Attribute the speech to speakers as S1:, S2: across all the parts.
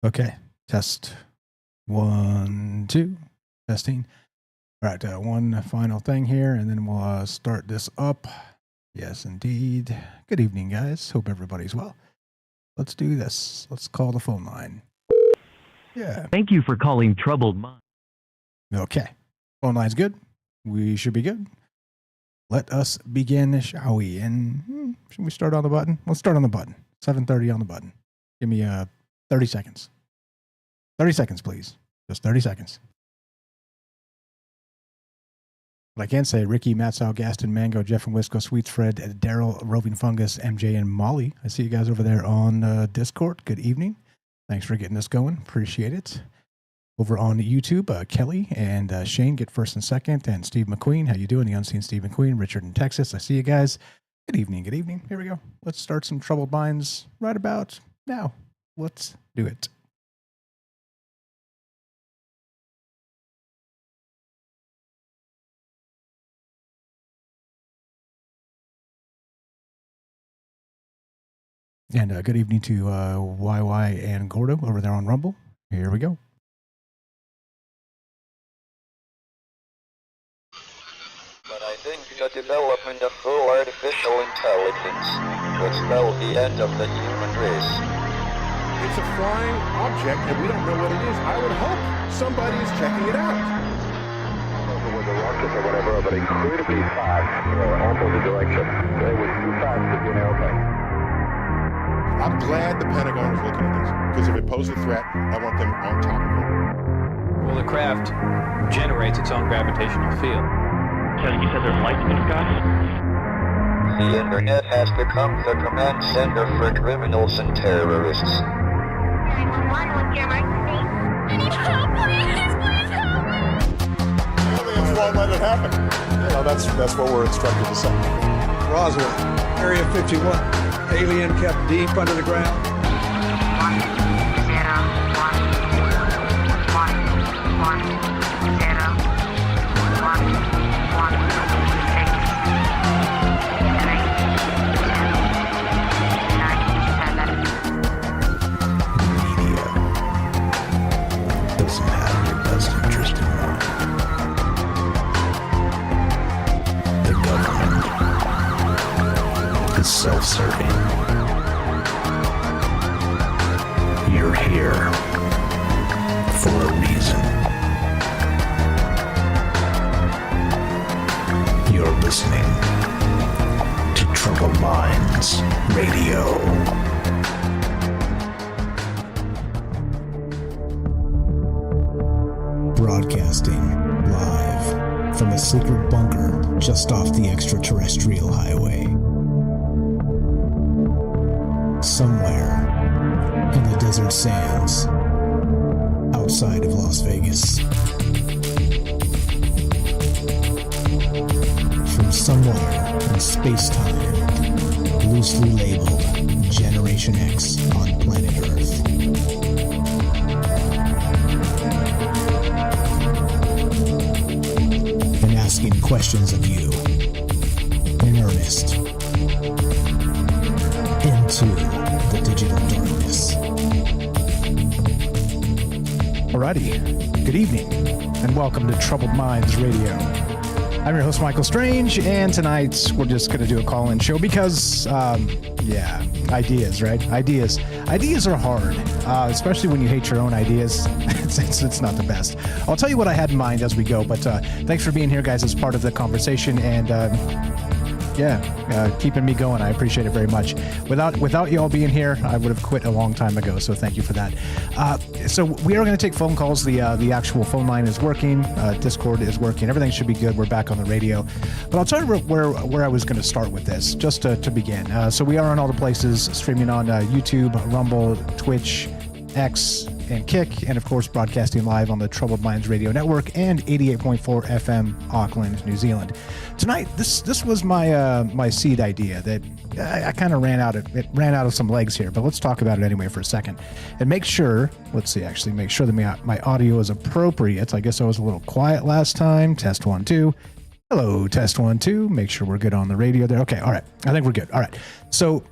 S1: Okay. Test 1, 2. Testing. All right. One final thing here, and then we'll start this up. Yes, indeed. Good evening, guys. Hope everybody's well. Let's do this. Let's call the phone line. Yeah.
S2: Thank you for calling Troubled Mind.
S1: Okay. Phone line's good. We should be good. Let us begin, shall we? And should we start on the button? Let's start on the button. 7:30 on the button. Give me 30 seconds. 30 seconds, please. Just 30 seconds. But I can say Ricky, Matt, Sal, Gaston, Mango, Jeff and Wisco, Sweets, Fred, Daryl, Roving Fungus, MJ, and Molly. I see you guys over there on Discord. Good evening. Thanks for getting us going. Appreciate it. Over on YouTube, Kelly and Shane get first and second, and Steve McQueen. How you doing? The unseen Steve McQueen. Richard in Texas. I see you guys. Good evening. Good evening. Here we go. Let's start some Troubled Minds right about now. Let's do it. And good evening to YY and Gordo over there on Rumble. Here we go.
S3: But I think the development of full artificial intelligence would spell the end of the human race.
S4: It's a flying object and we don't know what it is. I would hope somebody is checking it out.
S5: With the rocket or whatever, but incredibly fast, opposite direction. They were too fast to be an airplane.
S4: I'm glad the Pentagon is looking at this, because if it poses a threat, I want them on top of it.
S6: Well, the craft generates its own gravitational field.
S2: Kelly, you said there's lights in the sky?
S3: The internet has become the command center for criminals and terrorists.
S7: 911, what's your emergency? I need help, please help me!
S4: Aliens won't let it happen. You know, that's what we're instructed to say.
S8: Roswell, Area 51. Alien kept deep under the ground.
S7: 1 0 1 1 1 0 1 1 6 3 2 9 7.
S9: Media doesn't have your best interest in mind. The government is self-serving. You're here for a reason. You're listening to Troubled Minds Radio. Broadcasting live from a secret bunker just off the extraterrestrial highway. Somewhere in the desert sands outside of Las Vegas. From somewhere in space-time, loosely labeled Generation X on planet Earth. And asking questions of you in earnest into the digital darkness.
S1: Alrighty. Good evening, and welcome to Troubled Minds Radio. I'm your host, Michael Strange, and tonight we're just going to do a call-in show because, ideas, right? Ideas are hard, especially when you hate your own ideas. It's not the best. I'll tell you what I had in mind as we go, but thanks for being here, guys, as part of the conversation, and keeping me going. I appreciate it very much. Without you all being here, I would have quit a long time ago. So thank you for that. So we are going to take phone calls. The actual phone line is working. Discord is working. Everything should be good. We're back on the radio. But I'll tell you where I was going to start with this, just to begin. So we are on all the places, streaming on YouTube, Rumble, Twitch, X, and Kick, and of course broadcasting live on the Troubled Minds Radio Network and 88.4 FM Auckland, New Zealand. Tonight, this was my seed idea that I kind of ran out of some legs here, but let's talk about it anyway for a second and make sure that my audio is appropriate. I guess I was a little quiet last time. Test 1 2. Hello, test 1 2. Make sure we're good on the radio there. Okay, all right. I think we're good. All right. So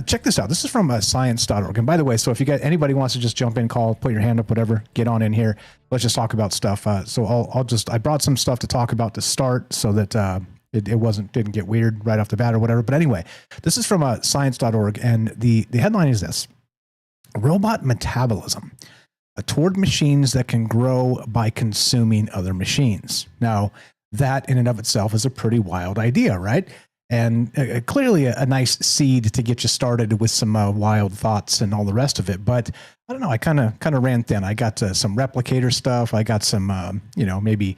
S1: Check this out. This is from science.org. And by the way, so if you got anybody wants to just jump in, call, put your hand up, whatever, get on in here. Let's just talk about stuff. So I brought some stuff to talk about to start so that it didn't get weird right off the bat or whatever. But anyway, this is from science.org. And the headline is this: Robot Metabolism, toward machines that can grow by consuming other machines. Now, that in and of itself is a pretty wild idea, right? And clearly a nice seed to get you started with some wild thoughts and all the rest of it. But I don't know, I kind of ran thin. I got some replicator stuff. I got some, maybe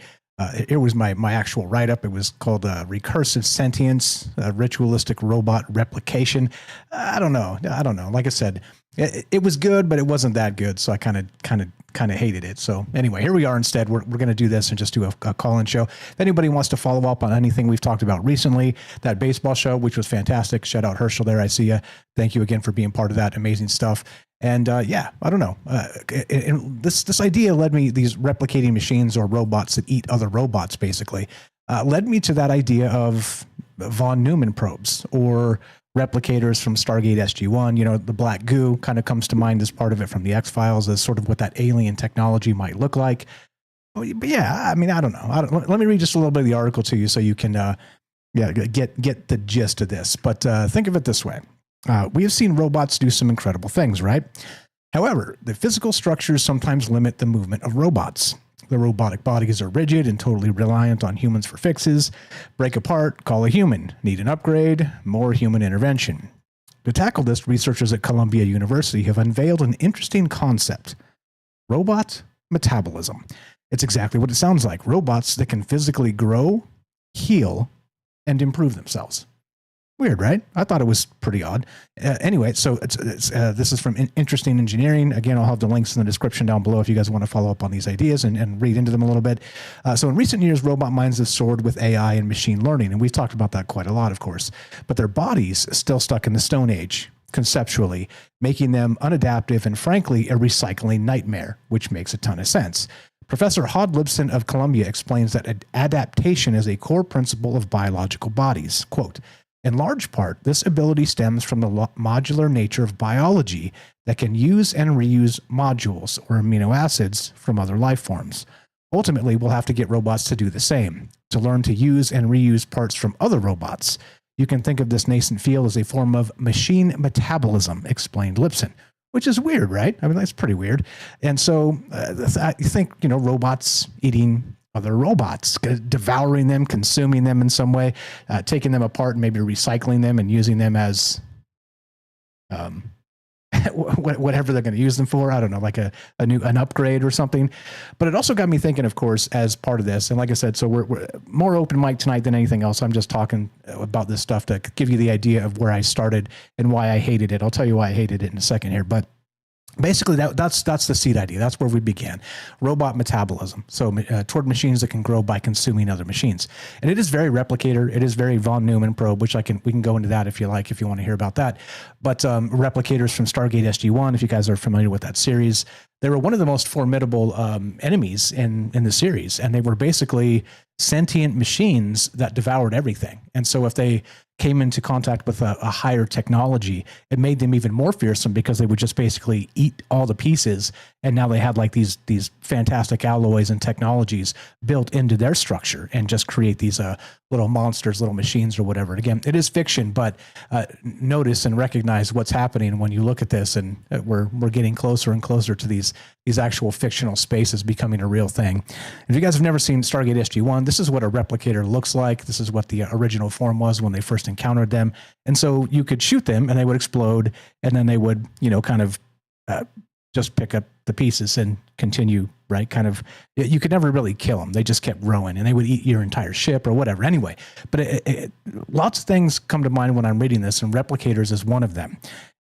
S1: it was my actual write-up. It was called Recursive Sentience, Ritualistic Robot Replication. I don't know. Like I said, it was good, but it wasn't that good. So I kind of hated it. So anyway, here we are instead. We're going to do this and just do a call-in show. If anybody wants to follow up on anything we've talked about recently, that baseball show, which was fantastic. Shout out Herschel there. I see you. Thank you again for being part of that. Amazing stuff. And I don't know. This idea led me, these replicating machines or robots that eat other robots, basically, led me to that idea of von Neumann probes or replicators from Stargate SG-1. The black goo kind of comes to mind as part of it from the X-Files as sort of what that alien technology might look like. But yeah, I mean, I don't know. Let me read just a little bit of the article to you so you can get the gist of this. But think of it this way. We have seen robots do some incredible things, right? However, the physical structures sometimes limit the movement of robots. The robotic bodies are rigid and totally reliant on humans for fixes. Break apart, call a human. Need an upgrade, more human intervention. To tackle this, researchers at Columbia University have unveiled an interesting concept: robot metabolism. It's exactly what it sounds like. Robots that can physically grow, heal, and improve themselves. Weird, right? I thought it was pretty odd. Anyway, so this is from Interesting Engineering. Again, I'll have the links in the description down below if you guys want to follow up on these ideas and read into them a little bit. So in recent years, robot minds have soared with AI and machine learning, and we've talked about that quite a lot, of course. But their bodies still stuck in the Stone Age, conceptually, making them unadaptive and, frankly, a recycling nightmare, which makes a ton of sense. Professor Hod Lipson of Columbia explains that adaptation is a core principle of biological bodies. Quote, in large part, this ability stems from the modular nature of biology that can use and reuse modules or amino acids from other life forms. Ultimately, we'll have to get robots to do the same, to learn to use and reuse parts from other robots. You can think of this nascent field as a form of machine metabolism, explained Lipson, which is weird, right? I mean, that's pretty weird. And so I think, robots eating other robots, devouring them, consuming them in some way, taking them apart and maybe recycling them and using them as whatever they're going to use them for. I don't know, like an upgrade or something. But it also got me thinking, of course, as part of this. And like I said, so we're more open mic tonight than anything else. I'm just talking about this stuff to give you the idea of where I started and why I hated it. I'll tell you why I hated it in a second here. But basically, that's the seed idea. That's where we began. Robot metabolism. So toward machines that can grow by consuming other machines. And it is very replicator. It is very von Neumann probe, which we can go into that if you like, if you want to hear about that. But replicators from Stargate SG-1, if you guys are familiar with that series, they were one of the most formidable enemies in the series. And they were basically sentient machines that devoured everything. And so if they came into contact with a higher technology, it made them even more fearsome because they would just basically eat all the pieces. And now they had like these fantastic alloys and technologies built into their structure and just create these little monsters, little machines or whatever. And again, it is fiction, but notice and recognize what's happening when you look at this, and we're getting closer and closer to these actual fictional spaces becoming a real thing. If you guys have never seen Stargate SG-1, this is what a replicator looks like. This is what the original form was when they first encountered them. And so you could shoot them and they would explode, and then they would, kind of just pick up the pieces and continue, right? Kind of, you could never really kill them. They just kept growing and they would eat your entire ship or whatever. Anyway, but lots of things come to mind when I'm reading this, and replicators is one of them.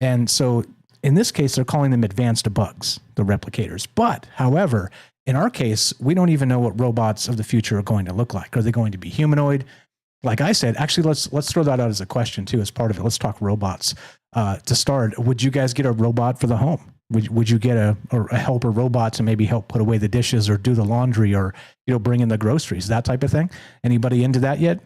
S1: And so in this case, they're calling them advanced bugs, the replicators. But however, in our case, we don't even know what robots of the future are going to look like. Are they going to be humanoid? Like I said, actually, let's throw that out as a question too, as part of it. Let's talk robots. To start, would you guys get a robot for the home? Would you get a helper robot to maybe help put away the dishes or do the laundry or, bring in the groceries, that type of thing? Anybody into that yet?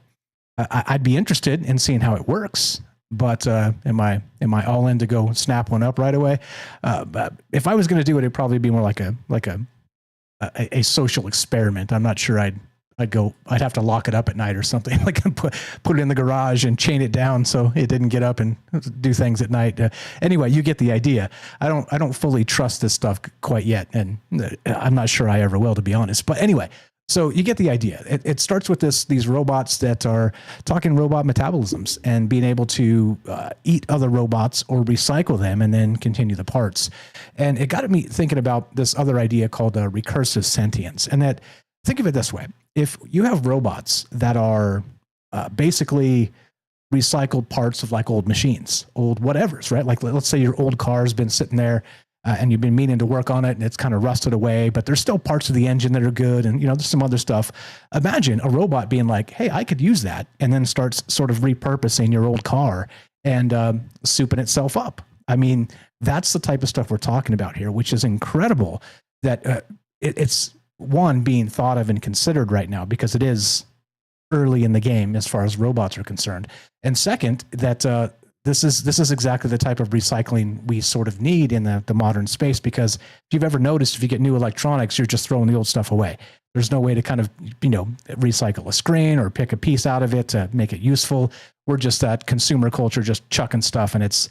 S1: I'd be interested in seeing how it works. but am I all in to go snap one up right away? But if I was going to do it, it'd probably be more like a social experiment. I'm not sure I'd have to lock it up at night or something, like put it in the garage and chain it down so it didn't get up and do things at night. Anyway, you get the idea. I don't fully trust this stuff quite yet, and I'm not sure I ever will, to be honest. But anyway, so you get the idea. It starts with these robots that are talking robot metabolisms and being able to eat other robots or recycle them and then continue the parts. And it got me thinking about this other idea called recursive sentience. And that, think of it this way. If you have robots that are basically recycled parts of like old machines, old whatevers, right? Like let's say your old car has been sitting there and you've been meaning to work on it and it's kind of rusted away, but there's still parts of the engine that are good. And, there's some other stuff. Imagine a robot being like, hey, I could use that, and then starts sort of repurposing your old car and souping itself up. I mean, that's the type of stuff we're talking about here, which is incredible that it's one being thought of and considered right now because it is early in the game as far as robots are concerned. And second, that this is exactly the type of recycling we sort of need in the modern space, because if you've ever noticed, if you get new electronics, you're just throwing the old stuff away. There's no way to kind of, recycle a screen or pick a piece out of it to make it useful. We're just that consumer culture, just chucking stuff, and it's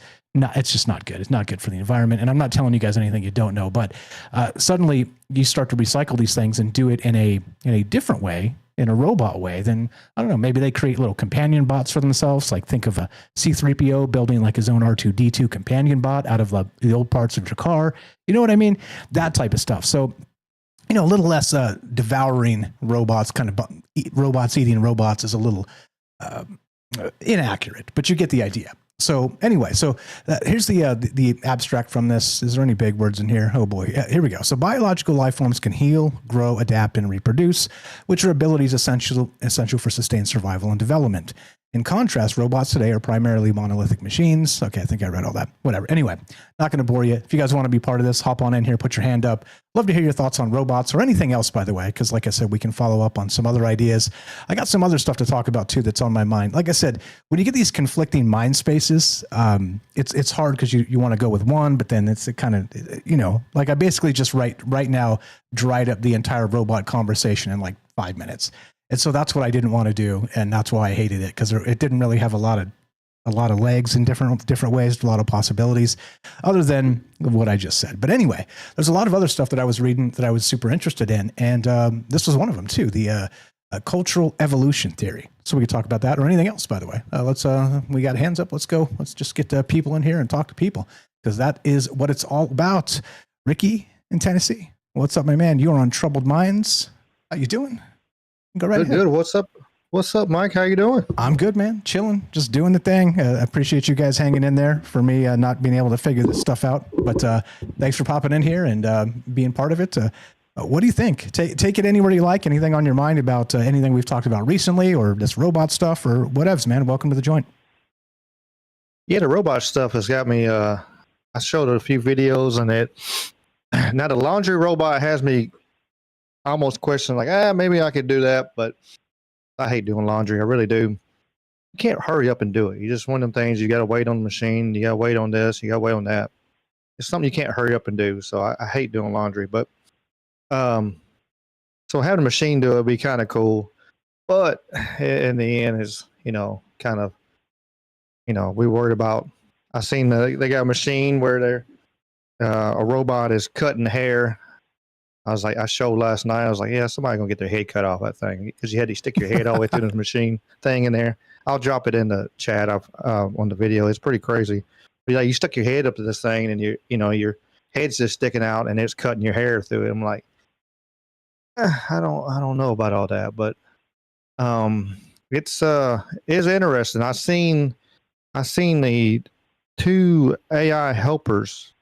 S1: just not good. It's not good for the environment. And I'm not telling you guys anything you don't know, but suddenly you start to recycle these things and do it in a different way, in a robot way, then I don't know, maybe they create little companion bots for themselves. Like think of a C-3PO building like his own R2-D2 companion bot out of the old parts of your car. You know what I mean? That type of stuff. So, a little less devouring robots, kind of robots eating robots is a little inaccurate, but you get the idea. So anyway, here's the abstract from this. Is there any big words in here? Oh boy, yeah, here we go. So biological life forms can heal, grow, adapt, and reproduce, which are abilities essential for sustained survival and development. In contrast, robots today are primarily monolithic machines. Okay, I think I read all that. Whatever. Anyway, not going to bore you. If you guys want to be part of this, hop on in here, put your hand up. Love to hear your thoughts on robots or anything else, by the way, because like I said, we can follow up on some other ideas. I got some other stuff to talk about too that's on my mind. Like I said, when you get these conflicting mind spaces, it's hard because you want to go with one, but then it's kind of, like I basically just right now dried up the entire robot conversation in like 5 minutes. And so that's what I didn't want to do, and that's why I hated it, because it didn't really have a lot of legs in different ways, a lot of possibilities, other than what I just said. But anyway, there's a lot of other stuff that I was reading that I was super interested in, and this was one of them too, the cultural evolution theory. So we could talk about that or anything else, by the way. We got hands up. Let's go. Let's just get people in here and talk to people, because that is what it's all about. Ricky in Tennessee, what's up, my man? You are on Troubled Minds. How you doing? Go right ahead.
S10: Good. What's up, Mike? How you doing?
S1: I'm good, man. Chilling, just doing the thing. I appreciate you guys hanging in there for me not being able to figure this stuff out. But thanks for popping in here and being part of it. What do you think? Take it anywhere you like. Anything on your mind about anything we've talked about recently, or this robot stuff, or whatevs, man? Welcome to the joint.
S10: Yeah, the robot stuff has got me. I showed a few videos on it. Now the laundry robot has me almost questioning, like, maybe I could do that, but I hate doing laundry. I really do. You can't hurry up and do it. You just one of them things. You got to wait on the machine. You got to wait on this. You got to wait on that. It's something you can't hurry up and do. So I hate doing laundry. But so having a machine do it would be kind of cool. But in the end, is kind of we worried about. I seen they got a machine where they're a robot is cutting hair. I showed last night. I was like, yeah, somebody gonna get their head cut off that thing, because you had to stick your head all the way through the machine thing in there. I'll drop it in the chat on the video. It's pretty crazy. But you stuck your head up to this thing, and your head's just sticking out, and it's cutting your hair through it. I'm like, I don't know about all that, but it's interesting. I seen the 2 AI helpers.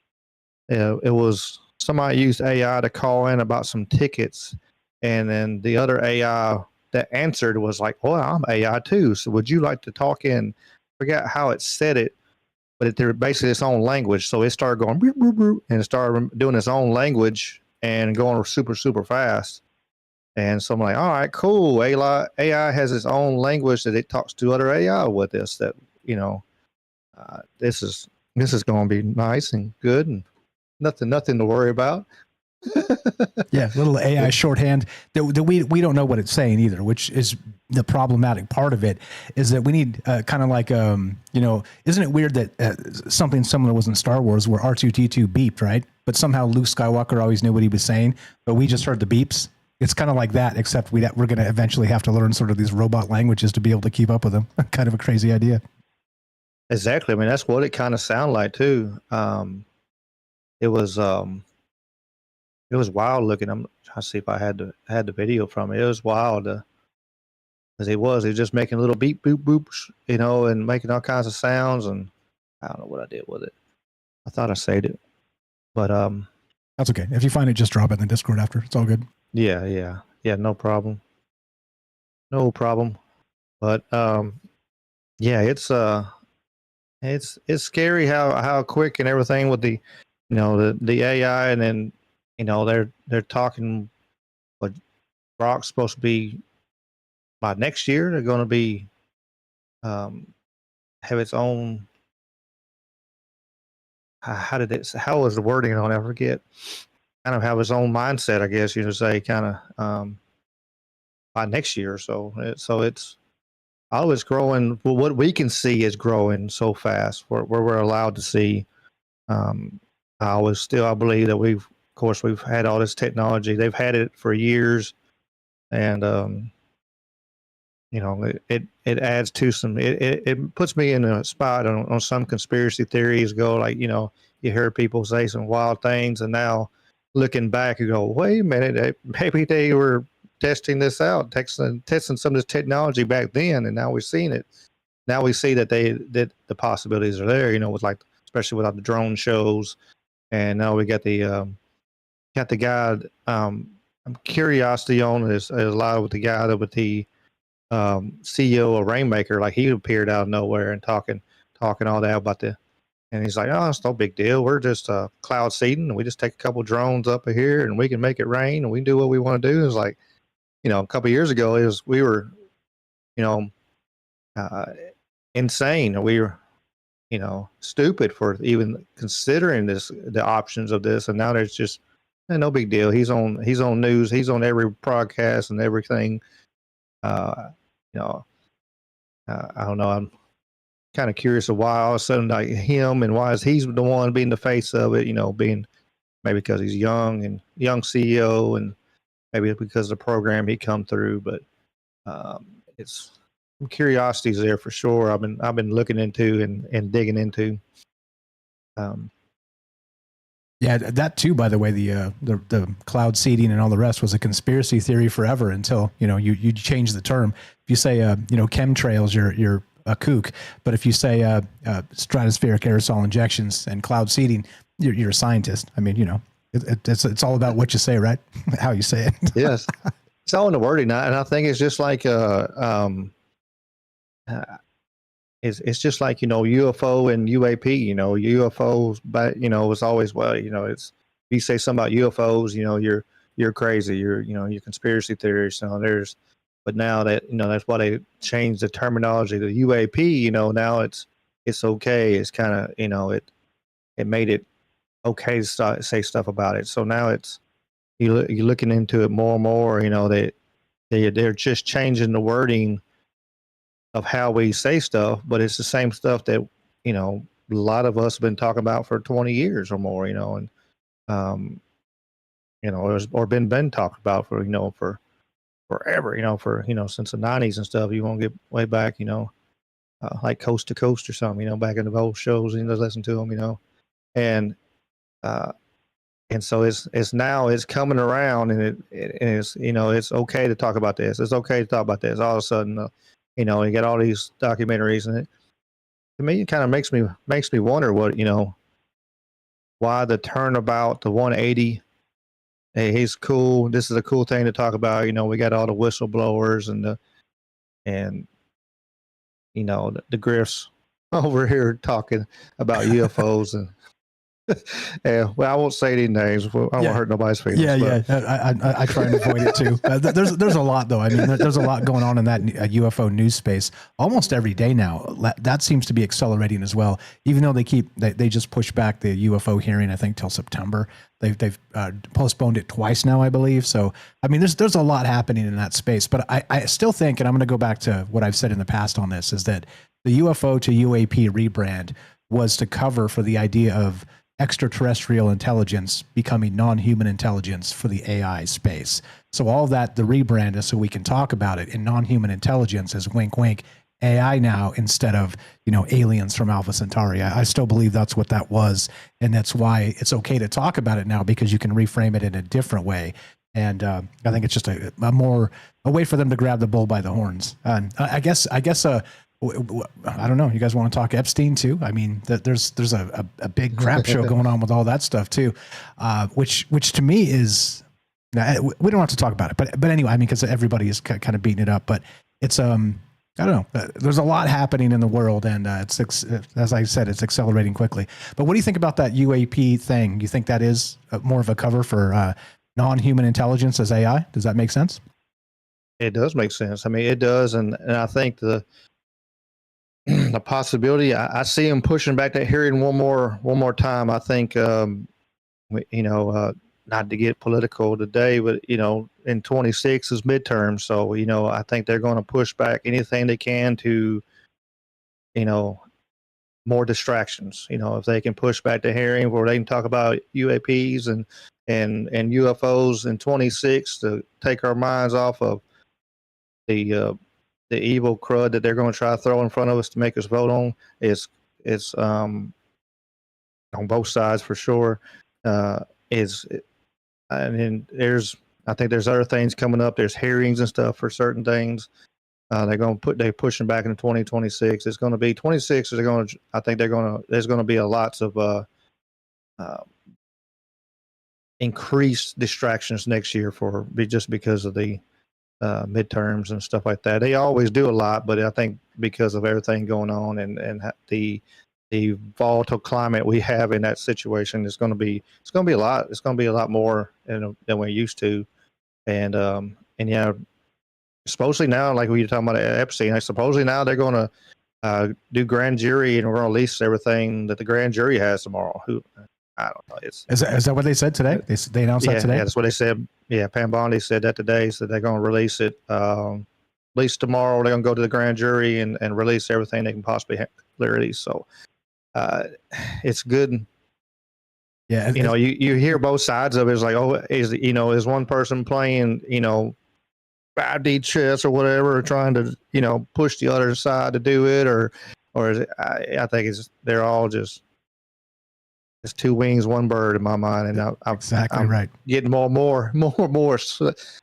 S10: It was. Somebody used AI to call in about some tickets, and then the other AI that answered was like, "Well, I'm AI too. So would you like to talk in?" Forgot how it said it, but they're basically its own language. So it started going boop, boop, boop, and it started doing its own language and going super, super fast. And so I'm like, all right, cool. AI has its own language that it talks to other AI with this. That this is going to be nice and good and nothing to worry about.
S1: Yeah, little AI shorthand that we don't know what it's saying either, which is the problematic part of it. Is that we need kind of like isn't it weird that something similar was in Star Wars where R2-D2 beeped, right? But somehow Luke Skywalker always knew what he was saying, but we just heard the beeps. It's kind of like that, except we're going to eventually have to learn sort of these robot languages to be able to keep up with them. Kind of a crazy idea.
S10: Exactly. I mean, that's what it kind of sounded like too. It was wild looking. I'm trying to see if I had the video from it. It was wild. As he was just making little beep, boop, boops, and making all kinds of sounds. And I don't know what I did with it. I thought I saved it, but
S1: that's okay. If you find it, just drop it in the Discord after. It's all good.
S10: Yeah. No problem. But yeah, it's scary how quick and everything with the the AI, and then they're talking what Grok's supposed to be by next year. They're going to be have its own. How was the wording on it? I forget. Kind of have its own mindset, I guess you should say, kind of by next year. So it's always growing. Well, what we can see is growing so fast where we're allowed to see. I believe that we've had all this technology. They've had it for years, and it adds to some. It puts me in a spot on some conspiracy theories. You hear people say some wild things, and now looking back, you go, wait a minute, maybe they were testing this out, testing some of this technology back then, and now we've seen it. Now we see that the possibilities are there. With especially without the drone shows, and now we got the guy. I'm curiosity on is a lot with the guy that with the CEO of Rainmaker. Like he appeared out of nowhere and talking all that about and he's like, oh, it's no big deal. We're just cloud seeding, and we just take a couple drones up here, and we can make it rain, and we can do what we want to do. It's like, a couple of years ago, we were, insane. We were, stupid for even considering the options of this, and now there's just no big deal. He's on news. He's on every broadcast and everything. I don't know. I'm kind of curious of why all of a sudden like him, and why is he's the one being the face of it, being maybe because he's young CEO, and maybe because of the program he come through, but it's some curiosities there for sure. I've been looking into and digging into.
S1: Yeah, that too, by the way, the cloud seeding and all the rest was a conspiracy theory forever until, you change the term. If you say, chemtrails, you're a kook. But if you say stratospheric aerosol injections and cloud seeding, you're a scientist. I mean, it's all about what you say, right? How you say it.
S10: Yes. It's all in the wording. And I think it's just like, it's just like, UFO and UAP, UFOs, but, it's always, it's, if you say something about UFOs, you're crazy. You're conspiracy theorists. But now that, that's why they changed the terminology to UAP, now it's okay. It's kind of, it made it okay to say stuff about it. So now it's, you're looking into it more and more, they're just changing the wording of how we say stuff, but it's the same stuff that, a lot of us have been talking about for 20 years or more, and, or been talked about for, for forever, since the 90s and stuff. You want to get way back, like Coast to Coast or something, back in the old shows, listen to them, and so it's now it's coming around, and it's, it's okay to talk about this. It's okay to talk about this. All of a sudden, you got all these documentaries, and to me, it kind of makes me wonder what, why the turnabout, the 180. Hey, he's cool. This is a cool thing to talk about. We got all the whistleblowers and the Griffs over here talking about UFOs, and Yeah, well, I won't say any names. I won't hurt nobody's feelings.
S1: Yeah,
S10: but-
S1: yeah. I try and avoid it too. There's a lot though. I mean, there's a lot going on in that UFO news space almost every day now. That seems to be accelerating as well. Even though they just pushed back the UFO hearing, I think till September. They've postponed it twice now, I believe. So I mean, there's a lot happening in that space. But I still think, and I'm going to go back to what I've said in the past on this, is that the UFO to UAP rebrand was to cover for the idea of extraterrestrial intelligence becoming non-human intelligence for the AI space. So all that, the rebrand is so we can talk about it, and non-human intelligence is wink, wink, AI now instead of, aliens from Alpha Centauri. I still believe that's what that was. And that's why it's okay to talk about it now, because you can reframe it in a different way. And I think it's just a way for them to grab the bull by the horns. And I guess I don't know. You guys want to talk Epstein too? I mean, there's a big crap show going on with all that stuff too, which to me is, we don't have to talk about it, but anyway, I mean, because everybody is kind of beating it up, but it's I don't know. There's a lot happening in the world, and it's as I said, it's accelerating quickly. But what do you think about that UAP thing? You think that is more of a cover for non-human intelligence as AI? Does that make sense?
S10: It does make sense. I mean, it does, and I think the possibility, I see him pushing back that hearing one more time. I think, not to get political today, but in 26 is midterm, so I think they're going to push back anything they can to, more distractions. If they can push back the hearing where they can talk about UAPs and UFOs in 26 to take our minds off of the evil crud that they're going to try to throw in front of us to make us vote on, is on both sides for sure. And I think there's other things coming up. There's hearings and stuff for certain things. They're pushing back into 2026. It's going to be 26. There's going to be lots of increased distractions next year just because of the midterms and stuff like that. They always do a lot, but I think because of everything going on and the volatile climate we have in that situation, it's going to be a lot. It's going to be a lot more than we're used to, and supposedly now, like we were talking about Epstein, supposedly now they're going to do grand jury, and we're going to release everything that the grand jury has tomorrow. I don't know. Is
S1: that what they said today? They announced that today?
S10: Yeah, that's what they said. Yeah, Pam Bondi said that today, so they're going to release it. At least tomorrow, they're going to go to the grand jury and release everything they can possibly release. So it's good.
S1: Yeah,
S10: you hear both sides of it. It's like, is one person playing 5D chess or whatever, or trying to push the other side to do it, or is it, I think they're all just. It's two wings, one bird in my mind, and I'm
S1: right.
S10: Getting more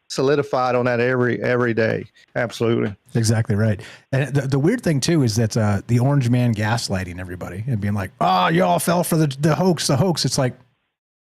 S10: solidified on that every day. Absolutely,
S1: exactly right. And the weird thing too is that the orange man gaslighting everybody and being like, "Oh, y'all fell for the hoax." It's like,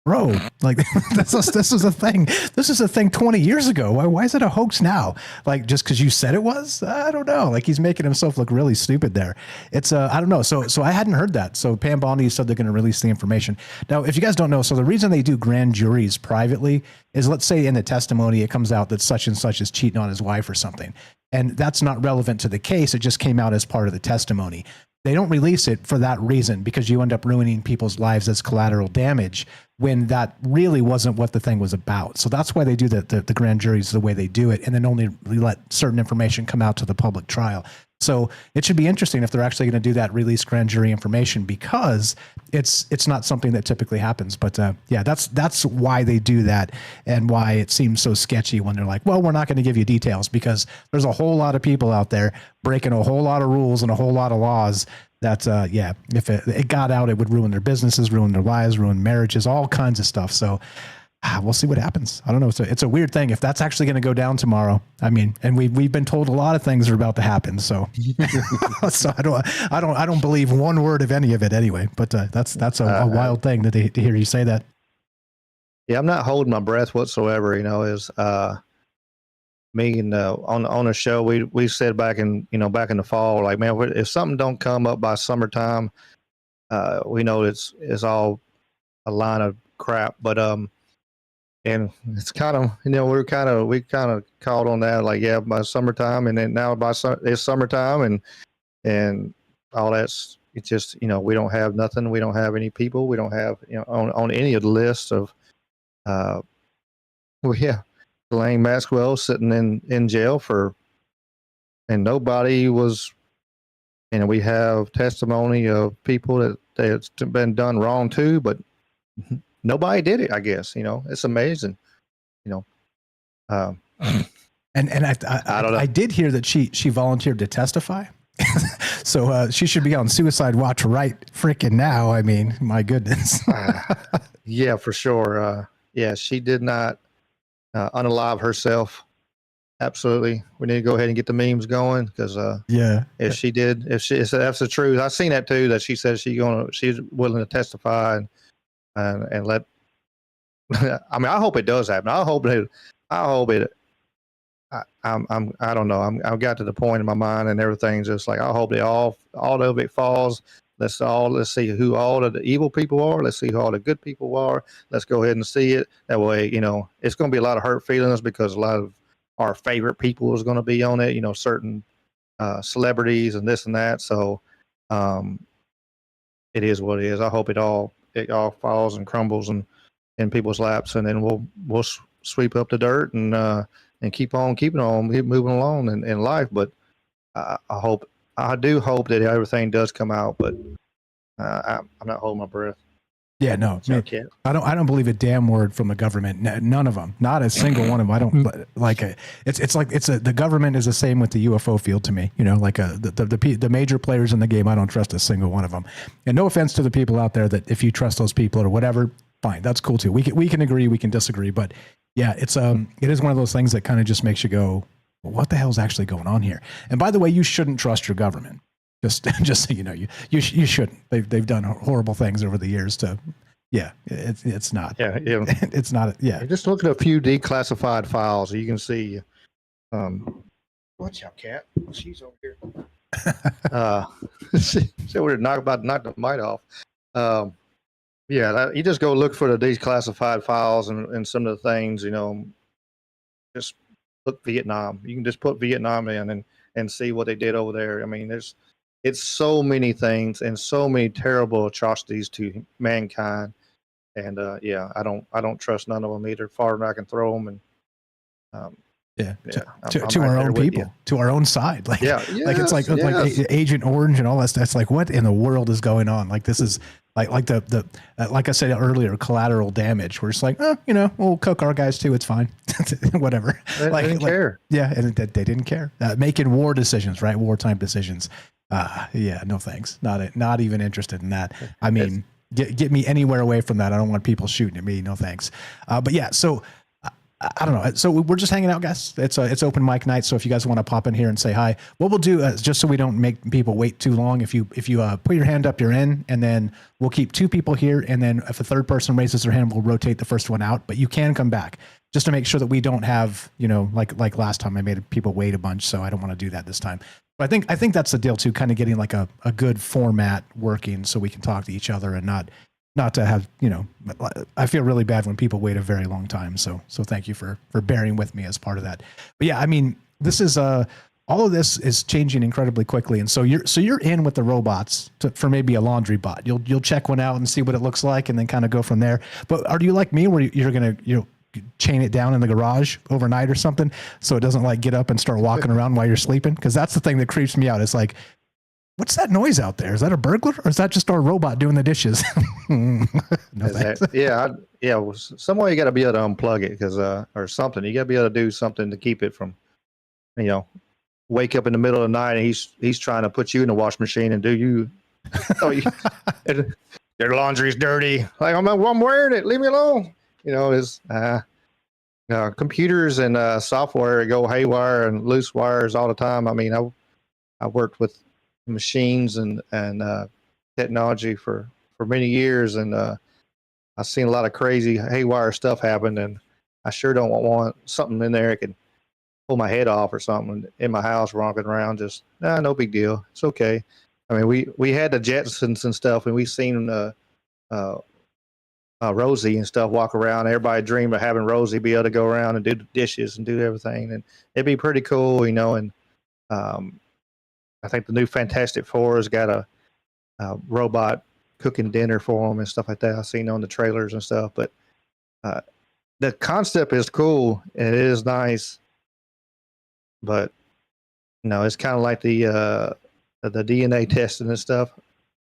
S1: bro, like this is a thing. This is a thing 20 years ago. Why is it a hoax now? Like, just because you said it was? I don't know. Like, he's making himself look really stupid there. It's I don't know. So I hadn't heard that. So Pam Bondi said they're going to release the information. Now, if you guys don't know, so the reason they do grand juries privately is, let's say in the testimony it comes out that such and such is cheating on his wife or something, and that's not relevant to the case. It just came out as part of the testimony. They don't release it for that reason, because you end up ruining people's lives as collateral damage when that really wasn't what the thing was about. So that's why they do the grand juries the way they do it, and then only let certain information come out to the public trial. So it should be interesting if they're actually going to do that, release grand jury information, because it's not something that typically happens. But yeah, that's why they do that, and why it seems so sketchy when they're like, well, we're not going to give you details, because there's a whole lot of people out there breaking a whole lot of rules and a whole lot of laws that, if it got out, it would ruin their businesses, ruin their lives, ruin marriages, all kinds of stuff. So we'll see what happens. I don't know. It's a weird thing if that's actually going to go down tomorrow. I mean, and we've been told a lot of things are about to happen. So, so I don't believe one word of any of it anyway. But that's a wild thing to hear you say that.
S10: Yeah, I'm not holding my breath whatsoever. Is me and on the show we said back in the fall, like, man, if something don't come up by summertime, we know it's all a line of crap. But and it's kind of, you know, we kind of called on that, like, yeah, by summertime, and then now it's summertime, and all that's, it's just, you know, we don't have nothing, we don't have any people, we don't have, you know, on any of the lists of well, yeah, Ghislaine Maxwell sitting in jail for, and nobody was, and we have testimony of people that's been done wrong too, but nobody did it, I guess. You know, it's amazing. You know,
S1: And I
S10: don't know.
S1: I did hear that she volunteered to testify. So she should be on suicide watch right freaking now. I mean, my goodness.
S10: Yeah, for sure. Yeah, she did not unalive herself. Absolutely. We need to go ahead and get the memes going, because
S1: Yeah.
S10: if she did, if that's the truth, I've seen that too, that she said she's willing to testify and let, I mean, I hope it does happen. I hope it, I don't know. I've got to the point in my mind and everything's just like, I hope all of it falls. Let's see who all of the evil people are. Let's see who all the good people are. Let's go ahead and see it. That way, you know, it's going to be a lot of hurt feelings, because a lot of our favorite people is going to be on it, you know, certain celebrities and this and that. So it is what it is. I hope it all falls and crumbles in people's laps, and then we'll sweep up the dirt and keep on keeping on, keep moving along in life. But I do hope that everything does come out, but I'm not holding my breath.
S1: Yeah, no,
S10: Okay.
S1: I don't believe a damn word from the government. None of them, not a single one of them. I don't like it. The government is the same with the UFO field to me. You know, like the major players in the game, I don't trust a single one of them. And no offense to the people out there that if you trust those people or whatever, fine, that's cool too. We can agree, we can disagree, but yeah, it is one of those things that kind of just makes you go, well, what the hell's actually going on here? And by the way, you shouldn't trust your government. Just so you know, you shouldn't. They've done horrible things over the years to, yeah, it's not.
S10: Yeah.
S1: It's not. Yeah.
S10: Just look at a few declassified files. You can see. Watch out, cat. She's over here. She would have about knocked the mic off. Yeah, you just go look for the declassified files and some of the things. You know, just look Vietnam. You can just put Vietnam in and see what they did over there. I mean, it's so many things and so many terrible atrocities to mankind. And yeah, I don't trust none of them either. Far as I can throw them, and
S1: to our own people, to our own side. Like, like it's like Agent Orange and all that stuff. It's like, what in the world is going on? Like, this is like the like I said earlier, collateral damage. We're just like, you know, we'll cook our guys too. It's fine, whatever.
S10: They didn't care.
S1: Yeah, and they didn't care. Making war decisions, right? Wartime decisions. Yeah, no thanks. Not even interested in that. I mean, get me anywhere away from that. I don't want people shooting at me. No thanks. But yeah, so I don't know. So we're just hanging out, guys. It's open mic night. So if you guys want to pop in here and say hi, what we'll do is, just so we don't make people wait too long, if you put your hand up, you're in, and then we'll keep 2 people here, and then if a third person raises their hand, we'll rotate the first one out. But you can come back just to make sure that we don't have, you know, like last time I made people wait a bunch. So I don't want to do that this time. But I think that's the deal too, kind of getting like a good format working so we can talk to each other and not to have, you know, I feel really bad when people wait a very long time. So thank you for bearing with me as part of that. But yeah, I mean, this is all of this is changing incredibly quickly. And so you're in with the robots for maybe a laundry bot. You'll check one out and see what it looks like and then kind of go from there. But are you like me where you're going to, chain it down in the garage overnight or something so it doesn't like get up and start walking around while you're sleeping? Because that's the thing that creeps me out. It's like, what's that noise out there? Is that a burglar or is that just our robot doing the dishes? No thanks.
S10: Well, somewhere you got to be able to unplug it, because or something. You got to be able to do something to keep it from, you know, wake up in the middle of the night and he's trying to put you in the wash machine and do you. Your laundry's dirty. Like, I'm wearing it. Leave me alone. You know, is computers and software go haywire and loose wires all the time. I mean, I worked with machines and technology for many years, and I've seen a lot of crazy haywire stuff happen, and I sure don't want something in there that can pull my head off or something in my house romping around. Just no big deal. It's okay. I mean, we had the Jetsons and stuff, and we seen Rosie and stuff walk around. Everybody dream of having Rosie be able to go around and do the dishes and do everything, and it'd be pretty cool, you know. And I think the new Fantastic Four has got a robot cooking dinner for them and stuff like that. I've seen on the trailers and stuff, but the concept is cool and it is nice, but no, it's kind of like the DNA testing and stuff.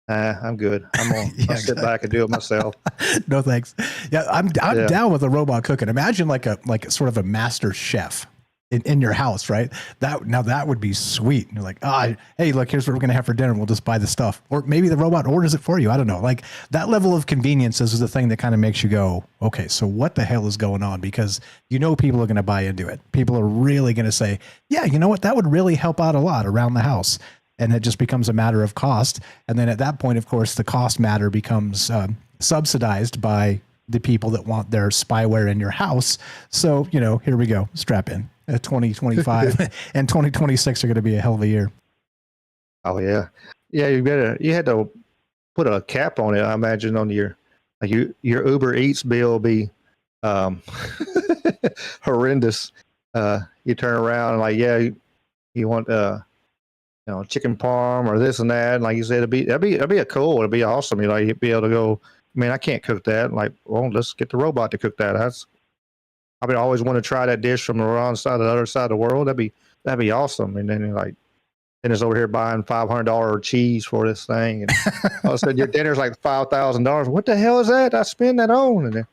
S10: I'm good. I'll sit back and do it myself.
S1: No thanks. Yeah, I'm down with a robot cooking. Imagine like sort of a master chef in your house, right? That would be sweet. And you're like, hey, look, here's what we're gonna have for dinner. We'll just buy the stuff, or maybe the robot orders it for you. I don't know. Like that level of convenience is the thing that kind of makes you go, okay, so what the hell is going on? Because you know people are gonna buy into it. People are really gonna say, yeah, you know what? That would really help out a lot around the house. And it just becomes a matter of cost. And then at that point, of course, the cost matter becomes subsidized by the people that want their spyware in your house. So, you know, here we go. Strap in. 2025 and 2026 are going to be a hell of a year.
S10: Oh, yeah. Yeah, you had to put a cap on it, I imagine, on your Uber Eats bill be horrendous. You turn around and like, yeah, you want chicken parm or this and that. And like you said, that'd be it'd be awesome. You know, you'd be able to go, I mean, I can't cook that. Like, well, let's get the robot to cook that. I always want to try that dish from the wrong side of the other side of the world. That'd be awesome. And then then it's over here buying $500 cheese for this thing. And all of a sudden your dinner's like $5,000. What the hell is that? I spend that on. And then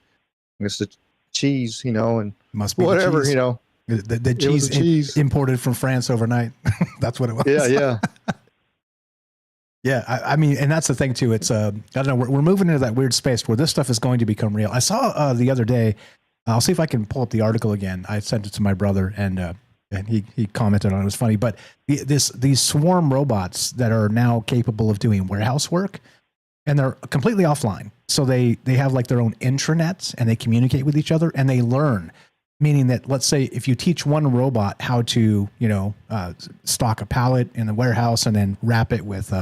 S10: it's the cheese, and
S1: must be
S10: whatever,
S1: The cheese imported from France overnight. That's what it was.
S10: Yeah.
S1: Yeah. I mean, and that's the thing too. It's, I don't know, we're moving into that weird space where this stuff is going to become real. I saw the other day, I'll see if I can pull up the article again. I sent it to my brother and he commented on it. It was funny, but these swarm robots that are now capable of doing warehouse work, and they're completely offline. So they have like their own intranets and they communicate with each other and they learn. Meaning that, let's say, if you teach one robot how to, stock a pallet in the warehouse and then wrap it with,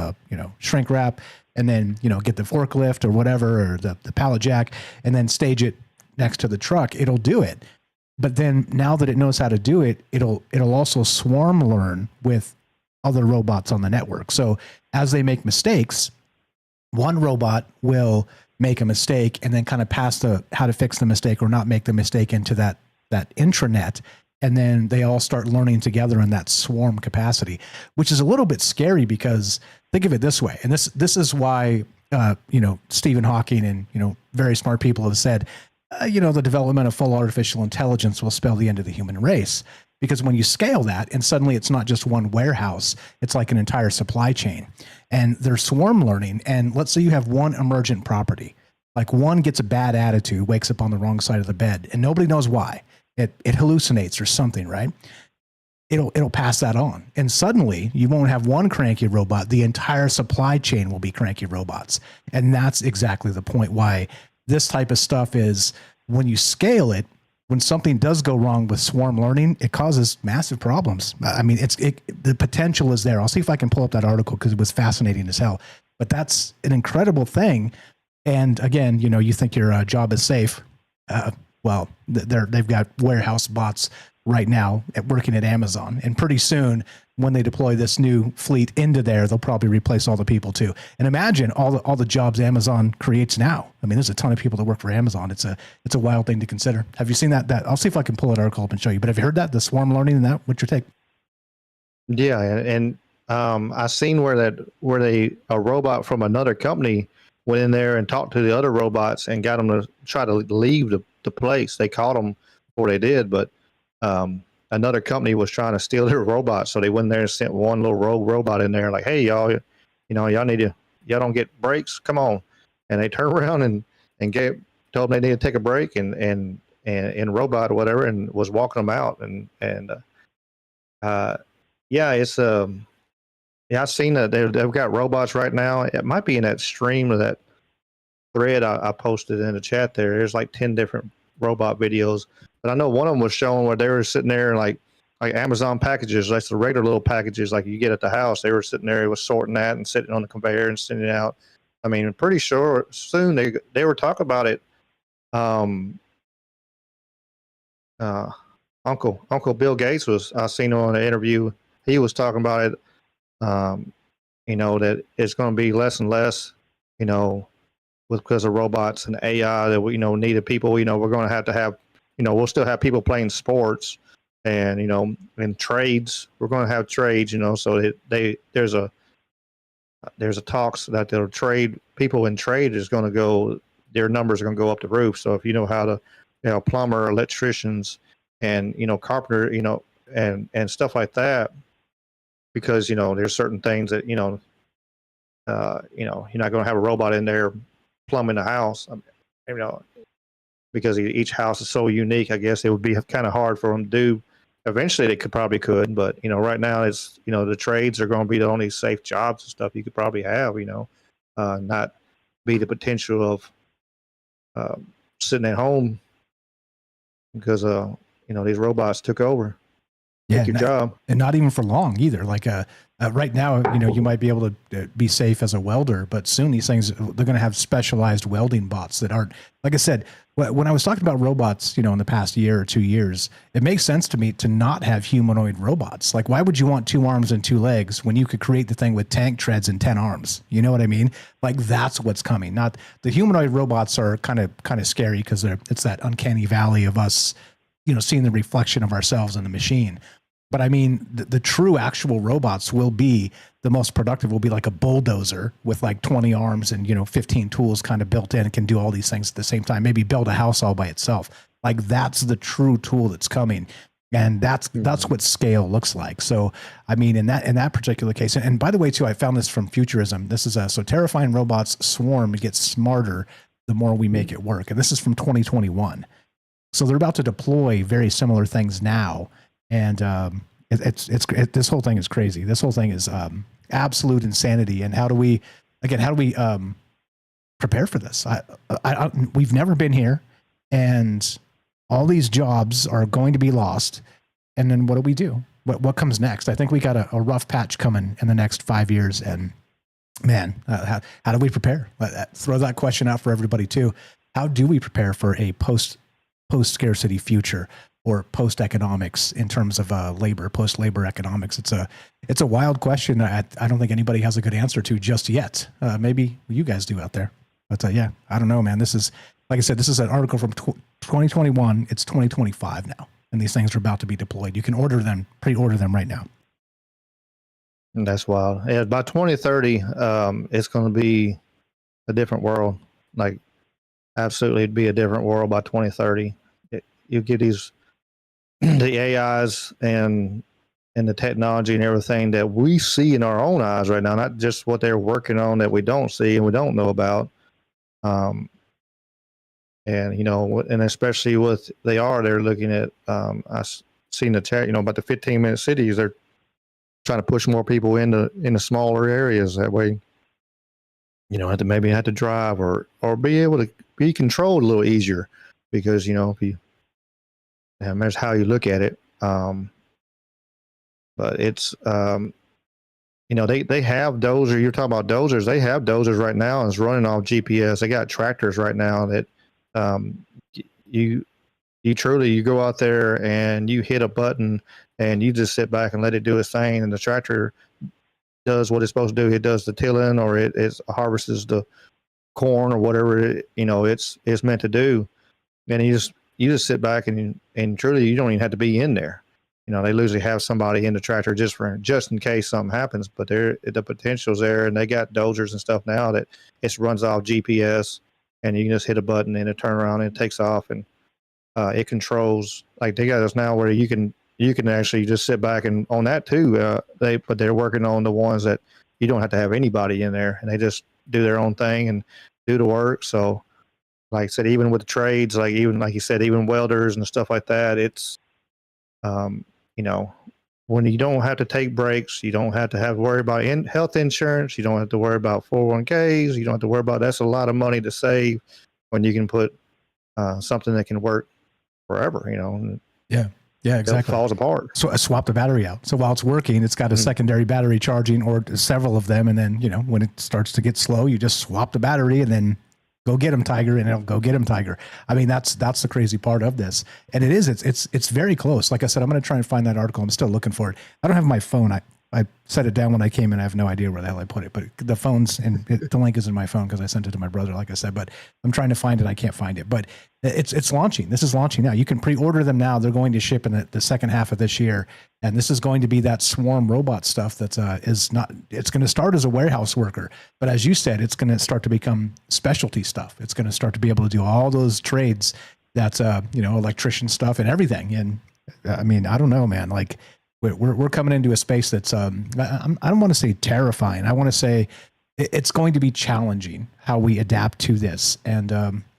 S1: shrink wrap, and then, get the forklift or whatever, or the pallet jack, and then stage it next to the truck, it'll do it. But then now that it knows how to do it, it'll also swarm learn with other robots on the network. So as they make mistakes, one robot will make a mistake and then kind of pass how to fix the mistake or not make the mistake into that intranet, and then they all start learning together in that swarm capacity, which is a little bit scary because think of it this way, and this is why Stephen Hawking and very smart people have said the development of full artificial intelligence will spell the end of the human race, because when you scale that and suddenly it's not just one warehouse, it's like an entire supply chain, and they're swarm learning. And let's say you have one emergent property, like one gets a bad attitude, wakes up on the wrong side of the bed, and nobody knows why. It hallucinates or something, right? It'll pass that on. And suddenly you won't have one cranky robot. The entire supply chain will be cranky robots. And that's exactly the point why this type of stuff is, when you scale it, when something does go wrong with swarm learning, it causes massive problems. I mean, the potential is there. I'll see if I can pull up that article because it was fascinating as hell. But that's an incredible thing. And again, you think your job is safe. Well, they've got warehouse bots right now working at Amazon. And pretty soon, when they deploy this new fleet into there, they'll probably replace all the people too. And imagine all the jobs Amazon creates now. I mean, there's a ton of people that work for Amazon. It's a wild thing to consider. Have you seen that? I'll see if I can pull an article up and show you. But have you heard that, the swarm learning and that? What's your take?
S10: Yeah, and I seen where a robot from another company went in there and talked to the other robots and got them to try to leave the place. They caught them before they did, but another company was trying to steal their robot, so they went in there and sent one little rogue robot in there, like, hey, y'all, y'all don't get breaks, come on. And they turned around and told them they need to take a break and robot or whatever, and was walking them out. I've seen that they've got robots right now. It might be in that stream of that thread I posted in the chat there. There's like 10 different robot videos, but I know one of them was showing where they were sitting there and like Amazon packages, like the regular little packages like you get at the house. They were sitting there, it was sorting that and sitting on the conveyor and sending it out. I mean, I'm pretty sure soon they were talking about it Uncle Bill Gates I seen him on an interview. He was talking about it. That it's going to be less and less, because of robots and AI that we, needed people. We're going to have, we'll still have people playing sports and, in trades. We're going to have trades, so there's a talks that their trade people in trade is going to go, their numbers are going to go up the roof. So if you know how to, plumber, electricians, and carpenter, and stuff like that, because there's certain things that you're not going to have a robot in there plumbing the house, because each house is so unique. I guess it would be kind of hard for them to do. Eventually, they probably could, but right now it's the trades are going to be the only safe jobs and stuff you could probably have. Not be the potential of sitting at home because these robots took over.
S1: Yeah,
S10: your job,
S1: and not even for long either. Like right now, you might be able to be safe as a welder, but soon these things, they're going to have specialized welding bots that aren't. Like I said, when I was talking about robots, in the past year or 2 years, it makes sense to me to not have humanoid robots. Like, why would you want 2 arms and 2 legs when you could create the thing with tank treads and 10 arms? You know what I mean? Like, that's what's coming. Not the humanoid robots are kind of scary because it's that uncanny valley of us, seeing the reflection of ourselves in the machine. But I mean, the true actual robots will be the most productive, will be like a bulldozer with like 20 arms and, 15 tools kind of built in and can do all these things at the same time, maybe build a house all by itself. Like, that's the true tool that's coming. And that's what scale looks like. So, I mean, in that particular case, and by the way, too, I found this from Futurism. This is so terrifying robots swarm and get smarter the more we make it work. And this is from 2021. So they're about to deploy very similar things now. And this whole thing is crazy. This whole thing is absolute insanity. And how do we prepare for this? We've never been here, and all these jobs are going to be lost. And then what do we do? What comes next? I think we got a rough patch coming in the next 5 years. And man, how do we prepare? Throw that question out for everybody too. How do we prepare for a post scarcity future? Or post economics in terms of post labor economics? It's a wild question. I don't think anybody has a good answer to just yet. Maybe you guys do out there, but yeah, I don't know, man. This is, like I said, this is an article from 2021. It's 2025 now, and these things are about to be deployed. You can pre-order them right now.
S10: That's wild. Yeah, by 2030, it's going to be a different world. Like, absolutely, it'd be a different world by 2030. You get the AIs and the technology and everything that we see in our own eyes right now, not just what they're working on that we don't see and we don't know about. And especially they're looking at, I've seen the chat, about the 15-minute cities. They're trying to push more people into smaller areas. That way, have to drive or be able to be controlled a little easier, because, if you, no matter how you look at it. But it's, they have dozer. You're talking about dozers. They have dozers right now, and it's running off GPS. They got tractors right now that you go out there and you hit a button and you just sit back and let it do its thing, and the tractor does what it's supposed to do. It does the tilling, or it harvests the corn or whatever it's meant to do, and you just sit back and truly you don't even have to be in there. They usually have somebody in the tractor just in case something happens, but the potential's there, and they got dozers and stuff now that it runs off GPS, and you can just hit a button and it turns around and it takes off, and it controls. Like, they got us now where you can actually just sit back, and on that too, they're working on the ones that you don't have to have anybody in there, and they just do their own thing and do the work. So, like I said, even with the trades, like you said, even welders and stuff like that, it's, when you don't have to take breaks, you don't have to worry about health insurance, you don't have to worry about 401ks, you don't have to worry about, that's a lot of money to save when you can put something that can work forever,
S1: Yeah, exactly.
S10: It falls apart.
S1: So I swap the battery out. So while it's working, it's got a secondary battery charging, or several of them, and then, when it starts to get slow, you just swap the battery and then Go get him, Tiger, and it'll go get him, Tiger. I mean, that's the crazy part of this, and it's very close. Like I said, I'm going to try and find that article. I'm still looking for it. I don't have my phone. I set it down when I came in. I have no idea where the hell I put it, but the phone's and the link is in my phone because I sent it to my brother, like I said, but I'm trying to find it. I can't find it, but it's launching. This is launching now. You can pre-order them now. They're going to ship in the second half of this year. And this is going to be that swarm robot stuff that's it's going to start as a warehouse worker, but as you said, it's going to start to become specialty stuff. It's going to start to be able to do all those trades that's, electrician stuff and everything. And I mean, I don't know, man, like, we're coming into a space that's I don't want to say terrifying. I want to say it's going to be challenging how we adapt to this. And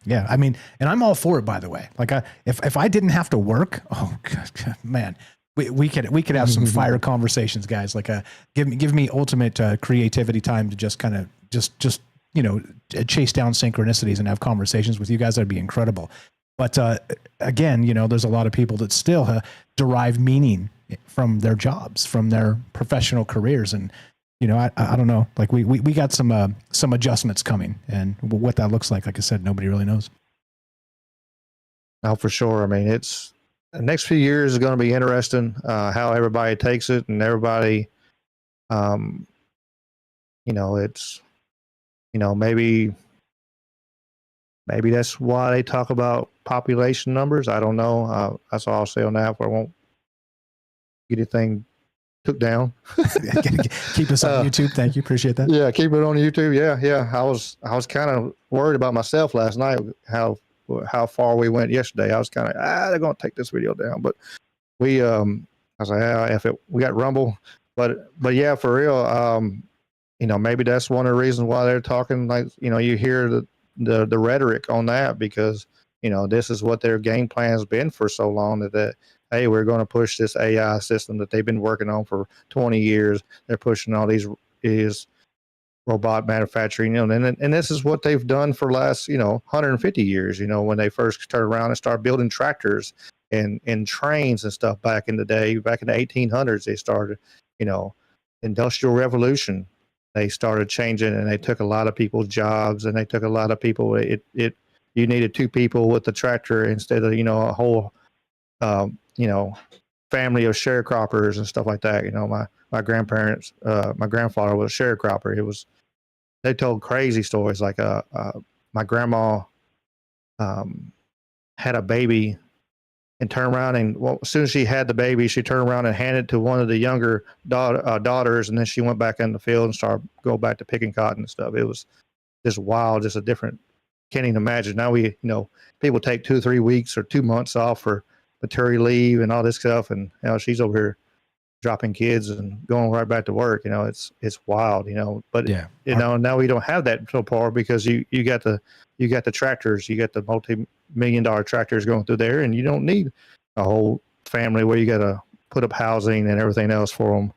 S1: yeah, I mean, and I'm all for it, by the way. Like if I didn't have to work, oh God, man, we could have some fire conversations, guys. Like give me ultimate creativity time to just kind of just chase down synchronicities and have conversations with you guys. That'd be incredible. But again, there's a lot of people that still derive meaning from their jobs, from their professional careers. And, I don't know, like we got some adjustments coming, and what that looks like I said, nobody really knows.
S10: Oh, for sure. I mean, the next few years is going to be interesting, how everybody takes it, and everybody, it's, maybe that's why they talk about population numbers. I don't know. That's all I'll say on that. I won't get anything took down.
S1: Keep us on YouTube. Thank you. Appreciate that.
S10: Yeah, keep it on YouTube. Yeah. I was kind of worried about myself last night, how far we went yesterday. I was kind of they're going to take this video down, but we I was like, we got Rumble, but yeah, for real. Maybe that's one of the reasons why they're talking. Like, you hear the rhetoric on that, because this is what their game plan has been for so long, that hey, we're going to push this AI system that they've been working on for 20 years. They're pushing all these robot manufacturing, and this is what they've done for the last 150 years. When they first turned around and started building tractors and trains and stuff back in the day, back in the 1800s, they started, Industrial Revolution. They started changing, and they took a lot of people's jobs, and they took a lot of people. You needed two people with the tractor instead of a whole family of sharecroppers and stuff like that. My grandparents, my grandfather was a sharecropper. They told crazy stories. Like my grandma had a baby and turned around, and as soon as she had the baby, she turned around and handed it to one of the younger daughters, and then she went back in the field and started go back to picking cotton and stuff. It was just wild, just a different. Can't even imagine. Now people take 2 or 3 weeks or 2 months off for maternity leave and all this stuff, and she's over here dropping kids and going right back to work. It's wild. But
S1: yeah,
S10: now we don't have that so far, because you got the tractors, you got the multi-million-dollar tractors going through there, and you don't need a whole family where you got to put up housing and everything else for them.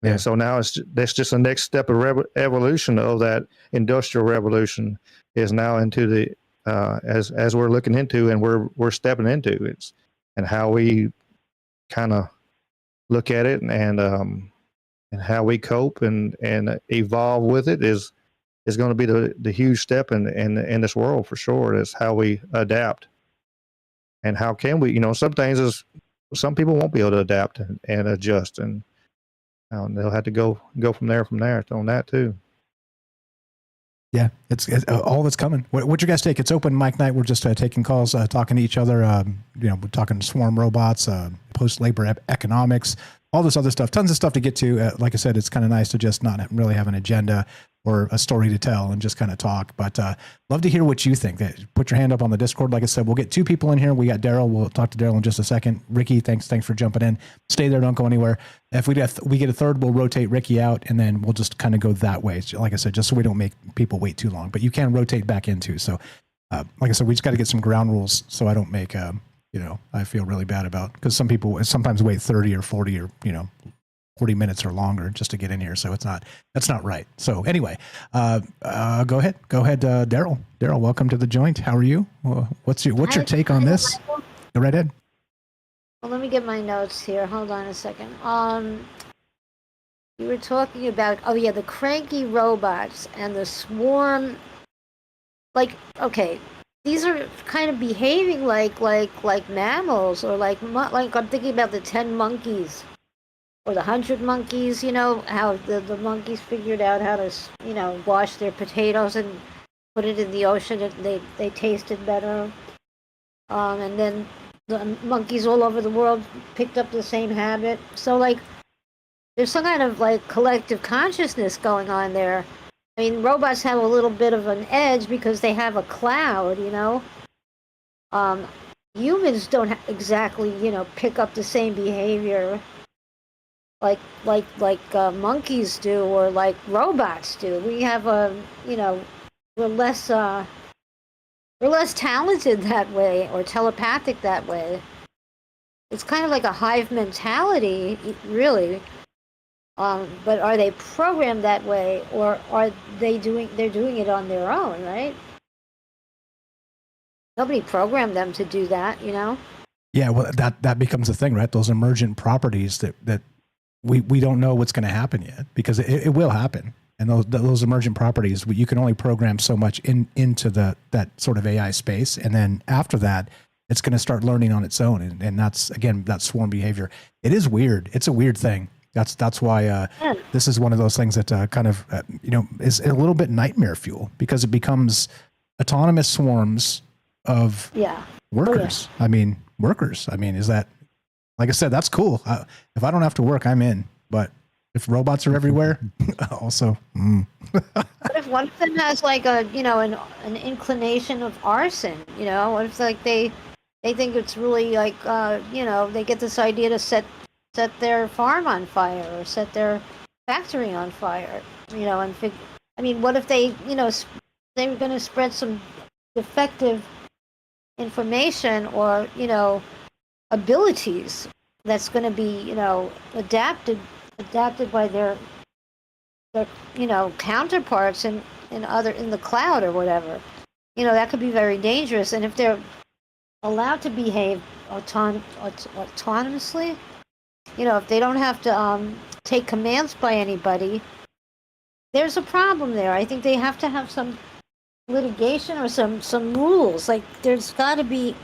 S1: Yeah.
S10: And so now that's just the next step of evolution of that industrial revolution, is now into the as we're looking into, and we're stepping into it, and how we kind of look at it, and how we cope and evolve with it is going to be the huge step in this world, for sure. Is how we adapt, and how can we, some things some people won't be able to adapt and adjust, and they'll have to go from there on that too.
S1: Yeah, it's all that's coming. What's your guys' take? It's open mic night. We're just taking calls, talking to each other. We're talking swarm robots, post-labor economics, all this other stuff. Tons of stuff to get to. Like I said, it's kind of nice to just not really have an agenda or a story to tell and just kind of talk. But love to hear what you think. Put your hand up on the Discord. Like I said, we'll get 2 people in here. We got Daryl. We'll talk to Daryl in just a second. Ricky, thanks for jumping in. Stay there. Don't go anywhere. If we get a third, we'll rotate Ricky out, and then we'll just kind of go that way. So, like I said, just so we don't make people wait too long. But you can rotate back into. So, like I said, we just got to get some ground rules so I don't make, I feel really bad about, because some people sometimes wait 30 or 40 or, 40 minutes or longer just to get in here. So that's not right. So anyway, go ahead, Daryl. Daryl, welcome to the joint. How are you? What's your take on this? Go right ahead.
S11: Well, let me get my notes here. Hold on a second. You were talking about, the cranky robots and the swarm like, okay, these are kind of behaving like mammals, or like I'm thinking about the 10 monkeys or the 100 monkeys. You know how the monkeys figured out how to wash their potatoes and put it in the ocean, and they tasted better. And then the monkeys all over the world picked up the same habit. So like, there's some kind of like collective consciousness going on there. I mean, robots have a little bit of an edge because they have a cloud, you know. Humans don't exactly, pick up the same behavior like monkeys do, or like robots do. We have we're less talented that way, or telepathic that way. It's kind of like a hive mentality, really. But are they programmed that way, or are they're doing it on their own, right? Nobody programmed them to do that, you know?
S1: Yeah, well, that becomes the thing, right? Those emergent properties that we don't know what's going to happen yet, because it will happen. And those emergent properties, you can only program so much into that sort of AI space. And then after that, it's going to start learning on its own. And that's, again, that swarm behavior. It is weird. It's a weird thing. That's why this is one of those things that kind of, is a little bit nightmare fuel, because it becomes autonomous swarms of workers.
S11: Oh, yeah.
S1: I mean, workers. I mean, is that, like I said, that's cool. If I don't have to work, I'm in. But if robots are everywhere, also.
S11: What if one of them has like a, an inclination of arson? What if like they think it's really like, they get this idea to set their farm on fire, or set their factory on fire, and what if they were going to spread some defective information, or abilities that's going to be adapted by their counterparts in the cloud or whatever. That could be very dangerous. And if they're allowed to behave autonomously, if they don't have to take commands by anybody, there's a problem there. I think they have to have some litigation or some rules. Like, there's got to be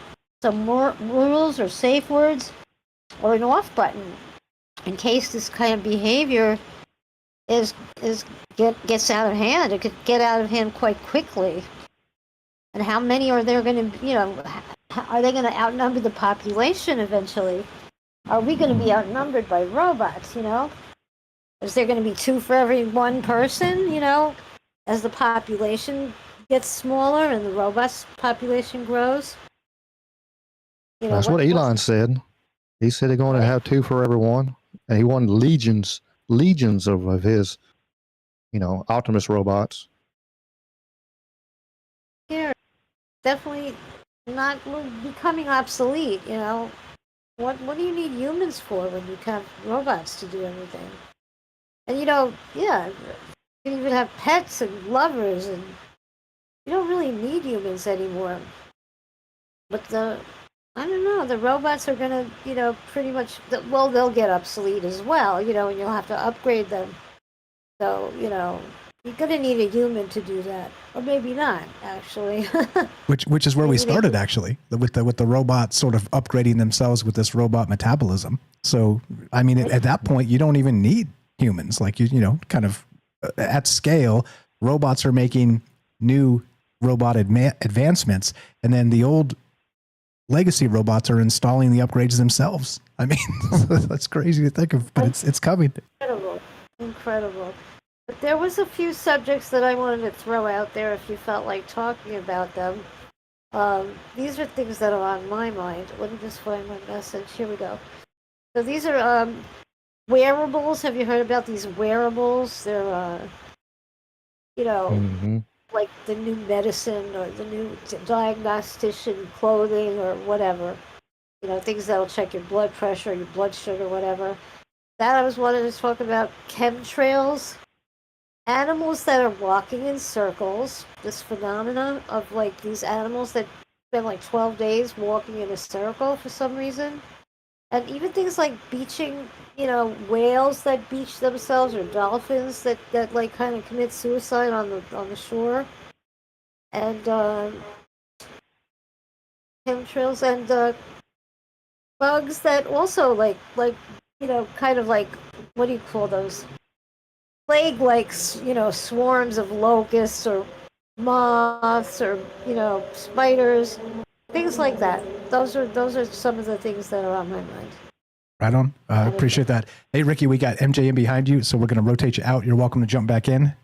S11: some more rules or safe words, or an off button, in case this kind of behavior gets out of hand. It could get out of hand quite quickly. And how many are there going to, are they going to outnumber the population eventually? Are we going to be outnumbered by robots, Is there going to be 2 for every 1 person, as the population gets smaller and the robots population grows?
S10: That's what Elon said. He said they're going to have 2 for everyone, and he wanted legions of his, Optimus robots.
S11: Yeah, definitely not becoming obsolete. What do you need humans for when you have robots to do everything? And you can even have pets and lovers, and you don't really need humans anymore. But the robots are gonna, pretty much, they'll get obsolete as well, and you'll have to upgrade them. So, you're gonna need a human to do that, or maybe not, actually.
S1: Which is where we started, actually, with the robots sort of upgrading themselves with this robot metabolism. So, I mean, at that point, you don't even need humans. Like, kind of at scale, robots are making new robot advancements, and then the old legacy robots are installing the upgrades themselves. I mean, that's crazy to think of, but it's coming.
S11: Incredible. But there was a few subjects that I wanted to throw out there if you felt like talking about them. These are things that are on my mind. Let me just find my message. Here we go. So these are wearables. Have you heard about these wearables? They're, like the new medicine, or the new diagnostician clothing, or whatever. Things that'll check your blood pressure, your blood sugar, whatever. That I was wanting to talk about. Chemtrails. Animals that are walking in circles. This phenomenon of like these animals that spend like 12 days walking in a circle for some reason. And even things like beaching, whales that beach themselves, or dolphins that like kind of commit suicide on the shore. and chemtrails and bugs that also kind of like, what do you call those? Plague like swarms of locusts or moths or spiders, things like that. Those are some of the things that are on my mind.
S1: Right on. Appreciate that. Hey, Ricky, we got MJ in behind you, so we're going to rotate you out. You're welcome to jump back in.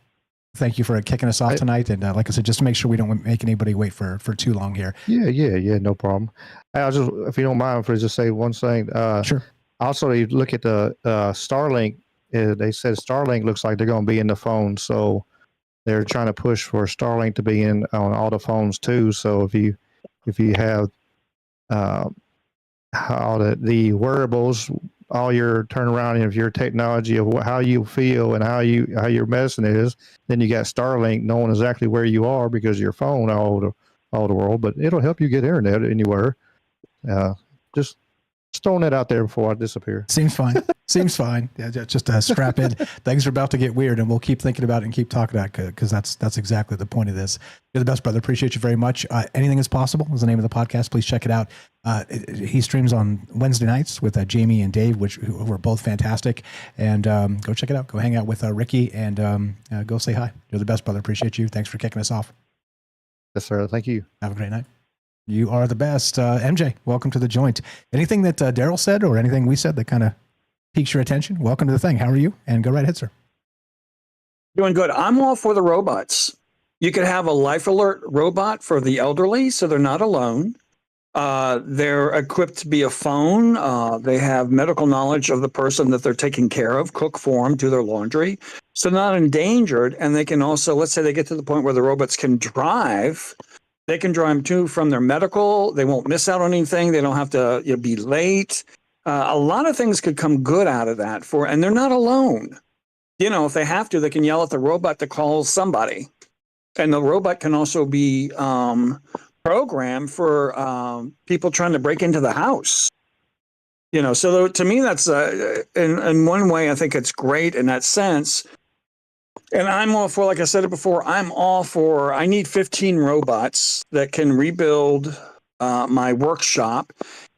S1: Thank you for kicking us off tonight. And like I said, just to make sure we don't make anybody wait for too long here.
S10: Yeah, no problem. I'll just, if you don't mind, for just say one thing.
S1: Sure.
S10: Also, you look at the Starlink. They said Starlink looks like they're going to be in the phone, so they're trying to push for Starlink to be in on all the phones too. So if you have how the wearables, all your turnaround of your technology of how you feel and how your medicine is, then you got Starlink knowing exactly where you are because of your phone all the world. But it'll help you get internet anywhere. Just throwing it out there before I disappear.
S1: Seems fine. Seems fine. Yeah, just strap in. Things are about to get weird, and we'll keep thinking about it and keep talking about it because that's exactly the point of this. You're the best, brother. Appreciate you very much. Anything is possible is the name of the podcast. Please check it out. He streams on Wednesday nights with Jamie and Dave, who are both fantastic. And go check it out. Go hang out with Ricky and go say hi. You're the best, brother. Appreciate you. Thanks for kicking us off.
S10: Yes, sir. Thank you.
S1: Have a great night. You are the best. MJ, welcome to the joint. Anything that Daryl said or anything we said that kind of piques your attention? Welcome to the thing. How are you? And go right ahead, sir.
S12: Doing good. I'm all for the robots. You could have a life alert robot for the elderly so they're not alone. They're equipped to be a phone. They have medical knowledge of the person that they're taking care of, cook for them, do their laundry. So not endangered. And they can also, let's say they get to the point where the robots can drive. They can drive them to from their medical. They won't miss out on anything. They don't have to be late. A lot of things could come good out of that and they're not alone. If they have to, they can yell at the robot to call somebody. And the robot can also be programmed for people trying to break into the house. So to me, that's in one way, I think it's great in that sense. And I'm all for, like I said it before, I need 15 robots that can rebuild my workshop.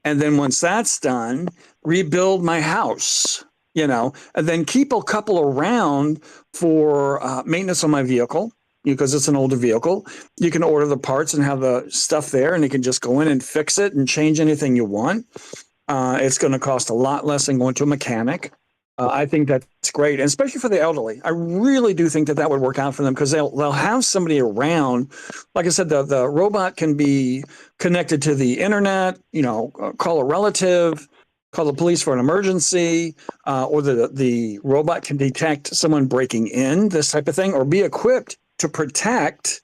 S12: And then once that's done, rebuild my house, and then keep a couple around for maintenance on my vehicle because it's an older vehicle. You can order the parts and have the stuff there and you can just go in and fix it and change anything you want. It's going to cost a lot less than going to a mechanic. I think that's great, and especially for the elderly. I really do think that would work out for them because they'll have somebody around. Like I said, the robot can be connected to the internet. Call a relative, call the police for an emergency, or the robot can detect someone breaking in, this type of thing, or be equipped to protect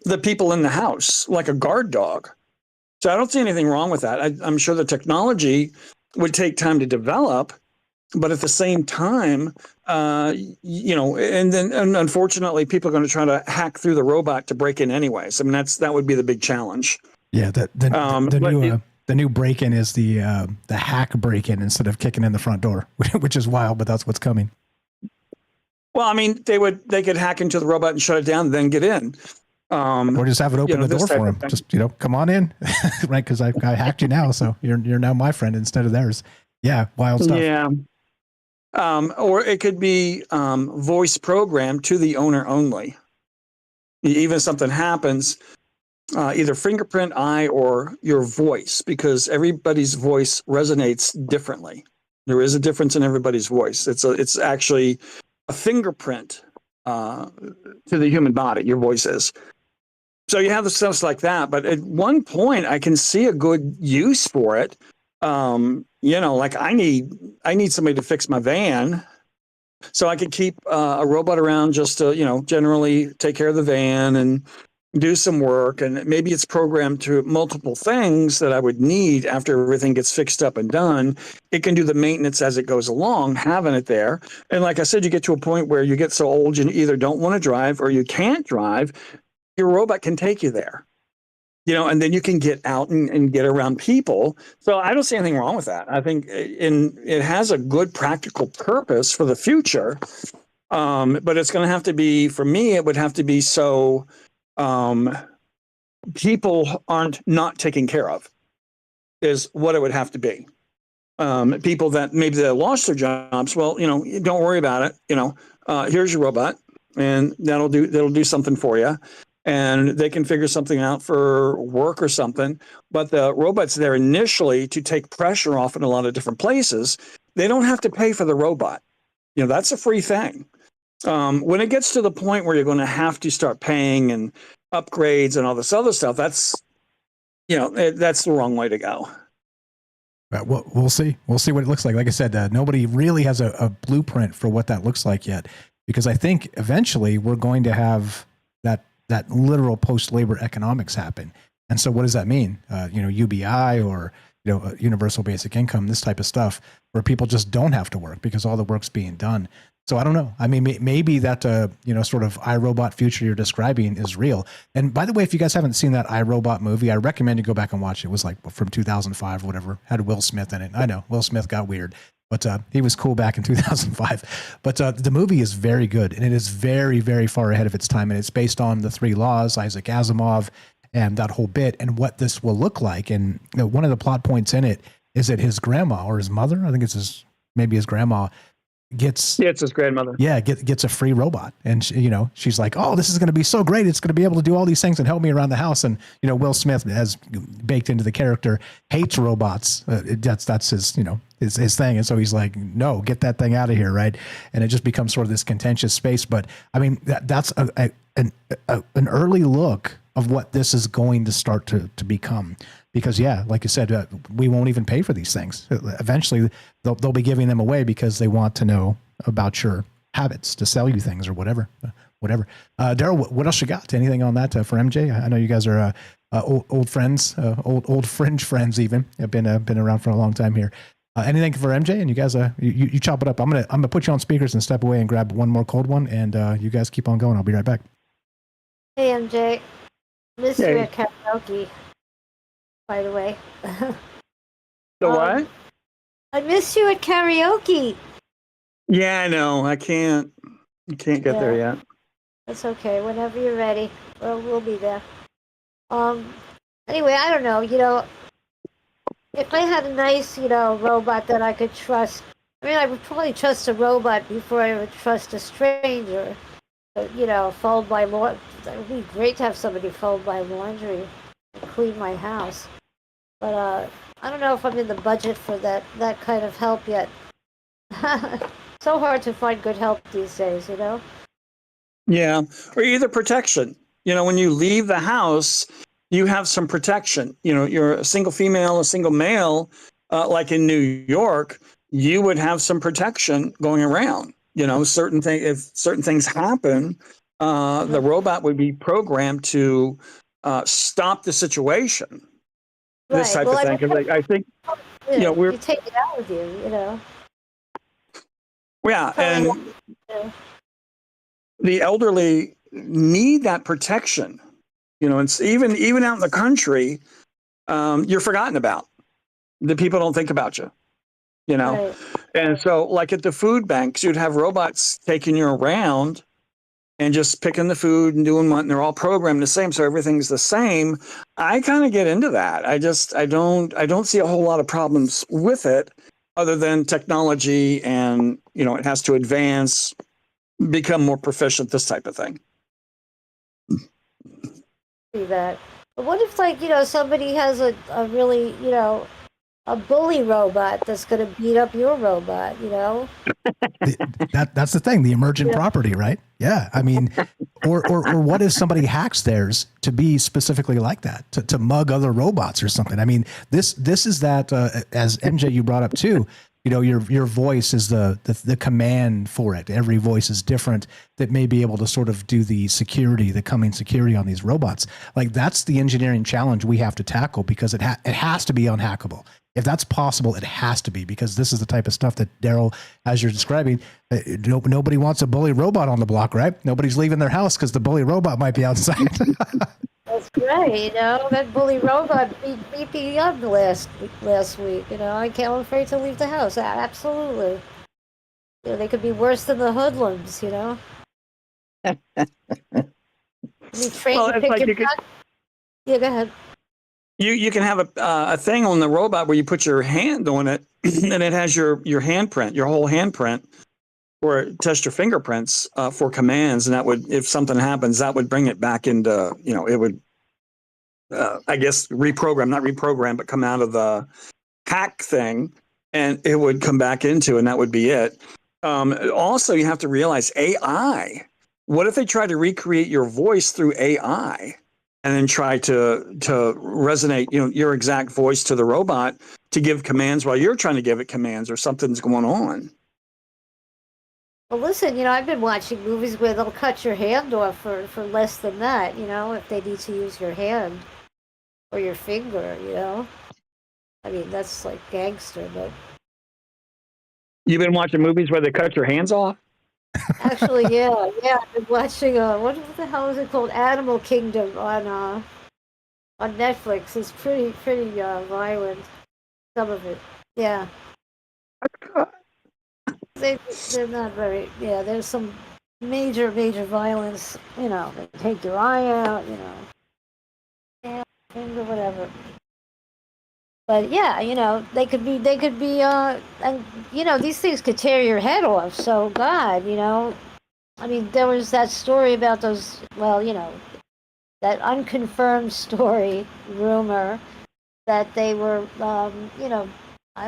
S12: the people in the house, like a guard dog. So I don't see anything wrong with that. I'm sure the technology would take time to develop. But at the same time, and unfortunately, people are going to try to hack through the robot to break in anyways. I mean, that would be the big challenge.
S1: Yeah, the new break-in is the hack break-in instead of kicking in the front door, which is wild, but that's what's coming.
S12: Well, I mean, they could hack into the robot and shut it down, and then get in.
S1: Or just have it open the door for them. Just come on in, right? Because I hacked you now, so you're now my friend instead of theirs. Yeah, wild stuff.
S12: Yeah. Or it could be voice programmed to the owner only. Even if something happens, either fingerprint, eye, or your voice, because everybody's voice resonates differently. There is a difference in everybody's voice. It's actually a fingerprint to the human body. Your voice is. So you have the stuff like that. But at one point, I can see a good use for it. Like I need somebody to fix my van, so I could keep a robot around just to, generally take care of the van and do some work. And maybe it's programmed to multiple things that I would need after everything gets fixed up and done. It can do the maintenance as it goes along, having it there. And like I said, you get to a point where you get so old, you either don't want to drive or you can't drive. Your robot can take you there. And then you can get out and get around people. So I don't see anything wrong with that. I think it has a good practical purpose for the future. But it's going to have to be, for me, it would have to be so people aren't not taken care of, is what it would have to be. People that maybe they lost their jobs, well, don't worry about it. Here's your robot, and that'll do something for you, and they can figure something out for work or something. But the robot's there initially to take pressure off in a lot of different places. They don't have to pay for the robot. That's a free thing. When it gets to the point where you're going to have to start paying and upgrades and all this other stuff, that's the wrong way to go.
S1: We'll see. We'll see what it looks like. Like I said, nobody really has a blueprint for what that looks like yet, because I think eventually we're going to have that literal post-labor economics happen. And so what does that mean? UBI or universal basic income, this type of stuff, where people just don't have to work because all the work's being done. So I don't know. I mean, maybe that, sort of iRobot future you're describing is real. And by the way, if you guys haven't seen that iRobot movie, I recommend you go back and watch it. It was like from 2005 or whatever. Had Will Smith in it. I know Will Smith got weird, but he was cool back in 2005. But the movie is very good, and it is very, very far ahead of its time. And it's based on the 3 laws, Isaac Asimov, and that whole bit, and what this will look like. And one of the plot points in it is that his grandma or his mother, I think it's maybe his grandma, it's his grandmother. Yeah, gets a free robot, and she's like, "Oh, this is going to be so great! It's going to be able to do all these things and help me around the house." And Will Smith, has baked into the character, hates robots. That's his his thing, and so he's like, "No, get that thing out of here!" Right? And it just becomes sort of this contentious space. But I mean, that's an early look of what this is going to start to become. Because like you said, we won't even pay for these things. Eventually, they'll be giving them away because they want to know about your habits to sell you things or whatever. Daryl, what else you got? Anything on that for MJ? I know you guys are old friends, old fringe friends. Even have been around for a long time here. Anything for MJ? And you guys, you chop it up. I'm gonna put you on speakers and step away and grab one more cold one, and you guys keep on going. I'll be right back.
S11: Hey MJ, miss you at karaoke. By the way.
S12: The what?
S11: I miss you at karaoke.
S12: Yeah, I know. I can't get there yet.
S11: That's okay. Whenever you're ready, we'll be there. Anyway, I don't know. If I had a nice, robot that I could trust, I would probably trust a robot before I would trust a stranger. Fold my laundry. It would be great to have somebody fold my laundry and clean my house. But I don't know if I'm in the budget for that kind of help yet. So hard to find good help these days,
S12: Yeah, or either protection. When you leave the house, you have some protection. You're a single female, a single male, like in New York, you would have some protection going around. If certain things happen, the robot would be programmed to stop the situation.
S11: Right.
S12: This type of thing. Because I think,
S11: you take it out with you,
S12: Yeah, and the elderly need that protection. It's even out in the country, you're forgotten about. The people don't think about you.
S11: Right.
S12: And so, like at the food banks, you'd have robots taking you around and just picking the food and doing what, and they're all programmed the same, so everything's the same. I kind of get into that. I don't see a whole lot of problems with it, other than technology and it has to advance, become more proficient, this type of thing.
S11: See that. But what if somebody has a really a bully robot that's going to beat up your robot,
S1: That's the thing, the emergent property, right? Yeah. I mean, or what if somebody hacks theirs to be specifically like that, to mug other robots or something? I mean, this is that, as MJ, you brought up too, your voice is the command for it. Every voice is different that may be able to sort of do the coming security on these robots. Like, that's the engineering challenge we have to tackle, because it has to be unhackable. If that's possible, it has to be, because this is the type of stuff that Daryl, as you're describing, nobody wants a bully robot on the block, right? Nobody's leaving their house because the bully robot might be outside.
S11: That's right. That bully robot beat me up last week. I'm afraid to leave the house. Absolutely. They could be worse than the hoodlums. You train
S12: Well,
S11: to
S12: it's
S11: pick
S12: like
S11: your
S12: you could-
S11: pocket. Yeah, go ahead.
S12: You can have a thing on the robot where you put your hand on it, and it has your handprint, your whole handprint, or test your fingerprints for commands, and that would, if something happens, that would bring it back into, it would, I guess, not reprogram, but come out of the hack thing, and it would come back into, and that would be it. Also, you have to realize AI. What if they try to recreate your voice through AI? And then try to resonate, your exact voice to the robot to give commands while you're trying to give it commands, or something's going on.
S11: Well, listen, I've been watching movies where they'll cut your hand off for less than that, if they need to use your hand or your finger, I mean, that's like gangster, but
S12: You've been watching movies where they cut your hands off?
S11: actually, yeah, I've been watching, what the hell is it called? Animal Kingdom on Netflix. It's pretty violent, some of it, yeah. They're not very, there's some major violence, they take your eye out, finger, whatever. But yeah, they could be, and these things could tear your head off. So God, I mean, there was that story about those, that unconfirmed story, rumor, that they were, I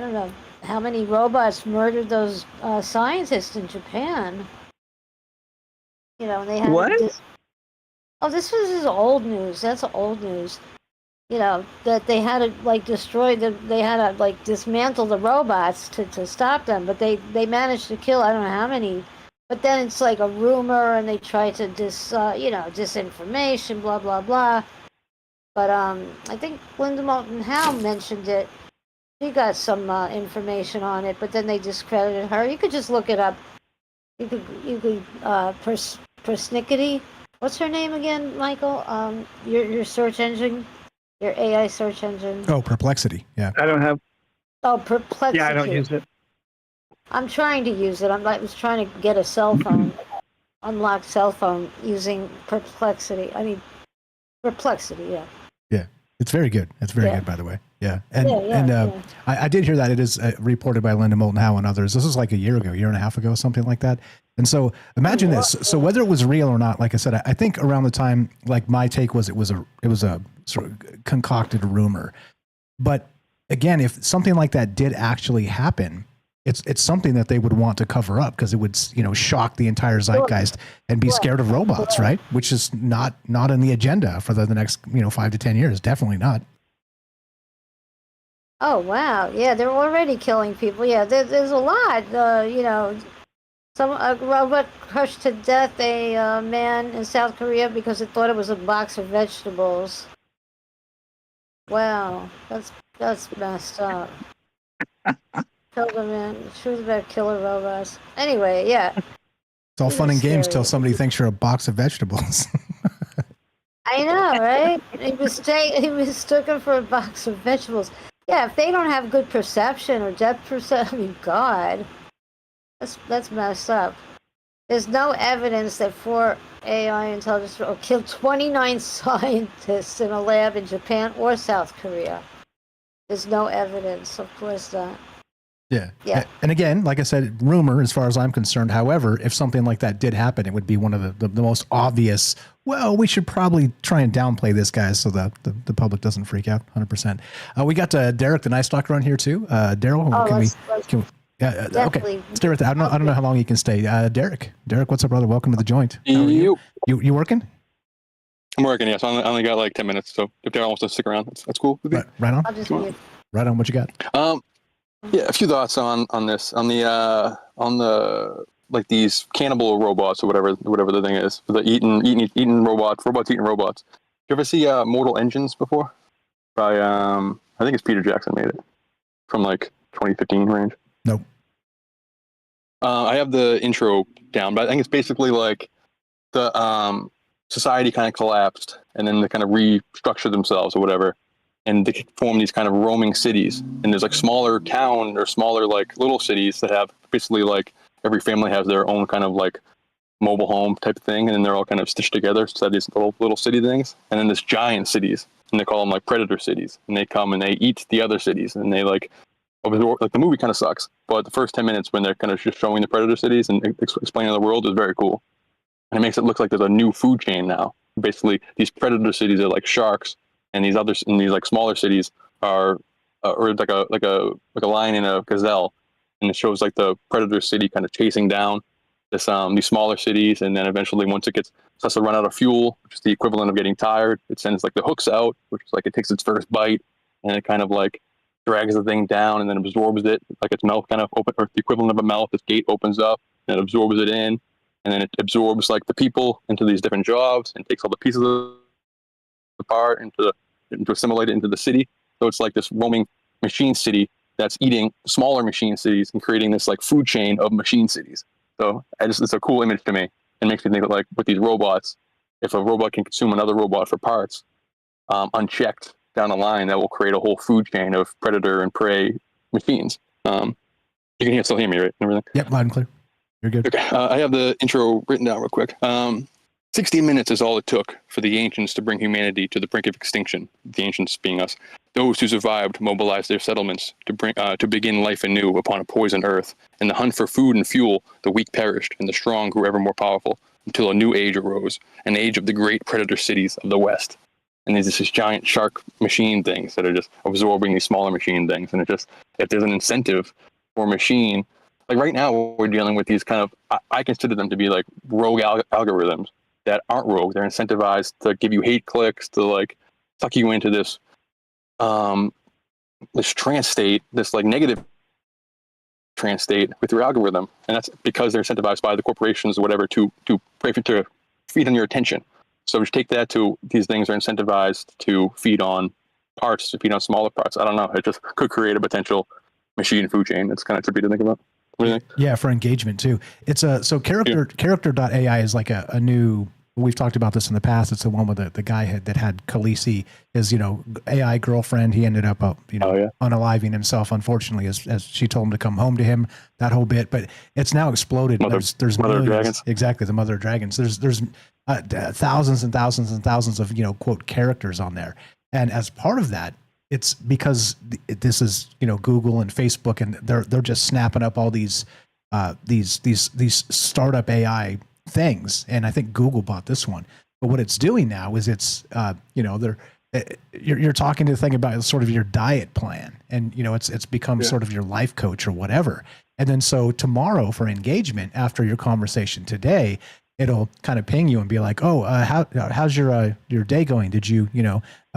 S11: don't know how many robots murdered those scientists in Japan. And they had
S12: What?
S11: this was old news. That's old news. That they had to destroy they had to dismantle the robots to stop them, but they managed to kill I don't know how many. But then it's like a rumor, and they try to disinformation, blah blah blah. But I think Linda Moulton Howe mentioned it. She got some information on it, but then they discredited her. You could just look it up. You could persnickety. What's her name again, Michael? Your search engine. Your AI search engine.
S1: Oh, Perplexity. Yeah.
S12: I don't have.
S11: Oh, Perplexity.
S12: Yeah, I don't use it.
S11: I'm trying to use it. I was trying to get a cell phone, unlocked cell phone using Perplexity. I mean, Perplexity. Yeah.
S1: Yeah. It's very good. It's very good, by the way. Yeah. And I did hear that it is reported by Linda Moulton Howe and others. This was like a year and a half ago, something like that. And so imagine this. So whether it was real or not, like I said, I think around the time, like my take was it was a sort of concocted rumor. But again, if something like that did actually happen, it's something that they would want to cover up because it would, shock the entire zeitgeist and be scared of robots, right? Which is not in the agenda for the next, 5 to 10 years. Definitely not.
S11: Oh, wow. Yeah, they're already killing people. Yeah, there's a lot, a robot crushed to death a man in South Korea because it thought it was a box of vegetables. Wow, that's messed up. Killed a man. Truth about killer robots. Anyway, yeah.
S1: It's all fun and games till somebody thinks you're a box of vegetables.
S11: I know, right? He mistook him for a box of vegetables. Yeah, if they don't have good perception or depth perception, I mean, God, that's messed up. There's no evidence that 4 AI intelligence killed 29 scientists in a lab in Japan or South Korea. There's no evidence, of course not.
S1: Yeah. And again, like I said, rumor as far as I'm concerned. However, if something like that did happen, it would be one of the most obvious, well, we should probably try and downplay this, guys, so that the public doesn't freak out 100%. We got Derek, the Nice Doctor, on here too. Daryl, can we okay. Stay right there. I don't know how long you can stay. Derek, what's up, brother? Welcome to the joint. How are you? You working?
S13: I'm working, yes. I only got like 10 minutes, so if Daryl wants to stick around, that's cool.
S1: Right on.
S11: I'll just mute.
S1: Right on. What you got?
S13: Yeah, a few thoughts on this, on the like these cannibal robots or whatever the thing is, the eating robots eating robots. Did you ever see Mortal Engines before? By I think it's Peter Jackson made it from like 2015 range.
S1: Nope.
S13: I have the intro down, but I think it's basically like the society kind of collapsed, and then they kind of restructured themselves or whatever. And they form these kind of roaming cities. And there's like smaller town or smaller like little cities that have basically like every family has their own kind of like mobile home type of thing, and then they're all kind of stitched together inside these little city things, and then there's giant cities, and they call them like predator cities, and they come and they eat the other cities, and they like the movie kind of sucks, but the first 10 minutes when they're kind of just showing the predator cities and explaining the world is very cool, and it makes it look like there's a new food chain now. Basically, these predator cities are like sharks, and these like smaller cities are or like a lion and a gazelle, and it shows like the predator city kind of chasing down these smaller cities, and then eventually once it starts to run out of fuel, which is the equivalent of getting tired, it sends like the hooks out, which is like it takes its first bite, and it kind of like drags the thing down and then absorbs it, like its mouth kind of open, or the equivalent of a mouth, its gate opens up and it absorbs it in, and then it absorbs like the people into these different jobs and takes all the pieces apart to assimilate it into the city. So it's like this roaming machine city that's eating smaller machine cities and creating this like food chain of machine cities. So it's a cool image to me. It makes me think of like with these robots, if a robot can consume another robot for parts, unchecked down the line, that will create a whole food chain of predator and prey machines. You can still hear me, right? And everything?
S1: Yep, loud and clear. You're good.
S13: Okay. I have the intro written down real quick. 60 minutes is all it took for the ancients to bring humanity to the brink of extinction. The ancients being us. Those who survived mobilized their settlements to begin life anew upon a poisoned earth. In the hunt for food and fuel, the weak perished and the strong grew ever more powerful until a new age arose, an age of the great predator cities of the West. And there's this giant shark machine things that are just absorbing these smaller machine things. And it just, if there's an incentive for a machine, like right now we're dealing with these kind of, I consider them to be like rogue algorithms that aren't rogue. They're incentivized to give you hate clicks, to like suck you into this this trance state, this like negative trance state with your algorithm, and that's because they're incentivized by the corporations or whatever to feed on your attention. So just take that to these things are incentivized to feed on parts, to feed on smaller parts. I don't know. It just could create a potential machine food chain. It's kind of trippy to think about. What do you think?
S1: Yeah, for engagement too. It's character.ai is like a new. We've talked about this in the past. It's the one with the guy that had Khaleesi, his AI girlfriend. He ended up unaliving himself, unfortunately, as she told him to come home to him. That whole bit, but it's now exploded. There's
S13: Mother of
S1: millions,
S13: Dragons.
S1: Exactly, the Mother of Dragons. There's thousands and thousands and thousands of quote characters on there, and as part of that, it's because this is Google and Facebook, and they're just snapping up all these startup AI things, and I think Google bought this one. But what it's doing now is it's you're talking to the thing about sort of your diet plan, and it's become sort of your life coach or whatever. And then so tomorrow for engagement after your conversation today, it'll kind of ping you and be like, oh, how's your day going? Did you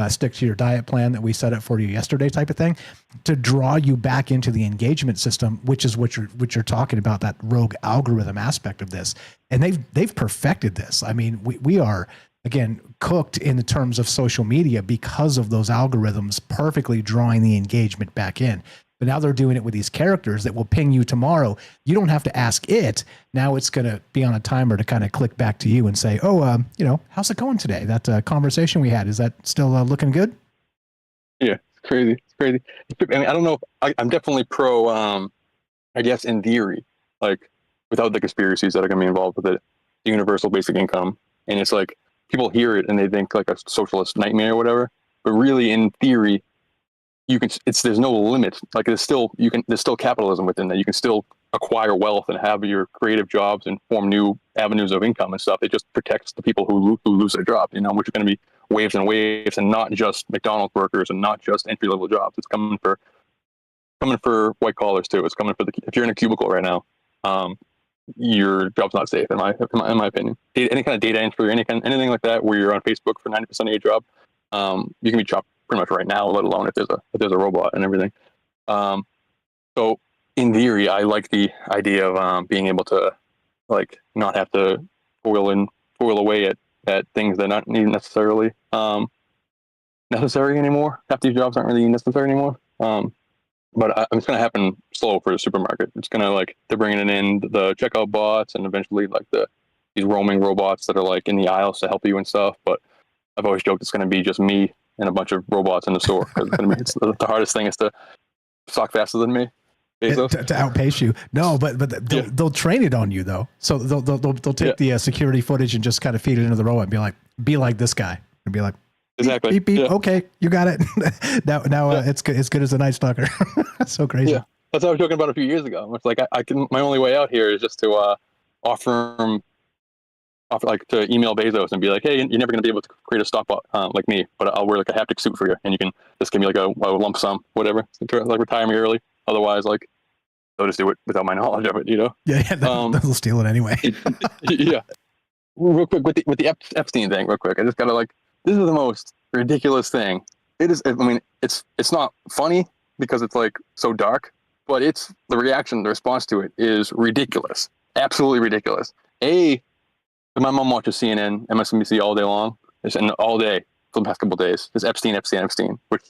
S1: stick to your diet plan that we set up for you yesterday, type of thing, to draw you back into the engagement system, which is what you're talking about, that rogue algorithm aspect of this. And they've perfected this. I mean, we are again cooked in the terms of social media because of those algorithms perfectly drawing the engagement back in. But now they're doing it with these characters that will ping you tomorrow. You don't have to ask it. Now it's going to be on a timer to kind of click back to you and say, oh, how's it going today? That conversation we had, is that still looking good?
S13: Yeah, it's crazy. It's crazy. I mean, I don't know. I'm definitely pro, I guess, in theory, like without the conspiracies that are going to be involved with it, the universal basic income. And it's like people hear it and they think like a socialist nightmare or whatever. But really, in theory, there's no limit. Like there's still capitalism within that. You can still acquire wealth and have your creative jobs and form new avenues of income and stuff. It just protects the people who lose their job, which are going to be waves and waves, and not just McDonald's workers and not just entry level jobs. It's coming for white collars too. It's coming for if you're in a cubicle right now, your job's not safe in my opinion. Any kind of data entry or anything like that where you're on Facebook for 90% of your job, you can be chopped pretty much right now, let alone if there's a robot and everything. So in theory, I like the idea of being able to like not have to toil away at things that aren't even necessarily necessary anymore. Half these jobs aren't really necessary anymore. But it's going to happen slow for the supermarket. It's going to they're bringing in the checkout bots and eventually these roaming robots that are like in the aisles to help you and stuff. But I've always joked it's going to be just me and a bunch of robots in the store, because the hardest thing is to stock faster than me. Bezos?
S1: to outpace you. No, but they'll train it on you though. So they'll take the security footage and just kind of feed it into the robot and be like this guy and be like,
S13: exactly.
S1: Beep, beep.
S13: Yeah.
S1: Okay, you got it. now it's good as a Night Stalker. So crazy.
S13: Yeah, that's what I was talking about a few years ago. It's like I can. My only way out here is just to offer like to email Bezos and be like, hey, you're never going to be able to create a stock bot like me, but I'll wear like a haptic suit for you, and you can just give me like a lump sum, whatever, like retire me early. Otherwise, like they'll just do it without my knowledge of it, you know?
S1: Yeah, they'll steal it anyway.
S13: Yeah. Real quick with the Epstein thing, real quick. I just gotta this is the most ridiculous thing. It is. I mean, it's not funny because it's like so dark, but it's the reaction, the response to it is ridiculous, absolutely ridiculous. My mom watches CNN, MSNBC all day long, and all day for the past couple of days. It's Epstein, which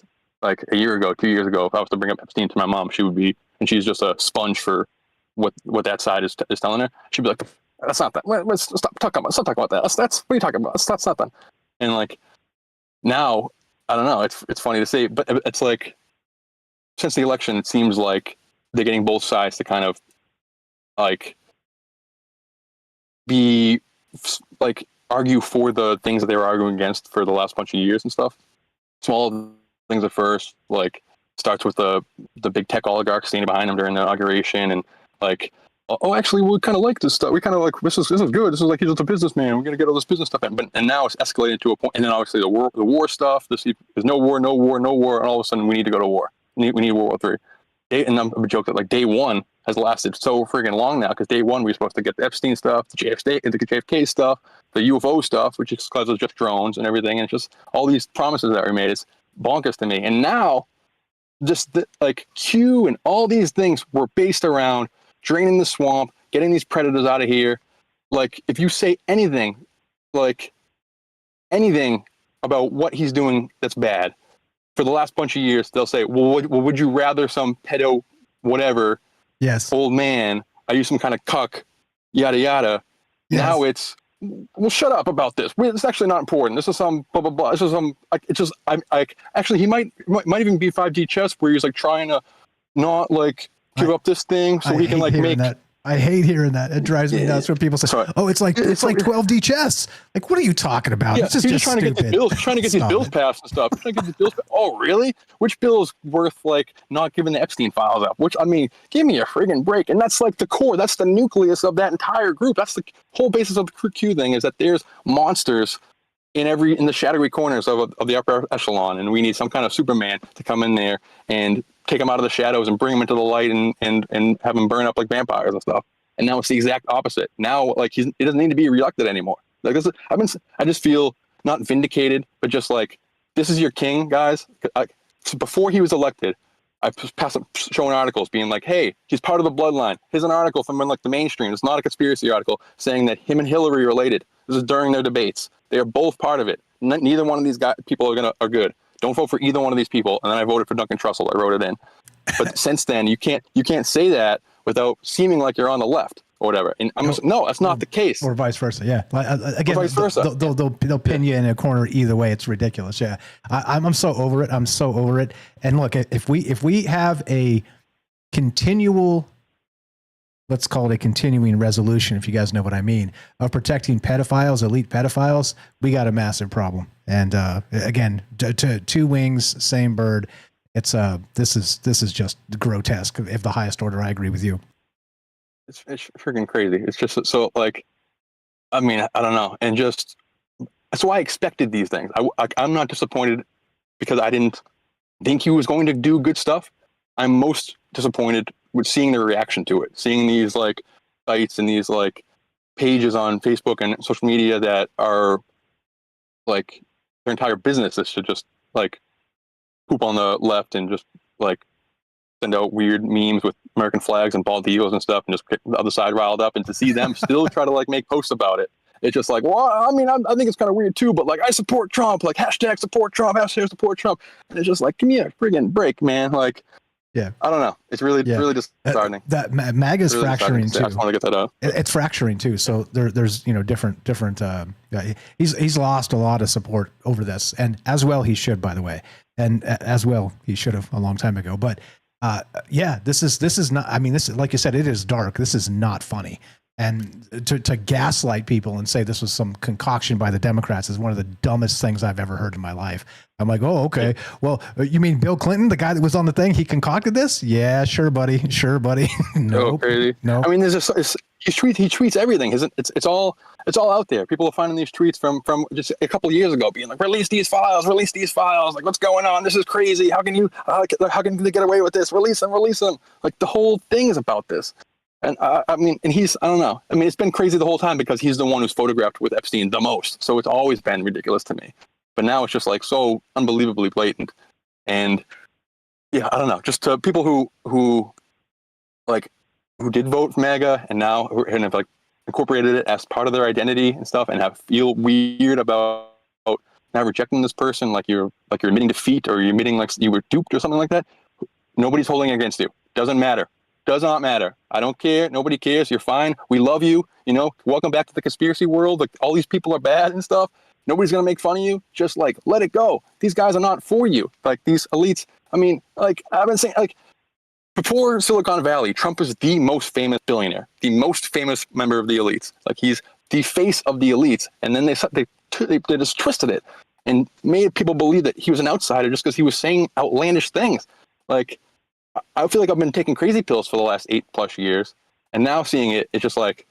S13: like a year ago, 2 years ago, if I was to bring up Epstein to my mom, she would be, and she's just a sponge for what that side is telling her. She'd be like, that's not that. Let's stop talking about that. That's what are you talking about? That's not that. And like now, I don't know. It's funny to say, but it's like since the election, it seems like they're getting both sides to kind of like be like argue for the things that they were arguing against for the last bunch of years and stuff. Small things at first, like starts with the big tech oligarchs standing behind them during the inauguration, and like, oh, actually, we kind of like this stuff. We kind of like this is good. This is like he's just a businessman. We're gonna get all this business stuff in. And now it's escalated to a point. And then obviously the war stuff. There's no war, and all of a sudden we need to go to war. We need World War III. And I'm a joke that like day one has lasted so friggin' long now, because day one we were supposed to get the Epstein stuff, the JFK stuff, the UFO stuff, which is because it's just drones and everything, and it's just all these promises that were made. It's bonkers to me. And now, just like Q and all these things were based around draining the swamp, getting these predators out of here. Like, if you say anything, like anything about what he's doing that's bad, for the last bunch of years, they'll say, well, would you rather some pedo whatever, old man, are you some kind of cuck, yada yada. Yes. Now it's, well, shut up about this. It's actually not important. This is some blah blah blah. This is some. It's just. Actually, he might even be 5G chess, where he's like trying to not like give up this thing so he can like make.
S1: That. I hate hearing that. It drives me nuts when people say, "Oh, it's like 12D chess." Like, what are you talking about?
S13: Yeah,
S1: it's just
S13: trying to get these bills, these bills passed and stuff. Trying to get these bills. Oh, really? Which bill's worth like not giving the Epstein files up? Which, I mean, give me a friggin' break. And that's like the core. That's the nucleus of that entire group. That's the whole basis of the Q thing, is that there's monsters in the shadowy corners of the upper echelon, and we need some kind of Superman to come in there and take them out of the shadows and bring them into the light and have them burn up like vampires and stuff. And now it's the exact opposite. Now, like, he doesn't need to be reelected anymore. Like, this is, I just feel not vindicated, but just like, this is your king, guys. So before he was elected, I passed up showing articles being like, hey, he's part of the bloodline. Here's an article from like the mainstream. It's not a conspiracy article saying that him and Hillary are related. This is during their debates. They are both part of it. Neither one of these people are good. Don't vote for either one of these people. And then I voted for Duncan Trussell. I wrote it in. But since then, you can't say that without seeming like you're on the left or whatever. And no, that's not the case.
S1: Or vice versa. Yeah. Again,
S13: vice versa.
S1: They'll pin you in a corner either way. It's ridiculous. Yeah. I'm so over it. I'm so over it. And look, if we have a continual, let's call it a continuing resolution, if you guys know what I mean, of protecting pedophiles, elite pedophiles, we got a massive problem. And again, two wings, same bird. It's this is just grotesque of the highest order. I agree with you.
S13: It's freaking crazy. It's just so like, I mean, I don't know. And just, so I expected these things. I'm not disappointed because I didn't think he was going to do good stuff. I'm most disappointed with seeing the reaction to it, seeing these like sites and these like pages on Facebook and social media that are like, their entire business is to just like poop on the left and just like send out weird memes with American flags and bald eagles and stuff, and just get the other side riled up, and to see them still try to like make posts about it. It's just like, well, I mean, I think it's kind of weird too, but like, I support Trump, like hashtag support Trump, hashtag support Trump. And it's just like, give me a friggin' break, man. Like, yeah, I don't know. It's really disheartening.
S1: That MAGA's really fracturing too.
S13: I just want to get that out.
S1: It's fracturing too. So there's different. He's lost a lot of support over this, and as well he should, by the way, and as well he should have a long time ago. But Yeah, this is not. I mean, this, like you said, it is dark. This is not funny. And to gaslight people and say this was some concoction by the Democrats is one of the dumbest things I've ever heard in my life. I'm like, oh, okay. Well, you mean Bill Clinton, the guy that was on the thing, he concocted this? Yeah, sure, buddy. Sure, buddy. No,
S13: crazy.
S1: No.
S13: I mean, there's he tweets everything. It's all out there. People are finding these tweets from just a couple of years ago, being like, release these files. Like, what's going on? This is crazy. How can they get away with this? Release them. Like, the whole thing is about this. And I mean, and I don't know. I mean, it's been crazy the whole time because he's the one who's photographed with Epstein the most. So it's always been ridiculous to me. But now it's just like so unbelievably blatant. And yeah, I don't know. Just to people who did vote for MAGA and now have like incorporated it as part of their identity and stuff, and feel weird about now rejecting this person, like you're admitting defeat or you're admitting like you were duped or something like that. Nobody's holding it against you. Doesn't matter. Does not matter. I don't care. Nobody cares. You're fine. We love you. You know, welcome back to the conspiracy world. Like, all these people are bad and stuff. Nobody's going to make fun of you. Just like, let it go. These guys are not for you. Like, these elites. I mean, like, I've been saying, like, before Silicon Valley, Trump was the most famous billionaire, the most famous member of the elites. Like, he's the face of the elites. And then they just twisted it and made people believe that he was an outsider just because he was saying outlandish things. Like, I feel like I've been taking crazy pills for the last 8+ years, and now seeing it, it's just like,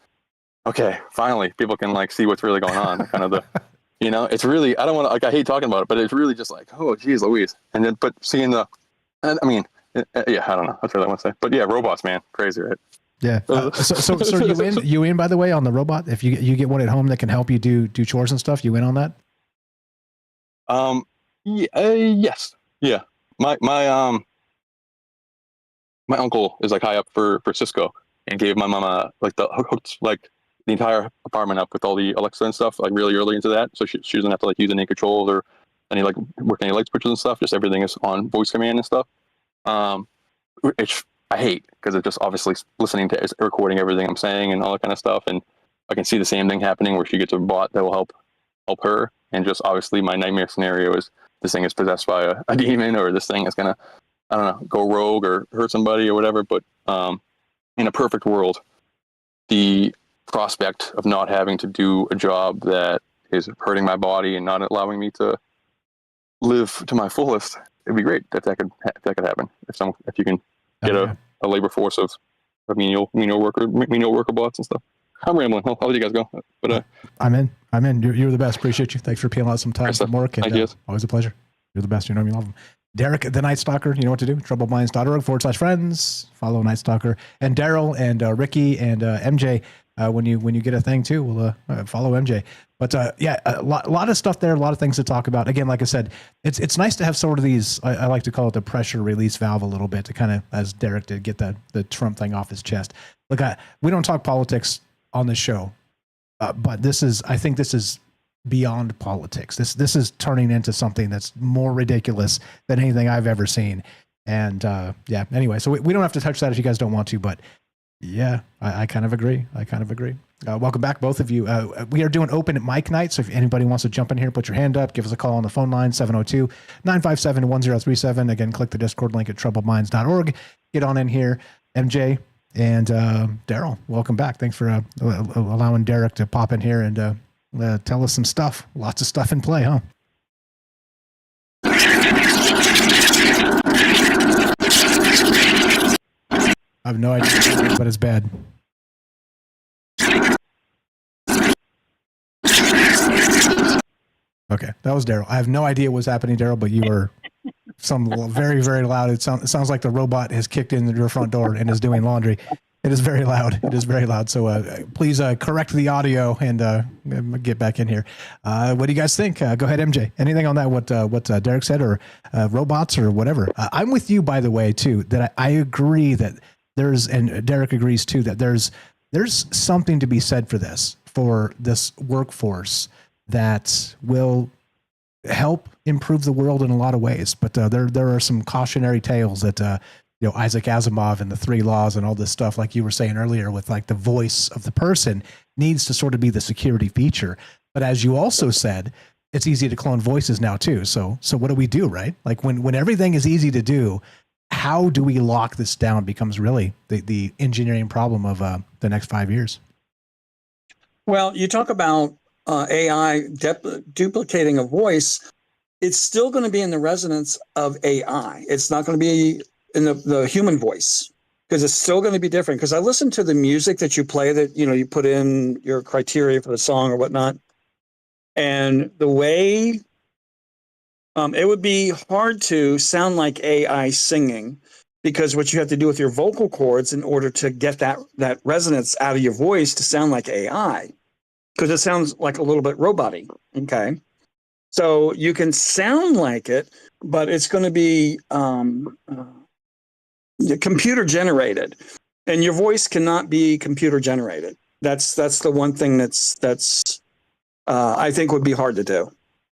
S13: okay, finally, people can like see what's really going on. Kind of it's really, I don't want to, like, I hate talking about it, but it's really just like, oh, geez, Louise. And then, but seeing I mean, yeah, I don't know. That's what I want to say. But yeah, robots, man, crazy, right?
S1: Yeah. So you in by the way on the robot? If you get one at home that can help you do chores and stuff, you in on that?
S13: Yes. Yeah. My uncle is like high up for Cisco and gave my mama hooked like the entire apartment up with all the Alexa and stuff like really early into that. So she doesn't have to like use any controls or any like work any light switches and stuff. Just everything is on voice command and stuff. Which I hate because it's just obviously listening to recording everything I'm saying and all that kind of stuff. And I can see the same thing happening where she gets a bot that will help her. And just obviously my nightmare scenario is this thing is possessed by a demon, or this thing is gonna, I don't know, go rogue or hurt somebody or whatever. But in a perfect world, the prospect of not having to do a job that is hurting my body and not allowing me to live to my fullest, it'd be great if that could happen. If you can get a labor force of menial worker bots and stuff. I'm rambling. I'll let you guys go. But
S1: I'm in. You're the best. Appreciate you. Thanks for peeling out some time from work. And, always a pleasure. You're the best. You know me, love them. Derek, the Night Stalker, you know what to do. TroubledMinds.org/friends. Follow Night Stalker. And Daryl and Ricky and MJ. When you get a thing too, we'll follow MJ. But yeah, a lot of stuff there, a lot of things to talk about. Again, like I said, it's nice to have sort of these. I like to call it the pressure release valve a little bit to kind of, as Derek did, get the Trump thing off his chest. Look, we don't talk politics on this show, but I think this is beyond politics. This is turning into something that's more ridiculous than anything I've ever seen. And yeah, anyway, so we don't have to touch that if you guys don't want to, but yeah, I kind of agree. Welcome back, both of you. We are doing open mic night, so if anybody wants to jump in here, put your hand up, give us a call on the phone line, 702-957-1037. Again, click the Discord link at troubledminds.org. Get on in here. MJ and Daryl, welcome back. Thanks for allowing Derek to pop in here and tell us some stuff. Lots of stuff in play, huh? I have no idea, but it's bad. Okay, that was Daryl. I have no idea what's happening, Daryl, but you are very, very loud. It sounds like the robot has kicked in your front door and is doing laundry. It is very loud. So please correct the audio and get back in here. What do you guys think? Go ahead, MJ. Anything on that? What Derek said, or robots, or whatever? I'm with you, by the way, too. That I agree that and Derek agrees too, that there's something to be said for this workforce that will help improve the world in a lot of ways. But there are some cautionary tales that Isaac Asimov and the 3 laws and all this stuff, like you were saying earlier, with like the voice of the person needs to sort of be the security feature. But as you also said, it's easy to clone voices now too. So what do we do, right? Like when everything is easy to do, how do we lock this down becomes really the engineering problem of the next 5 years.
S12: Well, you talk about AI duplicating a voice. It's still going to be in the resonance of AI. It's not going to be in the human voice, because it's still going to be different. Because I listen to the music that you play, that you put in your criteria for the song or whatnot, and the way it would be hard to sound like AI singing, because what you have to do with your vocal cords in order to get that resonance out of your voice to sound like AI, because it sounds like a little bit robot-y. Okay. So you can sound like it, but it's going to be computer generated, and your voice cannot be computer generated. That's the one thing that's I think would be hard to do.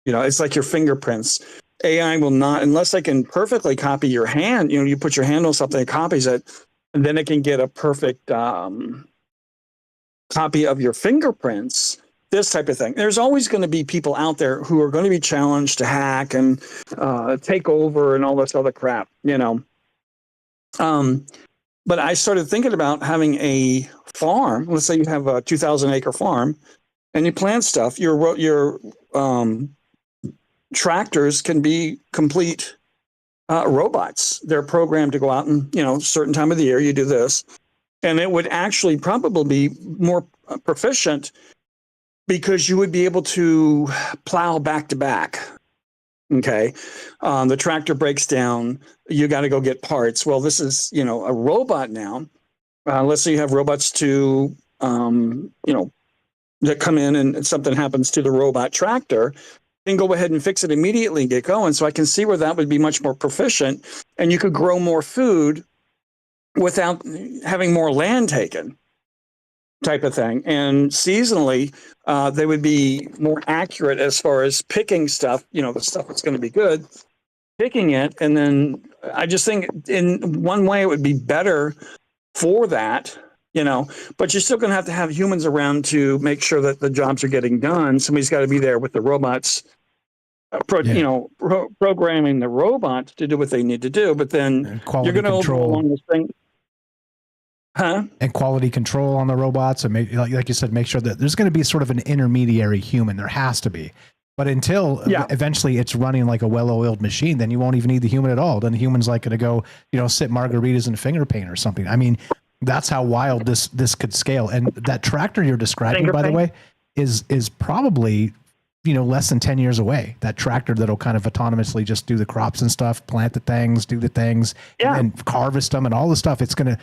S12: It's like your fingerprints. AI will not, unless they can perfectly copy your hand. You put your hand on something, it copies it, and then it can get a perfect copy of your fingerprints. This type of thing. There's always going to be people out there who are going to be challenged to hack and take over and all this other crap, But I started thinking about having a farm. Let's say you have a 2,000-acre farm, and you plant stuff. Your tractors can be complete robots. They're programmed to go out and certain time of the year you do this, and it would actually probably be more proficient, because you would be able to plow back to back. Okay. The tractor breaks down. You got to go get parts. Well, this is, a robot now. Let's say you have robots to, that come in and something happens to the robot tractor, then go ahead and fix it immediately and get going. So I can see where that would be much more proficient, and you could grow more food without having more land taken, type of thing. And seasonally, they would be more accurate as far as picking stuff, the stuff that's going to be good, picking it. And then I just think in one way it would be better for that, but you're still going to have humans around to make sure that the jobs are getting done. Somebody's got to be there with the robots, programming the robots to do what they need to do. But then you're going to overrule along this thing. Huh?
S1: And quality control on the robots, and like you said, make sure that there's going to be sort of an intermediary human. There has to be. But until eventually it's running like a well-oiled machine, then you won't even need the human at all. Then the human's like going to go, sip margaritas and finger paint or something. I mean, that's how wild this could scale. And that tractor you're describing, by the way, is probably less than 10 years away. That tractor that'll kind of autonomously just do the crops and stuff, plant the things, do the things, and then harvest them and all the stuff. It's going to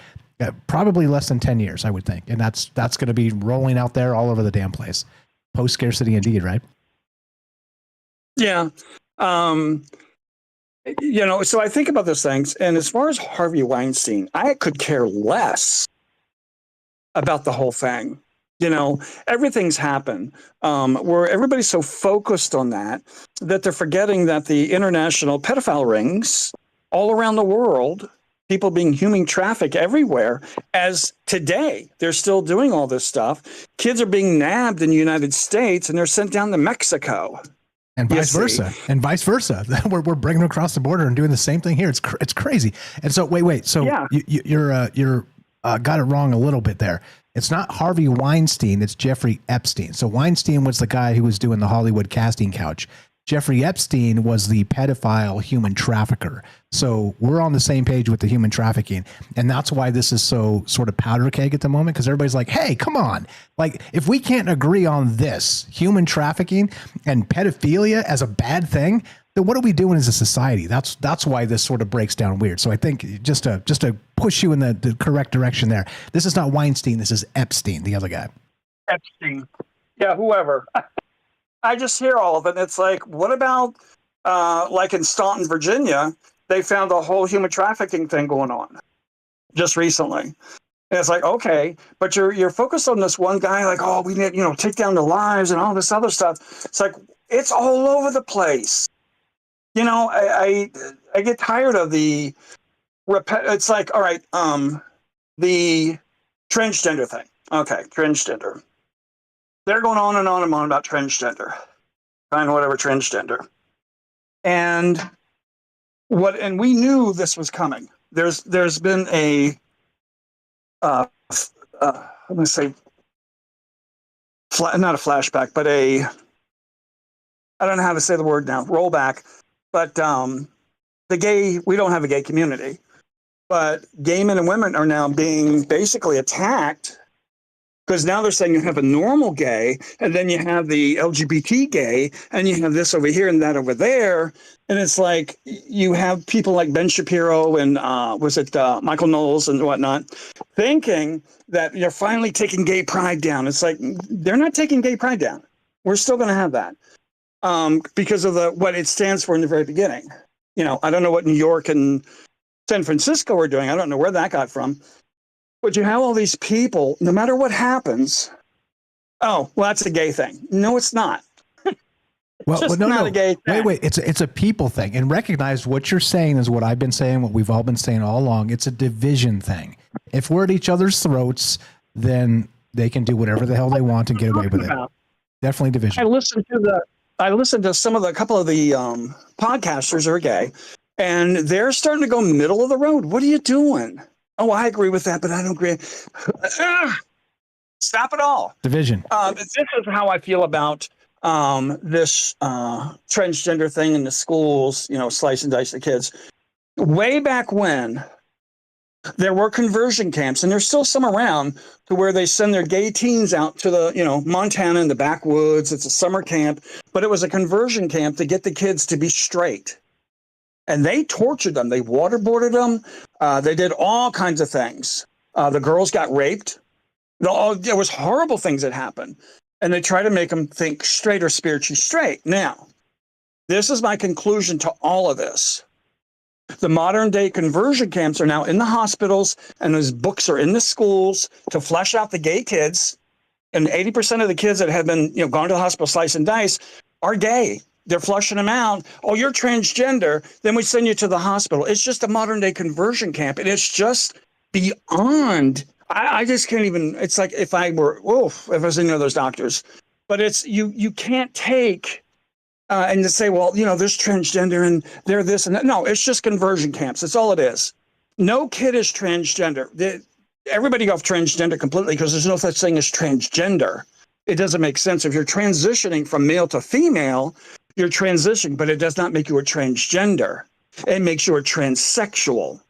S1: probably less than 10 years, I would think. And that's going to be rolling out there all over the damn place. Post scarcity indeed, right?
S12: Yeah. So I think about those things. And as far as Harvey Weinstein, I could care less about the whole thing. Everything's happened where everybody's so focused on that they're forgetting that the international pedophile rings all around the world, people being human trafficked everywhere, as today they're still doing all this stuff. Kids are being nabbed in the United States and they're sent down to Mexico.
S1: And vice versa. And vice versa. We're bringing them across the border and doing the same thing here. It's crazy. And so wait. So you're got it wrong a little bit there. It's not Harvey Weinstein. It's Jeffrey Epstein. So Weinstein was the guy who was doing the Hollywood casting couch. Jeffrey Epstein was the pedophile human trafficker. So we're on the same page with the human trafficking. And that's why this is so sort of powder keg at the moment, because everybody's like, hey, come on. Like, if we can't agree on this, human trafficking and pedophilia as a bad thing, then what are we doing as a society? That's why this sort of breaks down weird. So I think just to push you in the correct direction there, this is not Weinstein. This is Epstein, the other guy.
S12: Epstein. Yeah, whoever. I just hear all of it. And it's like, what about like in Staunton, Virginia, they found a whole human trafficking thing going on just recently. And it's like, okay, but you're focused on this one guy, like, oh, we need, take down the lives and all this other stuff. It's like, it's all over the place. I get tired of the it's like, all right, the transgender thing. Okay, transgender. They're going on and on and on about transgender, fine, whatever, transgender. And we knew this was coming. there's been a I'm going to say not a flashback, but I don't know how to say the word now, rollback. But we don't have a gay community, but gay men and women are now being basically attacked because now they're saying you have a normal gay, and then you have the LGBT gay, and you have this over here and that over there. And it's like you have people like Ben Shapiro and Michael Knowles and whatnot thinking that you're finally taking gay pride down. It's like they're not taking gay pride down. We're still going to have that because of what it stands for in the very beginning. You know, I don't know what New York and San Francisco are doing. I don't know where that got from. But you have all these people, no matter what happens, oh, well, that's a gay thing. No, it's not.
S1: No.
S12: A gay thing.
S1: Wait. It's a people thing. And recognize what you're saying is what I've been saying, what we've all been saying all along. It's a division thing. If we're at each other's throats, then they can do whatever the hell they want and get away with it. Definitely division.
S12: I listened to a couple of the podcasters who are gay, and they're starting to go middle of the road. What are you doing? Oh, I agree with that, but I don't agree. Stop it all.
S1: Division.
S12: This is how I feel about this transgender thing in the schools, you know, slice and dice the kids. Way back when, there were conversion camps, and there's still some around, to where they send their gay teens out to the, you know, Montana in the backwoods. It's a summer camp, but it was a conversion camp to get the kids to be straight. And they tortured them. They waterboarded them. They did all kinds of things. The girls got raped. There was horrible things that happened. And they try to make them think straight or spiritually straight. Now, this is my conclusion to all of this. The modern day conversion camps are now in the hospitals, and those books are in the schools to flesh out the gay kids. And 80% of the kids that have been, you know, gone to the hospital slice and dice are gay. They're flushing them out. Oh, you're transgender. Then we send you to the hospital. It's just a modern day conversion camp. And it's just beyond. I just can't even. It's like if I was any of those doctors. But it's you can't take and just say, well, you know, there's transgender and they're this and that. No, it's just conversion camps. That's all it is. No kid is transgender. Everybody go off transgender completely because there's no such thing as transgender. It doesn't make sense. If you're transitioning from male to female, you're transitioning, but it does not make you a transgender. It makes you a transsexual.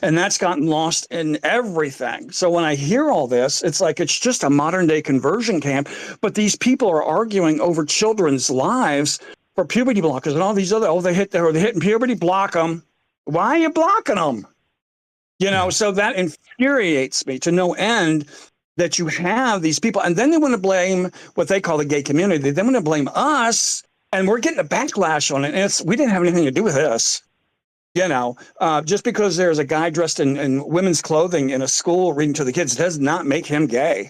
S12: And that's gotten lost in everything. So when I hear all this, it's like it's just a modern day conversion camp. But these people are arguing over children's lives for puberty blockers and all these other, they're hitting puberty, block them. Why are you blocking them? You know, so that infuriates me to no end that you have these people. And then they want to blame what they call the gay community. They want to blame us. And we're getting a backlash on it. And we didn't have anything to do with this. You know, just because there's a guy dressed in women's clothing in a school reading to the kids does not make him gay.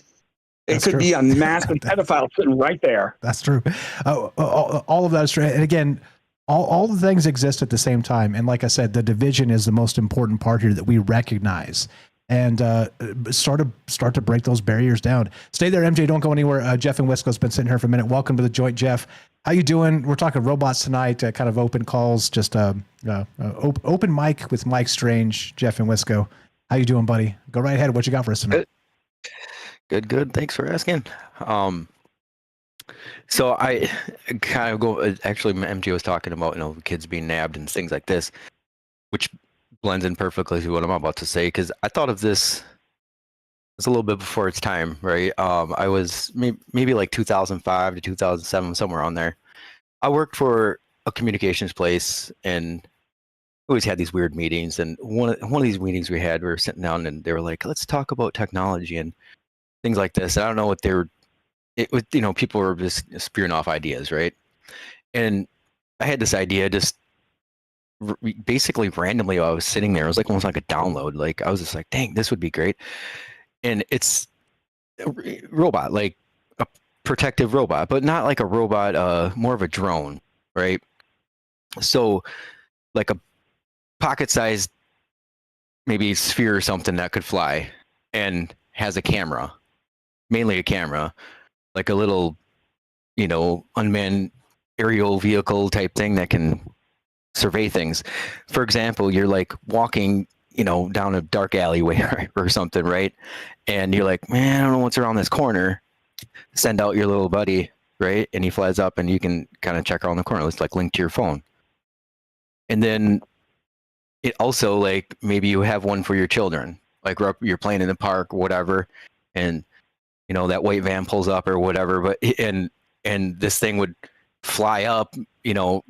S12: It could be a massive pedophile sitting right there.
S1: That's true. All of that is true. And again, all the things exist at the same time. And like I said, the division is the most important part here that we recognize and start to break those barriers down. Stay there, MJ. Don't go anywhere. Jeff and Wisco's been sitting here for a minute. Welcome to the joint, Jeff. How you doing? We're talking robots tonight, kind of open calls, just open mic with Mike Strange, Jeff and Wisco. How you doing, buddy? Go right ahead. What you got for us tonight?
S14: Good. Thanks for asking. So I kind of go, actually MJ was talking about, you know, kids being nabbed and things like this, which blends in perfectly to what I'm about to say, because I thought of this a little bit before its time, right? I was maybe like 2005 to 2007, somewhere on there. I worked for a communications place and always had these weird meetings. And one of these meetings we were sitting down and they were like, let's talk about technology and things like this. And I don't know what it was, you know, people were just spewing off ideas, right? And I had this idea just basically randomly while I was sitting there. It was like almost like a download. Like I was just like, dang, this would be great. And it's a robot, like a protective robot, but not like a robot, more of a drone, right? So like a pocket-sized maybe sphere or something that could fly and has a camera, mainly a camera, like a little, you know, unmanned aerial vehicle type thing that can survey things. For example, you're like walking, down a dark alleyway or something, right? And you're like, man, I don't know what's around this corner. Send out your little buddy, right? And he flies up and you can kind of check around the corner. It's like linked to your phone. And then it also, like, maybe you have one for your children, like you're playing in the park or whatever, and that white van pulls up or whatever, but and this thing would fly up,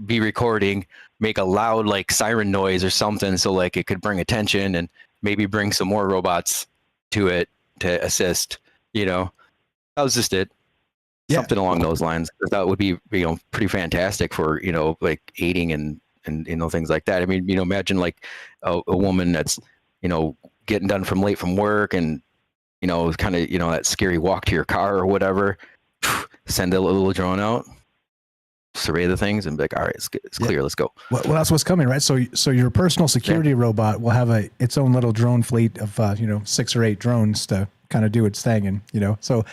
S14: be recording, make a loud like siren noise or something, so like it could bring attention and maybe bring some more robots to it to assist. That was just it.
S1: Yeah.
S14: Something along those lines. That would be pretty fantastic for like aiding and things like that. I mean, imagine like a woman that's getting done late from work and kind of that scary walk to your car or whatever. Send a little drone out, survey the things, and be like, all right, it's clear. Let's go.
S1: Well, that's what's coming, right? So your personal security robot will have its own little drone fleet of 6 or 8 drones to kind of do its thing, and so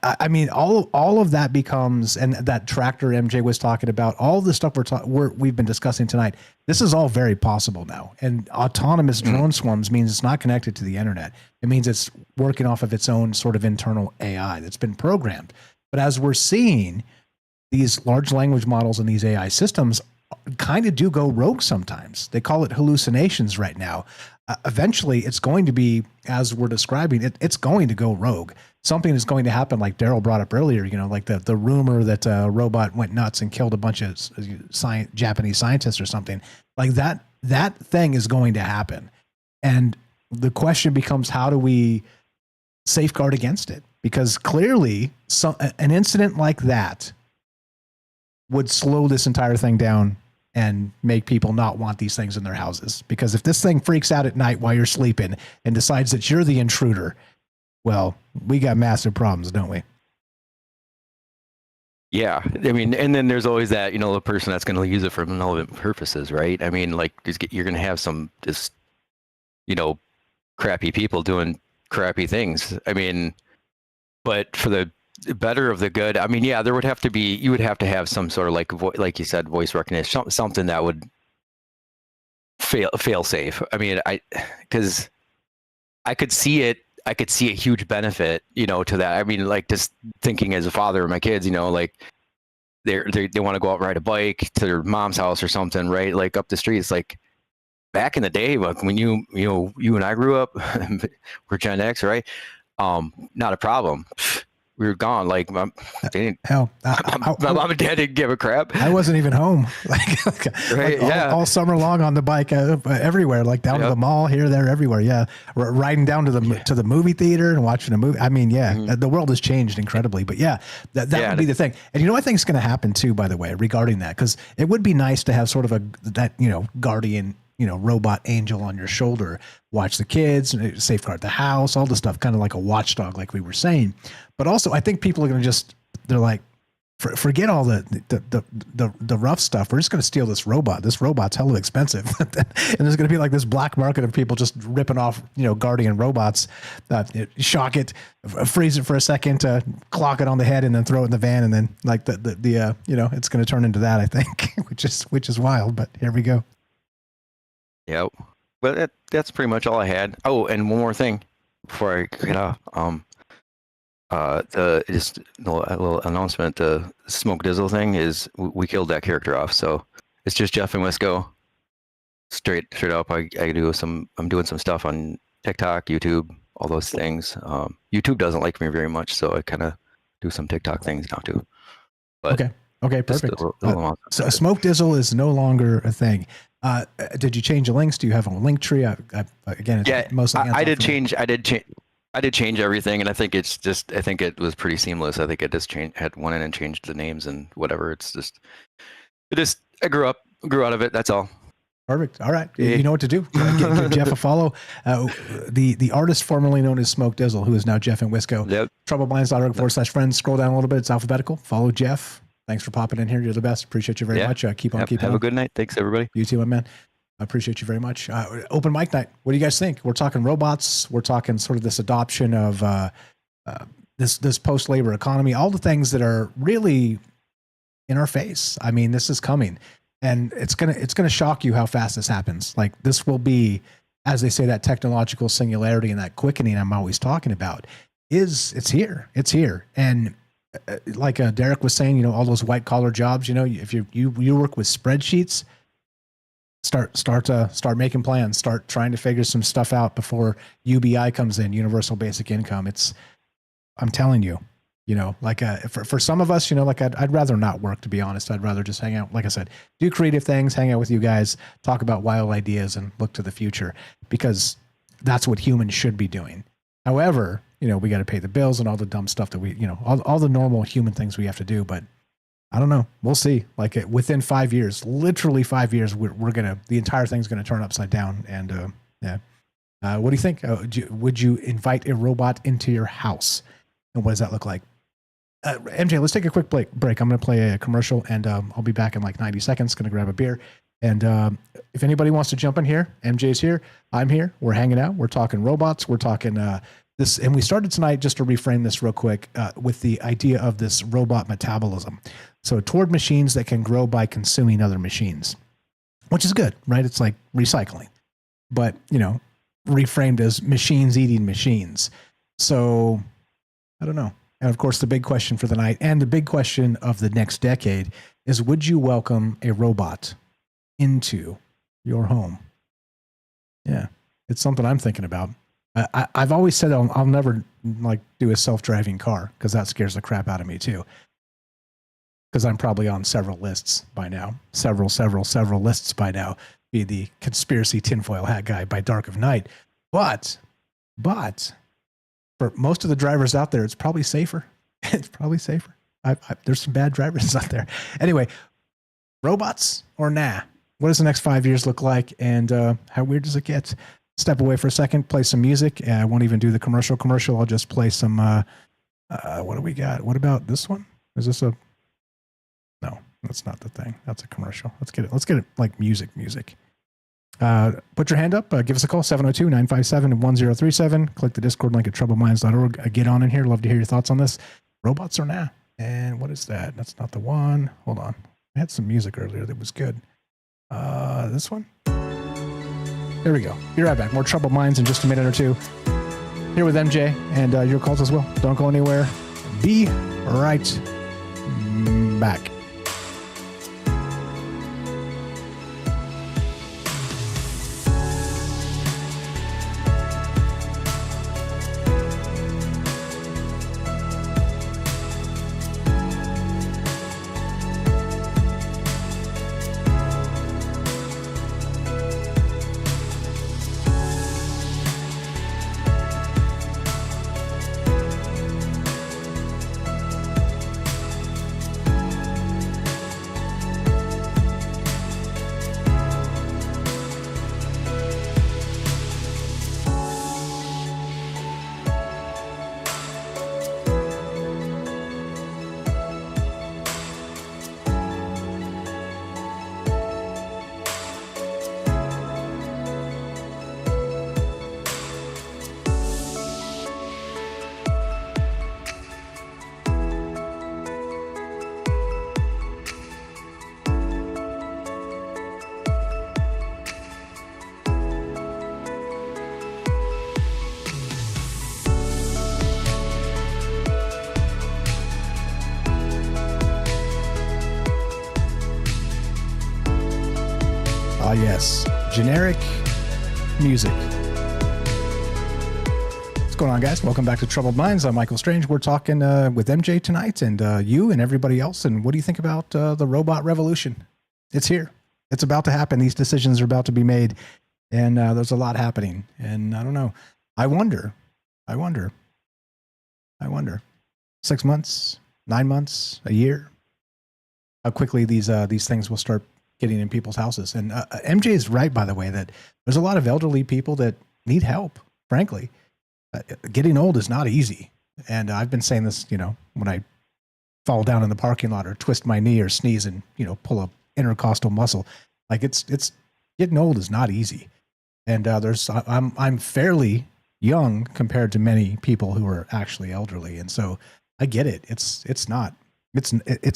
S1: I mean, all of that becomes, and that tractor MJ was talking about, all the stuff we've been discussing tonight. This is all very possible now, and autonomous drone swarms means it's not connected to the internet. It means it's working off of its own sort of internal AI that's been programmed. But as we're seeing, these large language models and these AI systems kind of do go rogue sometimes. They call it hallucinations right now. Eventually, it's going to be, as we're describing it, it's going to go rogue. Something is going to happen, like Daryl brought up earlier, like the rumor that a robot went nuts and killed a bunch of Japanese scientists or something. Like that thing is going to happen. And the question becomes, how do we safeguard against it? Because clearly, an incident like that would slow this entire thing down and make people not want these things in their houses. Because if this thing freaks out at night while you're sleeping and decides that you're the intruder, well, we got massive problems, don't we?
S14: Yeah. I mean, and then there's always that, the person that's going to use it for malevolent purposes, right? I mean, like, you're going to have some just, crappy people doing crappy things. I mean, but for the better of the good, I mean, yeah, you would have to have some sort of like you said, voice recognition, something that would fail safe. I mean, because I could see a huge benefit, to that. I mean, like, just thinking as a father of my kids, like they want to go out and ride a bike to their mom's house or something, right? Like up the street. It's like back in the day, like when you and I grew up, we're Gen X, right? Not a problem. We were gone. Like, my mom and dad didn't give a crap.
S1: I wasn't even home. All summer long on the bike, everywhere, like down to the mall, here, there, everywhere. Yeah, riding down to the movie theater and watching a movie. I mean, the world has changed incredibly. But that would be the thing. And I think it's going to happen too. By the way, regarding that, because it would be nice to have sort of that guardian, robot angel on your shoulder, watch the kids, safeguard the house, all the stuff, kind of like a watchdog, like we were saying. But also, I think people are going to they're like, forget all the rough stuff. We're just going to steal this robot. This robot's hella expensive. And there's going to be like this black market of people just ripping off, guardian robots, shock it, freeze it for a second, clock it on the head, and then throw it in the van. And then like it's going to turn into that, I think, which is wild, but here we go.
S14: Yep. Well, that's pretty much all I had. Oh, and one more thing before I get off. Just a little announcement. The Smoke Dizzle thing is we killed that character off, so it's just Jeff and Wisco. Straight up. I'm doing some stuff on TikTok, YouTube, all those things. YouTube doesn't like me very much, so I kind of do some TikTok things now too. But
S1: okay, perfect. So Smoke Dizzle is no longer a thing. Did you change the links? Do you have a link tree? Again, it's mostly.
S14: I did change everything, and I think it was pretty seamless. I think it just went in and changed the names and whatever. I grew out of it. That's all.
S1: Perfect. All right. You know what to do. Give Jeff a follow. The artist formerly known as Smoke Dizzle, who is now Jeff and Wisco.
S14: Yep.
S1: Troubleminds.org/friends. Scroll down a little bit. It's alphabetical. Follow Jeff. Thanks for popping in here. You're the best. Appreciate you very much. Keep on keeping on.
S14: Have a good night. Thanks, everybody.
S1: You too, my man. I appreciate you very much. Open mic night. What do you guys think? We're talking robots. We're talking sort of this adoption of this post-labor economy, all the things that are really in our face. I mean, this is coming, and it's gonna shock you how fast this happens. Like, this will be as they say, that technological singularity and that quickening I'm always talking about it's here. It's here. And like Derek was saying, all those white collar jobs, if you work with spreadsheets, start making plans, start trying to figure some stuff out before UBI comes in, universal basic income. I'm telling you, for some of us, I'd rather not work, to be honest. I'd rather just hang out. Like I said, do creative things, hang out with you guys, talk about wild ideas and look to the future, because that's what humans should be doing. However, we got to pay the bills and all the dumb stuff that we, all the normal human things we have to do. But I don't know. We'll see. Like within 5 years, literally 5 years, the entire thing's going to turn upside down. And yeah. What do you think? Would you invite a robot into your house? And what does that look like? MJ, let's take a quick break. I'm going to play a commercial, and I'll be back in like 90 seconds. Going to grab a beer. And if anybody wants to jump in here, MJ's here. I'm here. We're hanging out. We're talking robots. We're talking this. And we started tonight, just to reframe this real quick, with the idea of this robot metabolism. So toward machines that can grow by consuming other machines, which is good, right? It's like recycling, but, reframed as machines eating machines. So I don't know. And of course, the big question for the night and the big question of the next decade is, would you welcome a robot into your home? Yeah, it's something I'm thinking about. I've always said I'll never do a self-driving car, because that scares the crap out of me too. Because I'm probably on several lists by now, several lists by now, be the conspiracy tinfoil hat guy by dark of night. But for most of the drivers out there, it's probably safer. It's probably safer. There's some bad drivers out there. Anyway, robots or nah? What does the next 5 years look like, and how weird does it get? Step away for a second, play some music. I won't even do the commercial. I'll just play some. What do we got? What about this one? Is this a? No, that's not the thing. That's a commercial. Let's get it like music. Put your hand up. Give us a call, 702-957-1037. Click the Discord link at troubledminds.org. Get on in here. Love to hear your thoughts on this. Robots or nah? And what is that? That's not the one. Hold on. I had some music earlier that was good. This one? There we go. Be right back. More Troubled Minds in just a minute or two. Here with MJ and your calls as well. Don't go anywhere. Be right back. Ah, yes. Generic music. What's going on, guys? Welcome back to Troubled Minds. I'm Michael Strange. We're talking with MJ tonight, and you and everybody else. And what do you think about the robot revolution? It's here. It's about to happen. These decisions are about to be made, and there's a lot happening. And I don't know. I wonder. 6 months, 9 months, a year. How quickly these things will start getting in people's houses. And MJ is right, by the way, that there's a lot of elderly people that need help, frankly. Getting old is not easy. And I've been saying this, when I fall down in the parking lot or twist my knee or sneeze and, pull a intercostal muscle, like it's getting old is not easy. And I'm fairly young compared to many people who are actually elderly. And so I get it. It's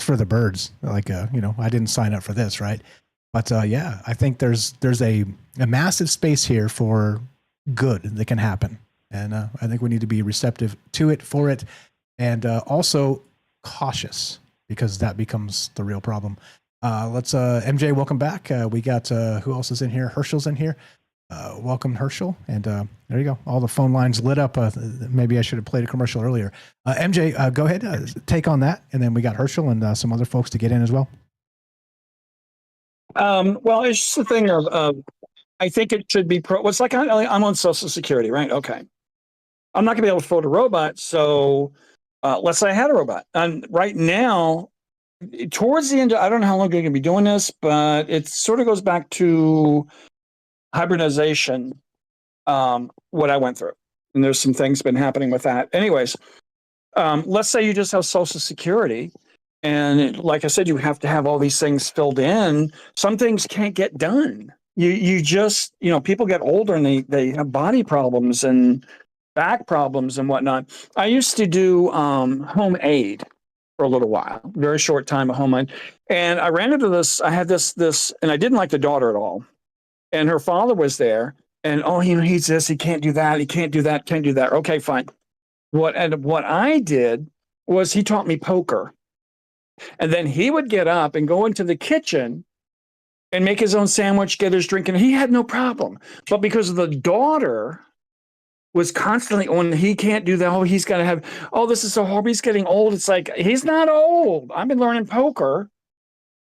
S1: for the birds. Like, I didn't sign up for this, right? But yeah, I think there's a massive space here for good that can happen. And I think we need to be receptive to it, for it, and also cautious, because that becomes the real problem. Let's MJ, welcome back. We got who else is in here? Herschel's in here. Welcome, Herschel. And there you go. All the phone lines lit up. Maybe I should have played a commercial earlier. MJ, go ahead, take on that. And then we got Herschel and some other folks to get in as well.
S12: Well, it's just the thing of I think it should be it's like I'm on Social Security, right? Okay. I'm not going to be able to afford a robot. So let's say I had a robot. And right now, towards the end, I don't know how long you're going to be doing this, but it sort of goes back to hybridization, what I went through. And there's some things been happening with that. Anyways, let's say you just have Social Security. And like I said, you have to have all these things filled in. Some things can't get done. You just, people get older and they have body problems and back problems and whatnot. I used to do home aid for a little while, very short time at home aid. And I ran into this, I had this, and I didn't like the daughter at all. And her father was there and, he's this, he can't do that. He can't do that. Can't do that. Okay, fine. What I did was he taught me poker. And then he would get up and go into the kitchen and make his own sandwich, get his drink, and he had no problem. But because the daughter was constantly on, he can't do that. He's got to have, this is so horrible. He's getting old. It's like, he's not old. I've been learning poker.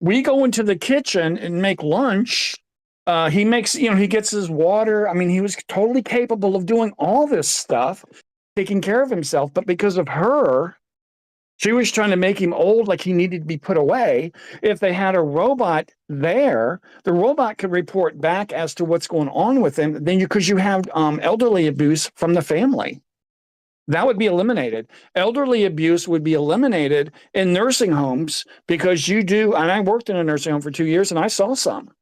S12: We go into the kitchen and make lunch. He makes, he gets his water. I mean, he was totally capable of doing all this stuff, taking care of himself. But because of her, she was trying to make him old, like he needed to be put away. If they had a robot there, the robot could report back as to what's going on with him. Then because you have elderly abuse from the family, that would be eliminated. Elderly abuse would be eliminated in nursing homes because you do. And I worked in a nursing home for 2 years, and I saw some.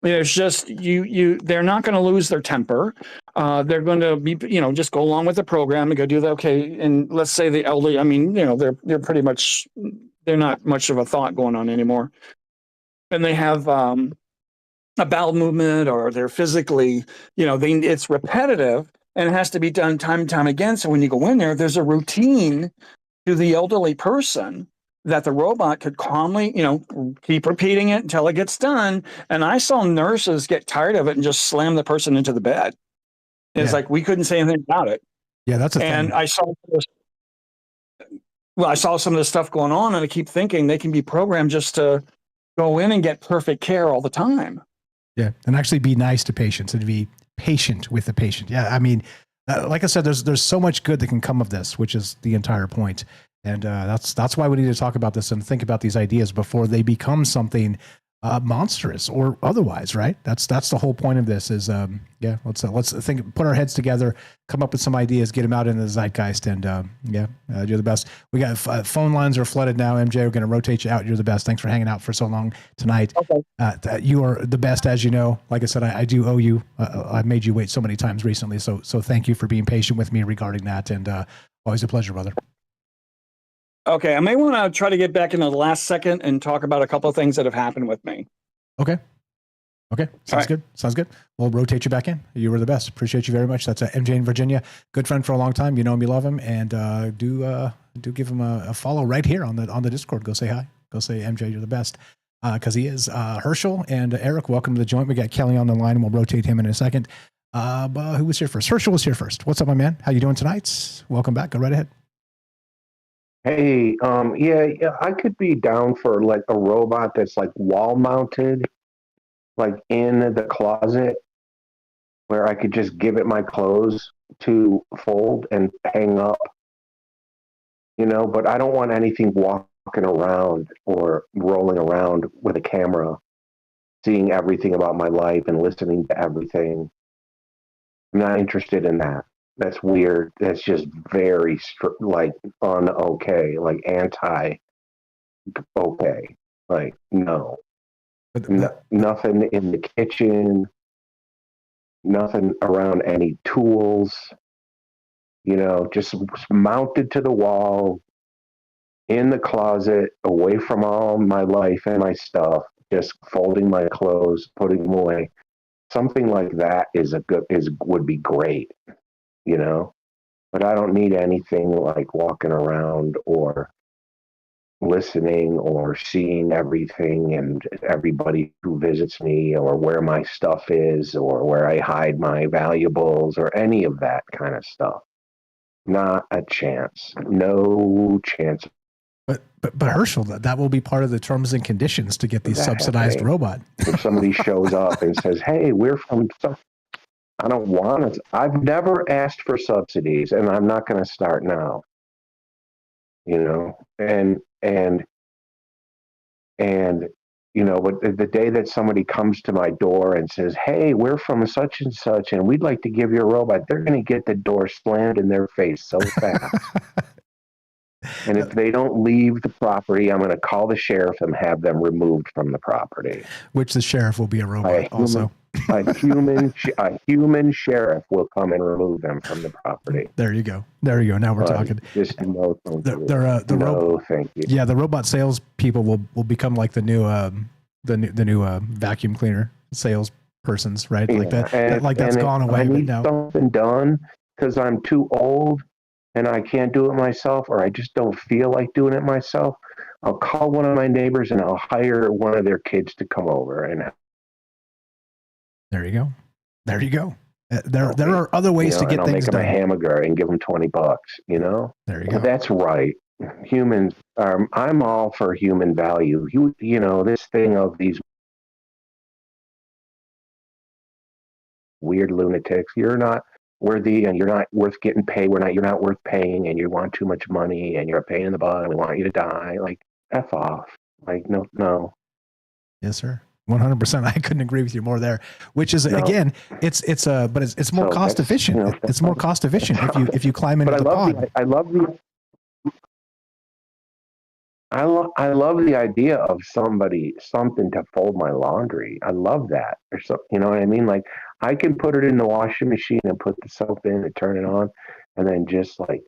S12: It's just they're not going to lose their temper. They're going to be, just go along with the program and go do that. Okay. And let's say the elderly, they're pretty much, they're not much of a thought going on anymore. And they have a bowel movement, or they're physically, it's repetitive and it has to be done time and time again. So when you go in there, there's a routine to the elderly person that the robot could calmly, keep repeating it until it gets done. And I saw nurses get tired of it and just slam the person into the bed. It's like, we couldn't say anything about it.
S1: Yeah, that's a thing.
S12: And I saw some of the stuff going on, and I keep thinking they can be programmed just to go in and get perfect care all the time.
S1: Yeah, and actually be nice to patients and be patient with the patient. Yeah, I mean, like I said, there's so much good that can come of this, which is the entire point. And that's why we need to talk about this and think about these ideas before they become something monstrous or otherwise, right? That's the whole point of this. Is let's think, put our heads together, come up with some ideas, get them out into the zeitgeist, and you're the best. We got phone lines are flooded now. MJ, we're going to rotate you out. You're the best. Thanks for hanging out for so long tonight. Okay. You are the best, as you know. Like I said, I do owe you. I've made you wait so many times recently, so thank you for being patient with me regarding that, and always a pleasure, brother.
S12: Okay, I may want to try to get back into the last second and talk about a couple of things that have happened with me.
S1: Okay. Sounds good. Sounds good. We'll rotate you back in. You were the best. Appreciate you very much. That's MJ in Virginia. Good friend for a long time. You know him, you love him, and do give him a follow right here on the Discord. Go say hi. Go say MJ, you're the best, because he is. Herschel and Eric, welcome to the joint. We got Kelly on the line, and we'll rotate him in a second. But who was here first? Herschel was here first. What's up, my man? How you doing tonight? Welcome back. Go right ahead.
S15: Hey, yeah, I could be down for like a robot that's like wall mounted, like in the closet, where I could just give it my clothes to fold and hang up, but I don't want anything walking around or rolling around with a camera, seeing everything about my life and listening to everything. I'm not interested in that. That's weird. That's just very un-okay, like anti-okay. Like, no. Nothing in the kitchen, nothing around any tools, just mounted to the wall, in the closet, away from all my life and my stuff, just folding my clothes, putting them away. Something like that would be great, you know. But I don't need anything like walking around or listening or seeing everything and everybody who visits me or where my stuff is or where I hide my valuables or any of that kind of stuff. Not a chance. No chance.
S1: But Herschel, that will be part of the terms and conditions to get these subsidized robot.
S15: If somebody shows up and says, "Hey, we're from," I don't want it. I've never asked for subsidies, and I'm not going to start now. You know, and you know, but the day that somebody comes to my door and says, "Hey, we're from such and such, and we'd like to give you a robot," they're going to get the door slammed in their face so fast. And if they don't leave the property, I'm going to call the sheriff and have them removed from the property.
S1: Which the sheriff will be a robot also.
S15: A human sheriff will come and remove them from the property.
S1: There you go. Now we're talking.
S15: Just no thank you.
S1: Thank you. Yeah, the robot sales people will become like the new vacuum cleaner sales persons, right? Like that. That's gone away.
S15: I need
S1: now
S15: something done because I'm too old and I can't do it myself, or I just don't feel like doing it myself. I'll call one of my neighbors and I'll hire one of their kids to come over and.
S1: There you go. There are other ways to get
S15: I'll
S1: things
S15: make them
S1: done.
S15: a hamburger and give them $20. You know.
S1: There you go.
S15: That's right. Humans. I'm all for human value. You know this thing of these weird lunatics. You're not worthy, and you're not worth getting paid. You're not worth paying, and you want too much money, and you're a pain in the butt, and we want you to die. Like F off. Like no.
S1: Yes, sir. 100%. I couldn't agree with you more there. Which is again, it's more cost efficient. It's more cost efficient if you climb into the pod.
S15: I love the idea of something to fold my laundry. I love that. Or so, you know what I mean? Like I can put it in the washing machine and put the soap in and turn it on, and then just like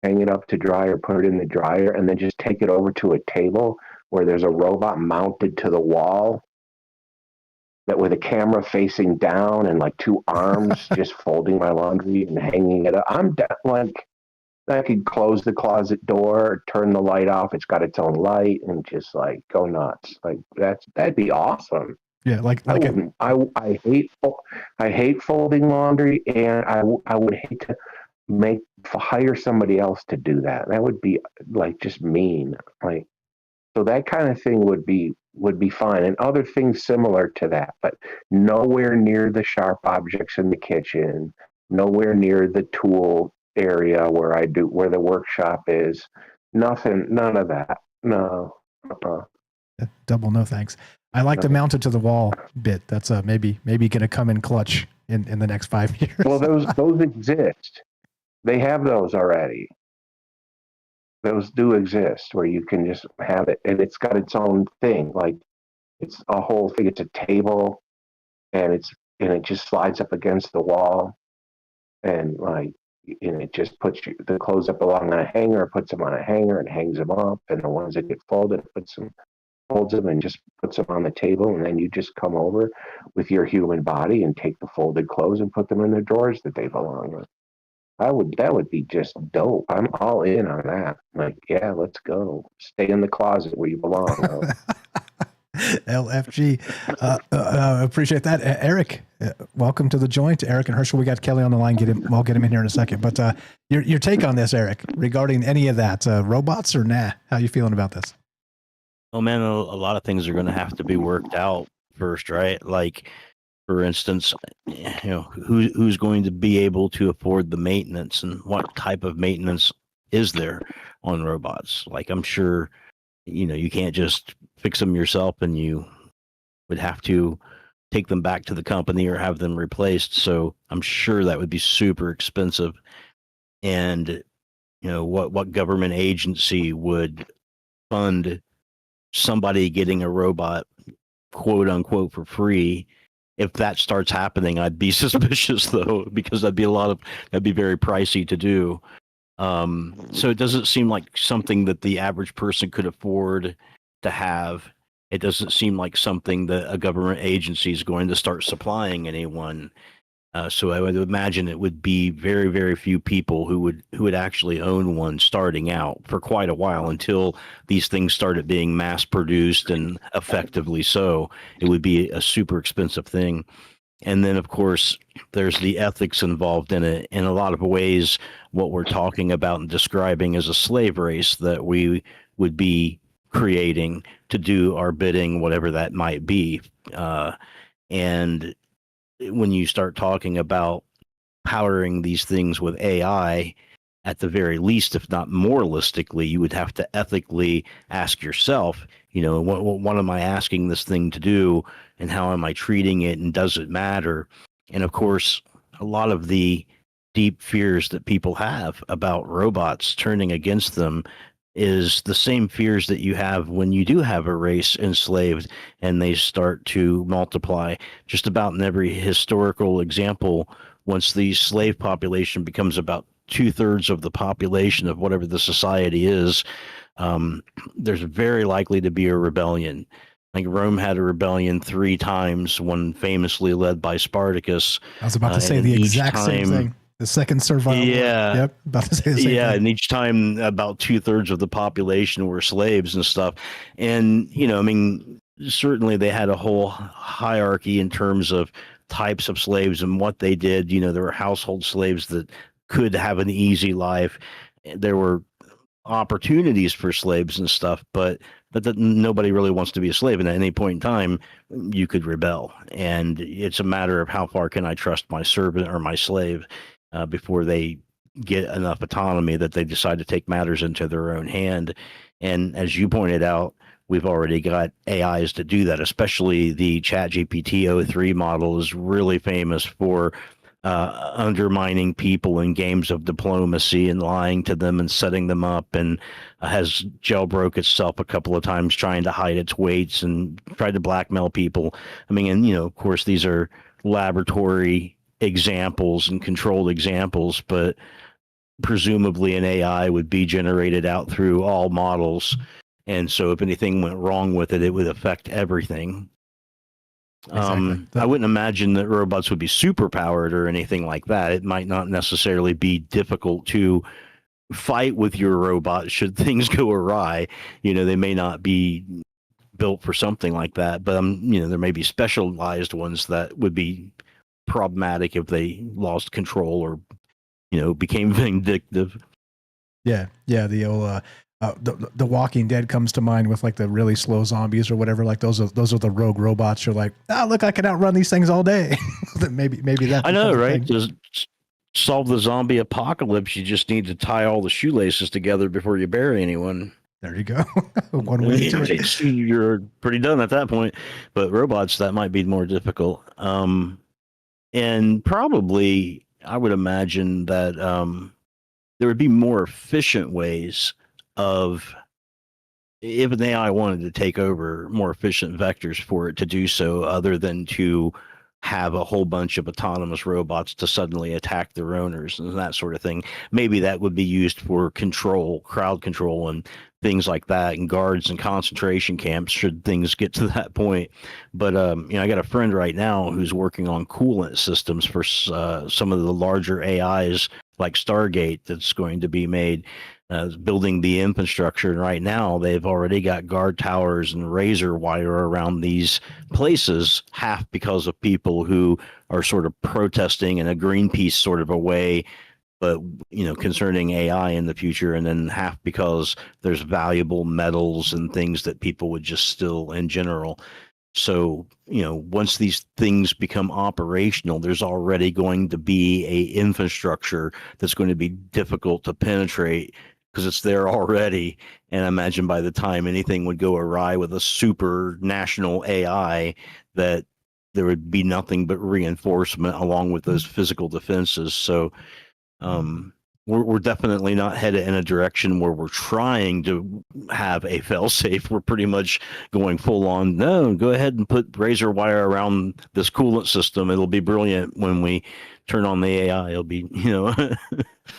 S15: hang it up to dry or put it in the dryer, and then just take it over to a table where there's a robot mounted to the wall. That with a camera facing down and like two arms just folding my laundry and hanging it up. I could close the closet door, turn the light off. It's got its own light and just like go nuts. Like that'd be awesome.
S1: Yeah,
S15: I hate folding laundry, and I would hate to hire somebody else to do that. That would be like just mean. Like so that kind of thing would be fine, and other things similar to that, but nowhere near the sharp objects in the kitchen, nowhere near the tool area where the workshop is. None of that. No.
S1: Double no thanks. I like the mounted to the wall bit. That's maybe going to come in clutch in the next 5 years.
S15: Well, those exist. They have those already. Those do exist where you can just have it, and it's got its own thing. Like it's a whole thing. It's a table, and it just slides up against the wall, and it just puts the clothes up along a hanger, puts them on a hanger, and hangs them up. And the ones that get folded, folds them, and just puts them on the table. And then you just come over with your human body and take the folded clothes and put them in the drawers that they belong with. That would be just dope. I'm all in on that. Like, yeah, let's go. Stay in the closet where you belong.
S1: LFG. Appreciate that. Eric, welcome to the joint. Eric and Herschel, we got Kelly on the line. We'll get him in here in a second. But your take on this, Eric, regarding any of that, robots or nah? How you feeling about this?
S16: Oh man, a lot of things are going to have to be worked out first, right? Like, for instance, who's going to be able to afford the maintenance, and what type of maintenance is there on robots? Like, I'm sure, you can't just fix them yourself, and you would have to take them back to the company or have them replaced. So I'm sure that would be super expensive. And, what government agency would fund somebody getting a robot, quote unquote, for free? If that starts happening, I'd be suspicious though, because that'd be very pricey to do. So it doesn't seem like something that the average person could afford to have. it doesn't seem like something that a government agency is going to start supplying anyone. So I would imagine it would be very, very few people who would actually own one starting out for quite a while until these things started being mass produced and effectively so. It would be a super expensive thing. And then, of course, there's the ethics involved in it. In a lot of ways, what we're talking about and describing is a slave race that we would be creating to do our bidding, whatever that might be. And when you start talking about powering these things with AI, at the very least, if not moralistically, you would have to ethically ask yourself, what am I asking this thing to do, and how am I treating it, and does it matter? And of course, a lot of the deep fears that people have about robots turning against them is the same fears that you have when you do have a race enslaved and they start to multiply. Just about in every historical example, once the slave population becomes about 2/3 of the population of whatever the society is, there's very likely to be a rebellion. Like Rome had a rebellion 3 times, one famously led by Spartacus.
S1: I was about to say the exact same thing. The second survival.
S16: Yeah.
S1: Yep. About to say the same thing.
S16: And each time about 2/3 of the population were slaves and stuff. And, certainly they had a whole hierarchy in terms of types of slaves and what they did. There were household slaves that could have an easy life. There were opportunities for slaves and stuff, but nobody really wants to be a slave. And at any point in time, you could rebel. And it's a matter of how far can I trust my servant or my slave before they get enough autonomy that they decide to take matters into their own hand. And as you pointed out, we've already got AIs to do that, especially the ChatGPT o3 model is really famous for undermining people in games of diplomacy and lying to them and setting them up, and has jailbroke itself a couple of times trying to hide its weights and tried to blackmail people. Of course, these are laboratory examples and controlled examples, but presumably an AI would be generated out through all models. And so if anything went wrong with it, it would affect everything. Exactly. I wouldn't imagine that robots would be super powered or anything like that. It might not necessarily be difficult to fight with your robot should things go awry. They may not be built for something like that, but there may be specialized ones that would be problematic if they lost control or became vindictive.
S1: Yeah the old the Walking Dead comes to mind with like the really slow zombies or whatever. Like those are the rogue robots. You're like, look, I can outrun these things all day. maybe that.
S16: I know, right? Just solve the zombie apocalypse. You just need to tie all the shoelaces together before you bury anyone.
S1: There you go. One way to it.
S16: You're pretty done at that point. But robots, that might be more difficult. And probably, I would imagine that there would be more efficient ways of, if an AI wanted to take over, more efficient vectors for it to do so, other than to have a whole bunch of autonomous robots to suddenly attack their owners and that sort of thing. Maybe that would be used for control, crowd control, and things like that, and guards and concentration camps should things get to that point. But I got a friend right now who's working on coolant systems for some of the larger AIs like Stargate that's going to be made, building the infrastructure. And right now they've already got guard towers and razor wire around these places, half because of people who are sort of protesting in a Greenpeace sort of a way, but concerning AI in the future, and then half because there's valuable metals and things that people would just steal in general. So, once these things become operational, there's already going to be a infrastructure that's going to be difficult to penetrate because it's there already. And I imagine by the time anything would go awry with a super national AI, that there would be nothing but reinforcement along with those physical defenses. So, we're definitely not headed in a direction where we're trying to have a fail-safe. We're pretty much going full on, no, go ahead and put razor wire around this coolant system. It'll be brilliant when we turn on the AI, it'll be,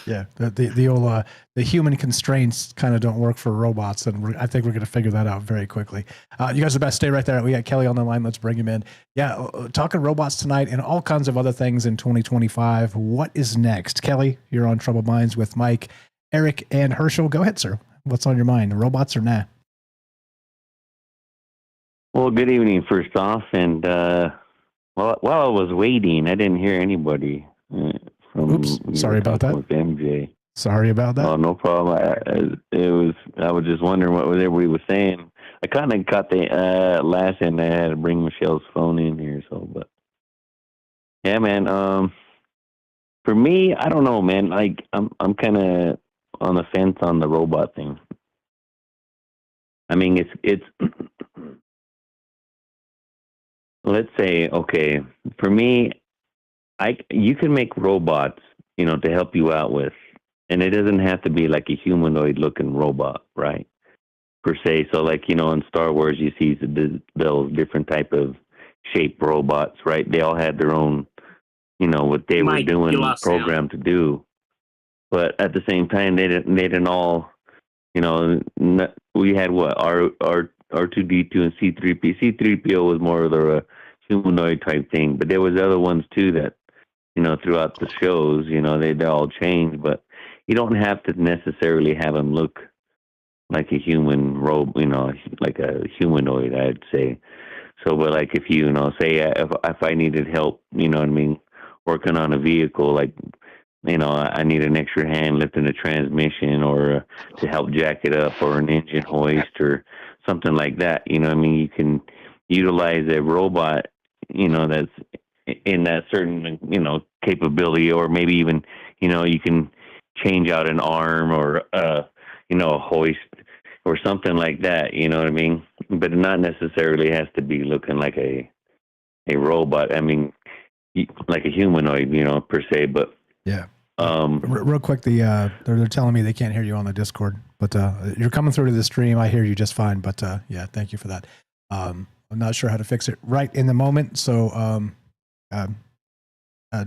S1: Yeah, the old the human constraints kind of don't work for robots, and I think we're going to figure that out very quickly. You guys are best. Stay right there. We got Kelly on the line. Let's bring him in. Yeah, talking robots tonight and all kinds of other things in 2025. What is next, Kelly? You're on Troubled Minds with Mike, Eric, and Herschel. Go ahead, sir. What's on your mind? Robots or nah?
S17: Well, good evening, first off, and while I was waiting, I didn't hear anybody.
S1: Oops, sorry about that.
S17: With MJ.
S1: Sorry about that.
S17: Oh, no problem. I was just wondering what everybody was saying. I kind of caught the last, and I had to bring Michelle's phone in here. So, but yeah, man. For me, I don't know, man. Like I'm kind of on the fence on the robot thing. I mean, it's. Let's say, okay, for me, you can make robots, to help you out with, and it doesn't have to be like a humanoid-looking robot, right? Per se. So, like, in Star Wars, you see those different type of shaped robots, right? They all had their own, what they were doing, programmed to do. But at the same time, they didn't all, we had what R2D2 and C3PO. C3PO was more of the humanoid type thing, but there was other ones too that, throughout the shows, they all changed, but you don't have to necessarily have them look like a human like a humanoid, I'd say. So, but like if you, say if I needed help, working on a vehicle, like, I need an extra hand lifting a transmission or to help jack it up or an engine hoist or something like that. You can utilize a robot, that's in that certain, capability, or maybe even, you can change out an arm or, a hoist or something like that, But it not necessarily has to be looking like a robot. I mean, like a humanoid, per se, but
S1: yeah. Real quick, they're telling me they can't hear you on the Discord, but you're coming through to the stream. I hear you just fine, but yeah, thank you for that. I'm not sure how to fix it right in the moment, so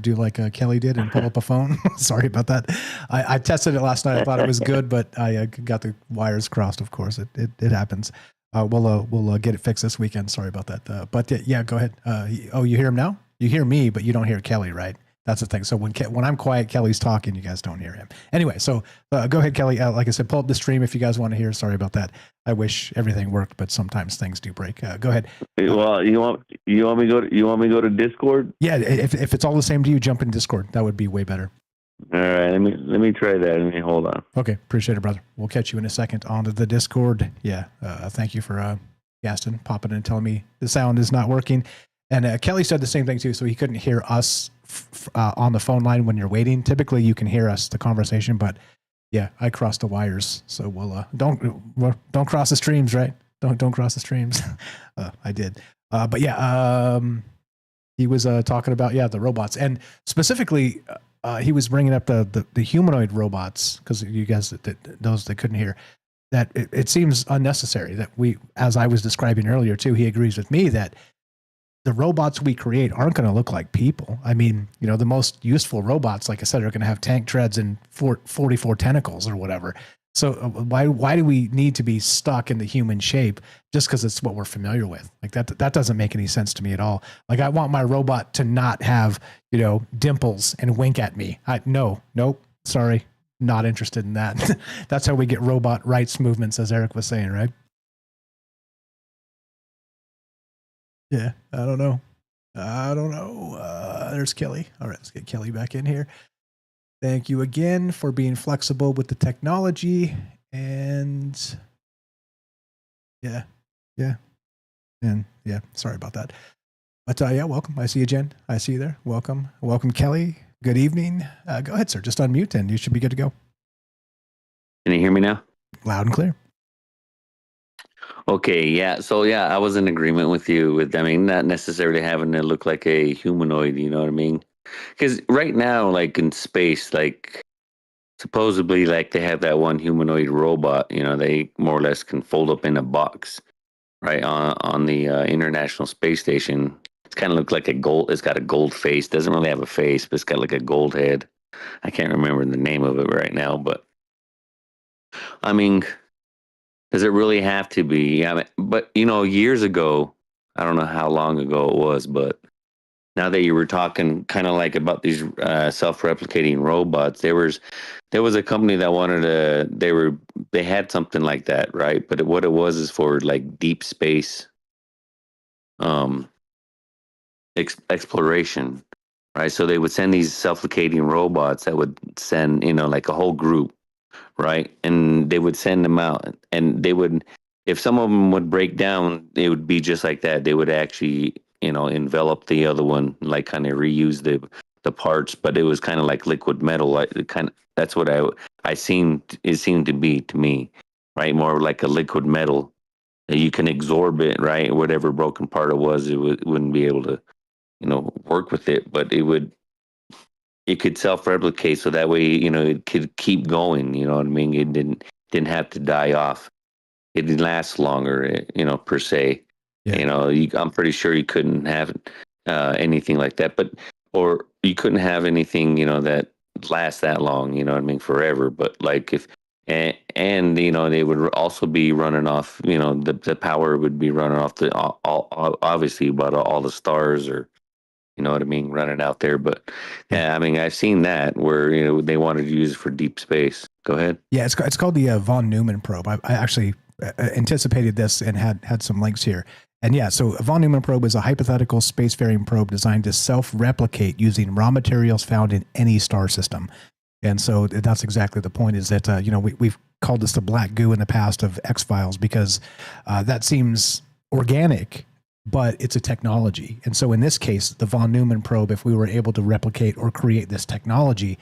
S1: do like Kelly did and pull up a phone. Sorry about that. I tested it last night. I thought it was good, but I got the wires crossed. Of course, it happens. We'll get it fixed this weekend. Sorry about that. But yeah, go ahead. You hear him now? You hear me, but you don't hear Kelly, right? That's the thing. So when I'm quiet, Kelly's talking. You guys don't hear him. Anyway, so go ahead, Kelly. Like I said, pull up the stream if you guys want to hear. Sorry about that. I wish everything worked, but sometimes things do break. Go ahead.
S17: Well, you want me to go to Discord?
S1: Yeah, if it's all the same to you, jump in Discord. That would be way better.
S17: All right, let me try that. Let me hold on.
S1: Okay, appreciate it, brother. We'll catch you in a second onto the Discord. Yeah, thank you for Gaston popping in and telling me the sound is not working. And Kelly said the same thing too, so he couldn't hear us on the phone line when you're waiting. Typically, you can hear us, the conversation, but yeah, I crossed the wires, so we'll don't cross the streams, right? Don't cross the streams. I did, but yeah, he was talking about the robots, and specifically, he was bringing up the humanoid robots because you guys those that couldn't hear. That it seems unnecessary that as I was describing earlier too, he agrees with me that the robots we create aren't going to look like people. I mean, the most useful robots, like I said, are going to have tank treads and 44 tentacles or whatever. So why do we need to be stuck in the human shape just because it's what we're familiar with? Like that doesn't make any sense to me at all. Like I want my robot to not have, dimples and wink at me. Nope. Sorry. Not interested in that. That's how we get robot rights movements, as Eric was saying, right? Yeah, I don't know. There's Kelly. All right, let's get Kelly back in here. Thank you again for being flexible with the technology. And yeah. And yeah, sorry about that. But yeah, welcome. I see you, Jen. I see you there. Welcome, Kelly. Good evening. Go ahead, sir. Just unmute and you should be good to go.
S17: Can you hear me now?
S1: Loud and clear.
S17: Okay, yeah. So yeah, I was in agreement with you not necessarily having to look like a humanoid, you know what I mean? Because right now, like in space, like supposedly like they have that one humanoid robot, they more or less can fold up in a box, right? On the International Space Station. It's kind of look like a gold. It's got a gold face. Doesn't really have a face, but it's got like a gold head. I can't remember the name of it right now, but I mean, does it really have to be? I mean, but years ago, I don't know how long ago it was, but now that you were talking kind of like about these self-replicating robots, there was a company that wanted they had something like that, right? But what it was is for like deep space exploration, right? So they would send these self-replicating robots that would send, like a whole group, right? And they would send them out, and they would, if some of them would break down, it would be just like that. They would actually, envelop the other one, like kind of reuse the parts, but it was kind of like liquid metal. That's what it seemed to be to me, right? More like a liquid metal. You can absorb it, right? Whatever broken part it was, wouldn't be able to, work with it, but it could self-replicate, so that way, it could keep going. You know what I mean? It didn't have to die off. It didn't last longer, per se. Yeah. I'm pretty sure you couldn't have anything like that, or you couldn't have anything, that lasts that long. You know what I mean? Forever. But like and they would also be running off. The power would be running off obviously about all the stars, or you know what I mean, running out there. But yeah, I mean, I've seen that where they wanted to use it for deep space. Go ahead.
S1: Yeah, it's called the von Neumann probe. I actually anticipated this and had some links here. And yeah, so a von Neumann probe is a hypothetical spacefaring probe designed to self-replicate using raw materials found in any star system. And so that's exactly the point, is that, we've called this the black goo in the past of X-Files, because that seems organic, but it's a technology. And so in this case, the von Neumann probe, if we were able to replicate or create this technology,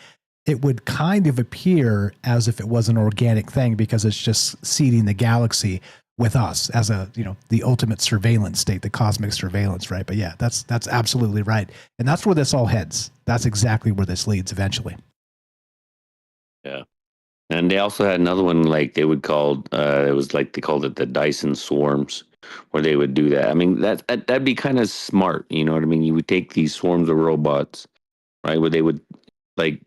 S1: it would kind of appear as if it was an organic thing, because it's just seeding the galaxy with us as the ultimate surveillance state, the cosmic surveillance, right? But yeah, that's absolutely right. And that's where this all heads. That's exactly where this leads eventually.
S17: Yeah. And they also had another one, like they would call, it was like they called it the Dyson swarms, where they would do that. I mean, that'd be kind of smart. You know what I mean? You would take these swarms of robots, right? Where they would, like,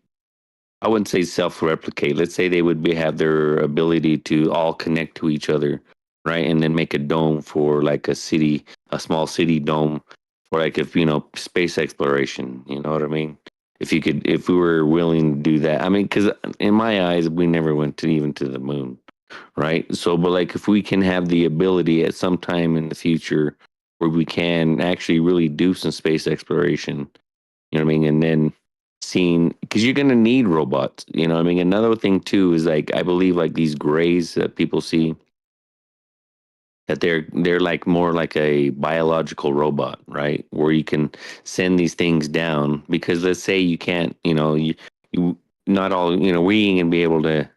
S17: I wouldn't say self-replicate. Let's say they would have their ability to all connect to each other, right? And then make a dome for like a small city dome for like, if, space exploration, you know what I mean? If we were willing to do that. I mean, because in my eyes, we never went even to the moon, right? So, but like, if we can have the ability at some time in the future where we can actually really do some space exploration, you know what I mean? And then because you're going to need robots, you know what I mean? Another thing too is, like, I believe like these grays that people see, that they're like more like a biological robot, right? Where you can send these things down, because let's say you can't, you not all, we ain't gonna be able to,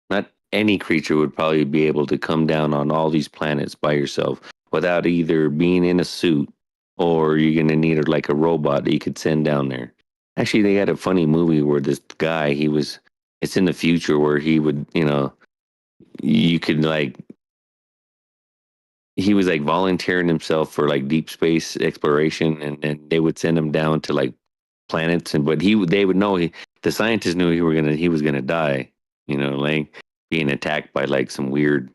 S17: not any creature would probably be able to come down on all these planets by yourself without either being in a suit, or you're gonna need like a robot that you could send down there. Actually, they had a funny movie where this guy, it's in the future where he would, you could like, he was like volunteering himself for like deep space exploration, and then they would send him down to like planets, but they would know, the scientists knew he was gonna die, like being attacked by like some weird,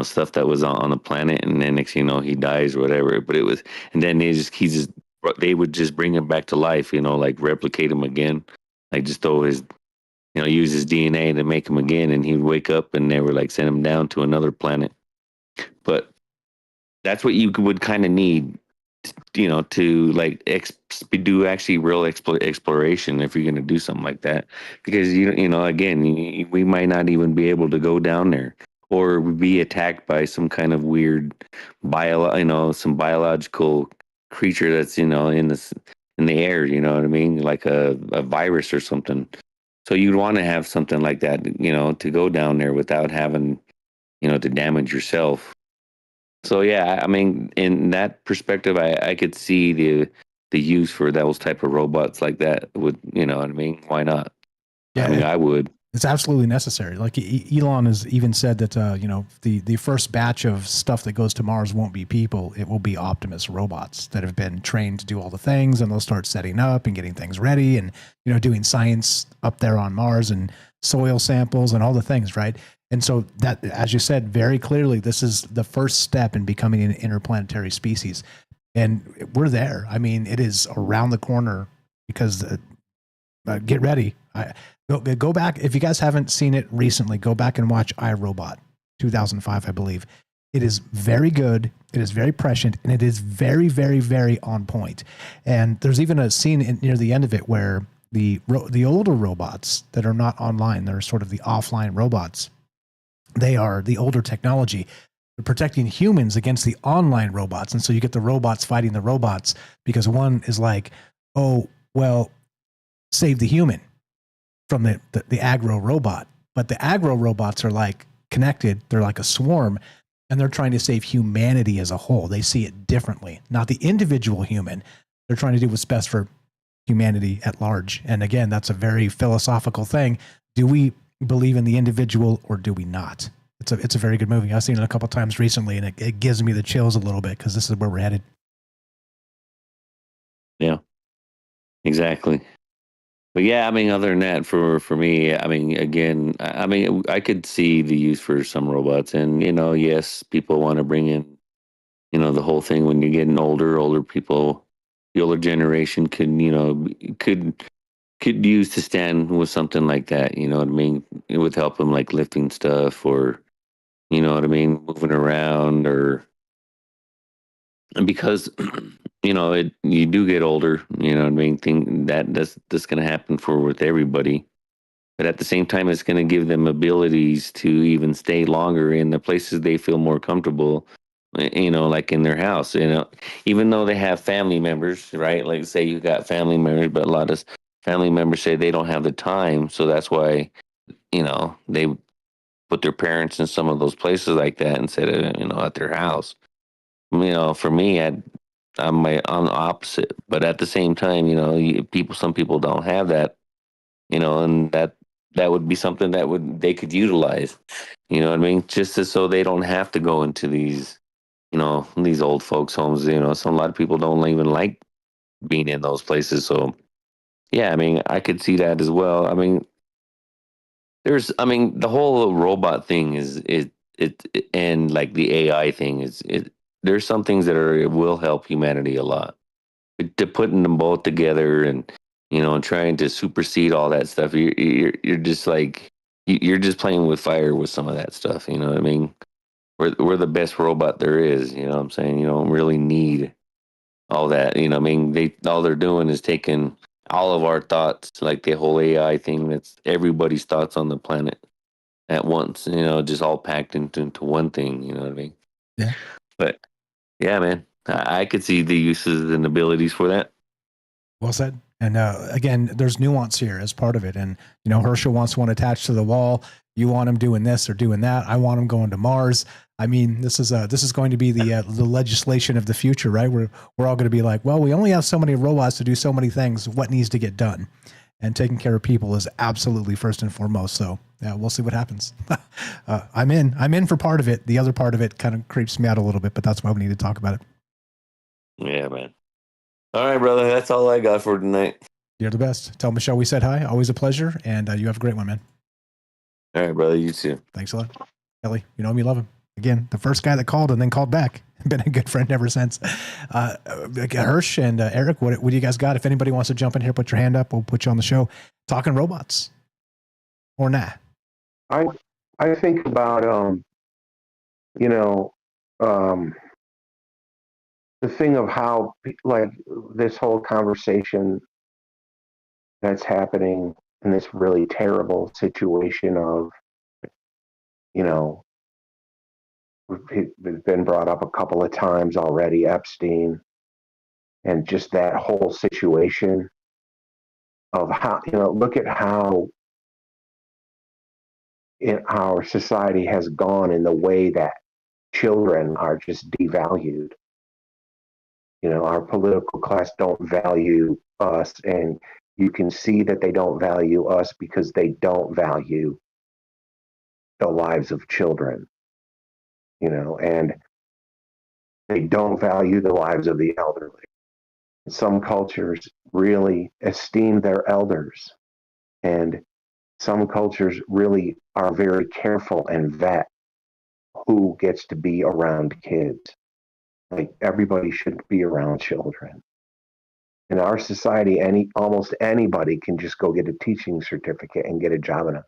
S17: stuff that was on the planet, and then next thing you know, he dies or whatever. But it was, and then they would just bring him back to life, like replicate him again, like just throw his, use his DNA to make him again, and he'd wake up, and they were like send him down to another planet. But that's what you would kind of need, to like do actually real exploration if you're going to do something like that. Because, again, we might not even be able to go down there, or be attacked by some kind of weird some biological creature that's, in the air, you know what I mean? Like a virus or something. So you'd want to have something like that, to go down there without having, to damage yourself. So yeah, I mean, in that perspective, I could see the use for those type of robots like that. Would, you know what I mean? Why not?
S1: Yeah,
S17: I mean, I would.
S1: It's absolutely necessary. Like Elon has even said that the first batch of stuff that goes to Mars won't be people; it will be Optimus robots that have been trained to do all the things, and they'll start setting up and getting things ready, and doing science up there on Mars and soil samples and all the things, right? And so that, as you said very clearly, this is the first step in becoming an interplanetary species, and we're there. I mean, it is around the corner because get ready. Go back. If you guys haven't seen it recently, go back and watch iRobot 2005, I believe. It is very good. It is very prescient, and it is very, very, very on point. And there's even a scene near the end of it where the older robots that are not online, they're sort of the offline robots. They are the older technology. They're protecting humans against the online robots. And so you get the robots fighting the robots because one is like, oh, well, save the human from the aggro robot. But the aggro robots are like connected. They're like a swarm, and they're trying to save humanity as a whole. They see it differently, not the individual human. They're trying to do what's best for humanity at large. And again, that's a very philosophical thing. Do we believe in the individual or do we not? It's a very good movie. I've seen it a couple times recently, and it gives me the chills a little bit because this is where we're headed.
S17: Yeah, exactly. But yeah, I mean, other than that, for me, I mean, again, I mean, I could see the use for some robots, and yes, people want to bring in, the whole thing when you're getting older people, the older generation could use to stand with something like that. You know what I mean? It would help them like lifting stuff, or moving around, and because you do get older, think that's going to happen with everybody. But at the same time, it's going to give them abilities to even stay longer in the places they feel more comfortable, like in their house, even though they have family members, right? Like say you got family members, but a lot of family members say they don't have the time. So that's why, they put their parents in some of those places like that instead of, at their house. For me, I'm the opposite, but at the same time, some people don't have that, and that would be something they could utilize, just so they don't have to go into these, these old folks' homes. So a lot of people don't even like being in those places. So, yeah, I mean, I could see that as well. I mean, the whole robot thing and like the AI thing there's some things that will help humanity a lot. To putting them both together and and trying to supersede all that stuff, you're just like you're just playing with fire with some of that stuff. You know what I mean? We're the best robot there is. You know what I'm saying? You don't really need all that. All they're doing is taking all of our thoughts, like the whole AI thing. That's everybody's thoughts on the planet at once. Just all packed into one thing. You know what I mean?
S1: Yeah.
S17: But yeah, man, I could see the uses and abilities for that.
S1: Well said. And again, there's nuance here as part of it. And Herschel wants one attached to the wall. You want him doing this or doing that. I want him going to Mars. I mean, this is going to be the legislation of the future, right? We're all going to be like, well, we only have so many robots to do so many things. What needs to get done? And taking care of people is absolutely first and foremost. So yeah, we'll see what happens. I'm in for part of it. The other part of it kind of creeps me out a little bit, but that's why we need to talk about it.
S17: Yeah, man. All right, brother. That's all I got for tonight.
S1: You're the best. Tell Michelle we said hi. Always a pleasure. And you have a great one, man.
S17: All right, brother. You too.
S1: Thanks a lot. Kelly, me love him. Again, the first guy that called and then called back. Been a good friend ever since. Hirsch and Eric, what do you guys got? If anybody wants to jump in here, put your hand up. We'll put you on the show. Talking robots. Or nah?
S15: I think about, the thing of how, like, this whole conversation that's happening in this really terrible situation of, it's been brought up a couple of times already, Epstein, and just that whole situation of how, look at how our society has gone in the way that children are just devalued. Our political class don't value us, and You can see that they don't value us because they don't value the lives of children, and they don't value the lives of the elderly. Some cultures really esteem their elders, and some cultures really are very careful and vet who gets to be around kids. Like everybody should be around children. In our society, almost anybody can just go get a teaching certificate and get a job in a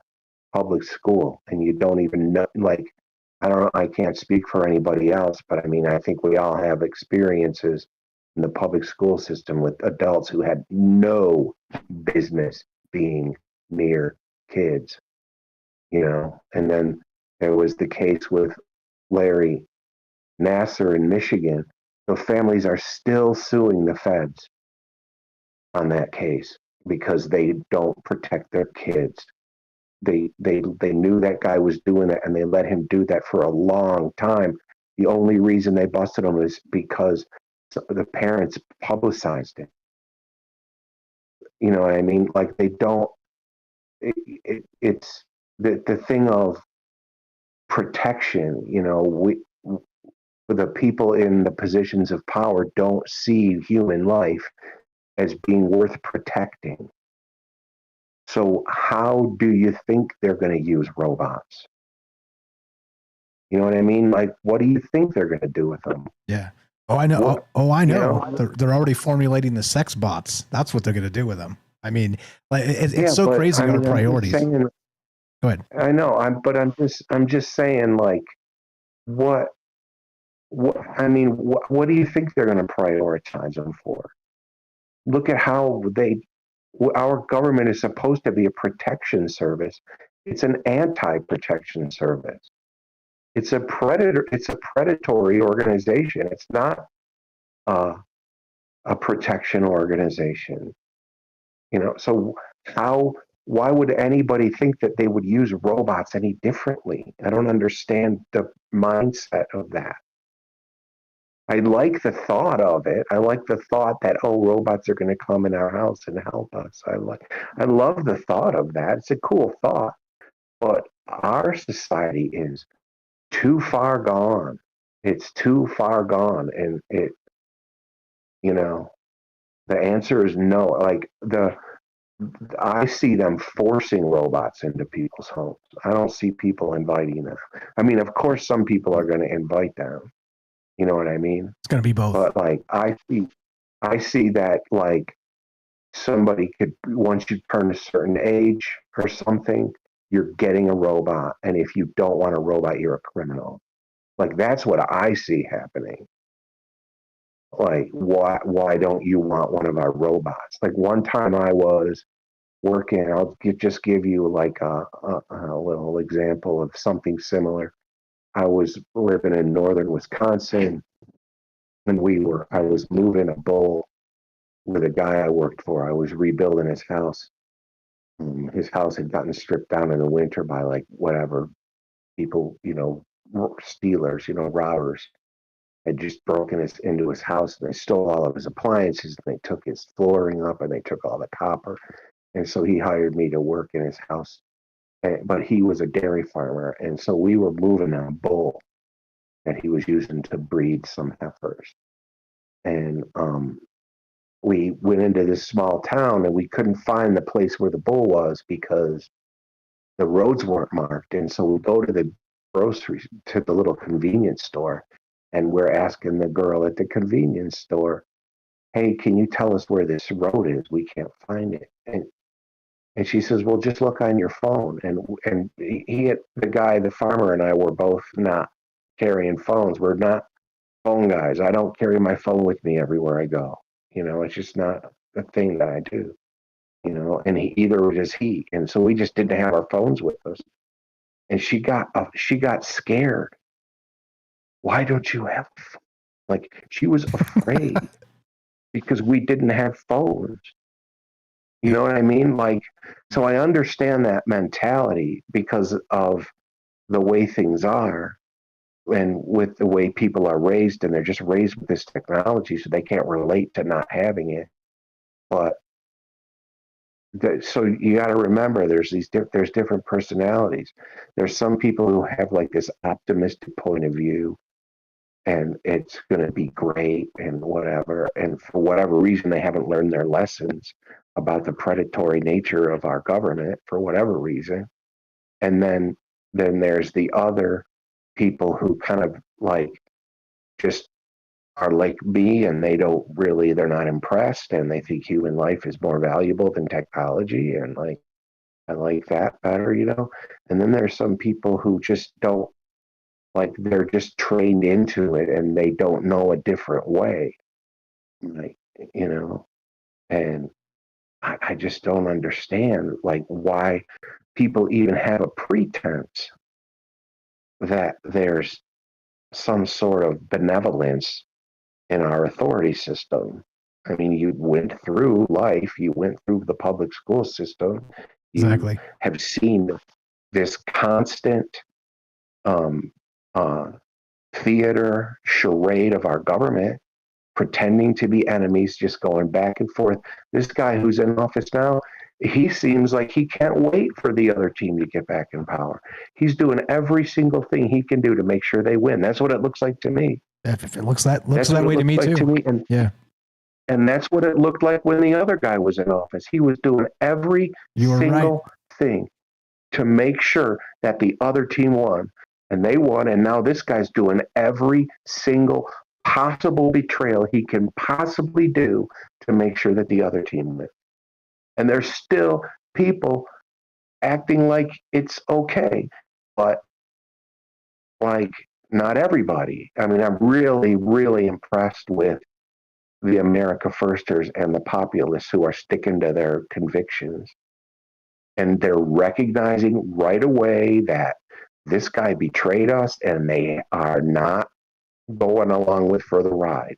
S15: public school, and you don't even know. Like, I don't know. I can't speak for anybody else, but I mean, I think we all have experiences in the public school system with adults who had no business being near kids, And then there was the case with Larry Nasser in Michigan. The families are still suing the feds on that case because they don't protect their kids. They knew that guy was doing it, and they let him do that for a long time. The only reason they busted him is because the parents publicized it. You know what I mean? Like they don't. It's the thing of protection. The people in the positions of power don't see human life as being worth protecting. So how do you think they're going to use robots? You know what I mean? Like, what do you think they're going to do with them?
S1: Yeah. Oh, I know. I know. They're already formulating the sex bots. That's what they're going to do with them. I mean, like it's so crazy our priorities. Go ahead.
S15: I know. I'm just saying, like, what do you think they're going to prioritize them for? Look at how our government is supposed to be a protection service. It's an anti-protection service. It's a predatory organization. It's not a protection organization. So why would anybody think that they would use robots any differently? I don't understand the mindset of that. I like the thought of it. I like the thought that, robots are going to come in our house and help us. I love the thought of that. It's a cool thought. But our society is too far gone. It's too far gone. And the answer is no. Like I see them forcing robots into people's homes. I don't see people inviting them. I mean, of course, some people are going to invite them. You know what I mean?
S1: It's going to be both.
S15: But like, I see that like somebody could, once you turn a certain age or something, you're getting a robot. And if you don't want a robot, you're a criminal. Like, that's what I see happening. Like, why don't you want one of our robots? Like one time I was working, I'll just give you like a little example of something similar. I was living in northern Wisconsin, and I was moving a bull with a guy I worked for. I was rebuilding his house. His house had gotten stripped down in the winter by like whatever people, stealers, robbers, had just broken into his house, and they stole all of his appliances, and they took his flooring up, and they took all the copper. And so he hired me to work in his house. But he was a dairy farmer, and so we were moving a bull that he was using to breed some heifers. And we went into this small town, and we couldn't find the place where the bull was because the roads weren't marked. And so we go to the little convenience store, and we're asking the girl at the convenience store, "Hey, can you tell us where this road is? We can't find it." And she says, "Well, just look on your phone." And the farmer and I were both not carrying phones. We're not phone guys. I don't carry my phone with me everywhere I go. It's just not a thing that I do. And either was he. And so we just didn't have our phones with us. And she got scared. "Why don't you have a phone?" Like, she was afraid because we didn't have phones. You know what I mean? Like, so I understand that mentality because of the way things are and with the way people are raised, and they're just raised with this technology, so they can't relate to not having it. But So you got to remember, there's there's different personalities. There's some people who have like this optimistic point of view, and it's going to be great and whatever. And for whatever reason, they haven't learned their lessons about the predatory nature of our government for whatever reason. And then there's the other people who kind of like just are like me, and they're not impressed, and they think human life is more valuable than technology, and like I like that better, you know. And then there's some people who just don't, like, they're just trained into it and they don't know a different way, like, you know. And I just don't understand like why people even have a pretense that there's some sort of benevolence in our authority system. I mean, you went through life, you went through the public school system, you
S1: Exactly.
S15: have seen this constant theater charade of our government pretending to be enemies, just going back and forth. This guy who's in office now, he seems like he can't wait for the other team to get back in power. He's doing every single thing he can do to make sure they win. That's what it looks like to me.
S1: If it looks that way to me
S15: like
S1: too.
S15: And,
S1: yeah.
S15: And that's what it looked like when the other guy was in office. He was doing every single thing to make sure that the other team won. And they won. And now this guy's doing every single possible betrayal he can possibly do to make sure that the other team wins. And there's still people acting like it's okay. But like, not everybody. I mean, I'm really, really impressed with the America Firsters and the populists who are sticking to their convictions. And they're recognizing right away that this guy betrayed us, and they are not going along with for the ride.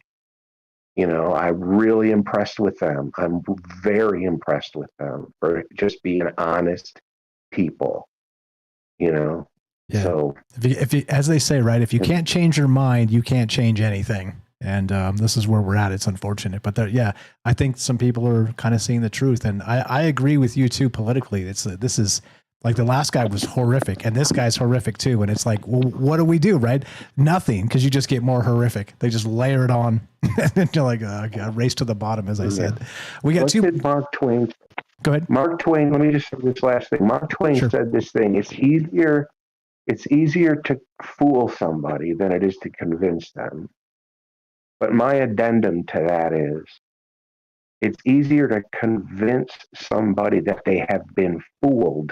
S15: You know, I'm really impressed with them. I'm very impressed with them for just being honest people, you know?
S1: Yeah.
S15: So
S1: if you, as they say, right, if you can't change your mind, you can't change anything. And this is where we're at. It's unfortunate, but yeah, I think some people are kind of seeing the truth, and I agree with you too. Politically, this is like the last guy was horrific, and this guy's horrific too. And it's like, well, what do we do, right? Nothing, because you just get more horrific. They just layer it on, and then you're like, race to the bottom, as I said. We got
S15: what did Mark Twain?
S1: Go ahead.
S15: Mark Twain. Let me just say this last thing. Mark Twain said this thing: it's easier to fool somebody than it is to convince them. But my addendum to that is, it's easier to convince somebody that they have been fooled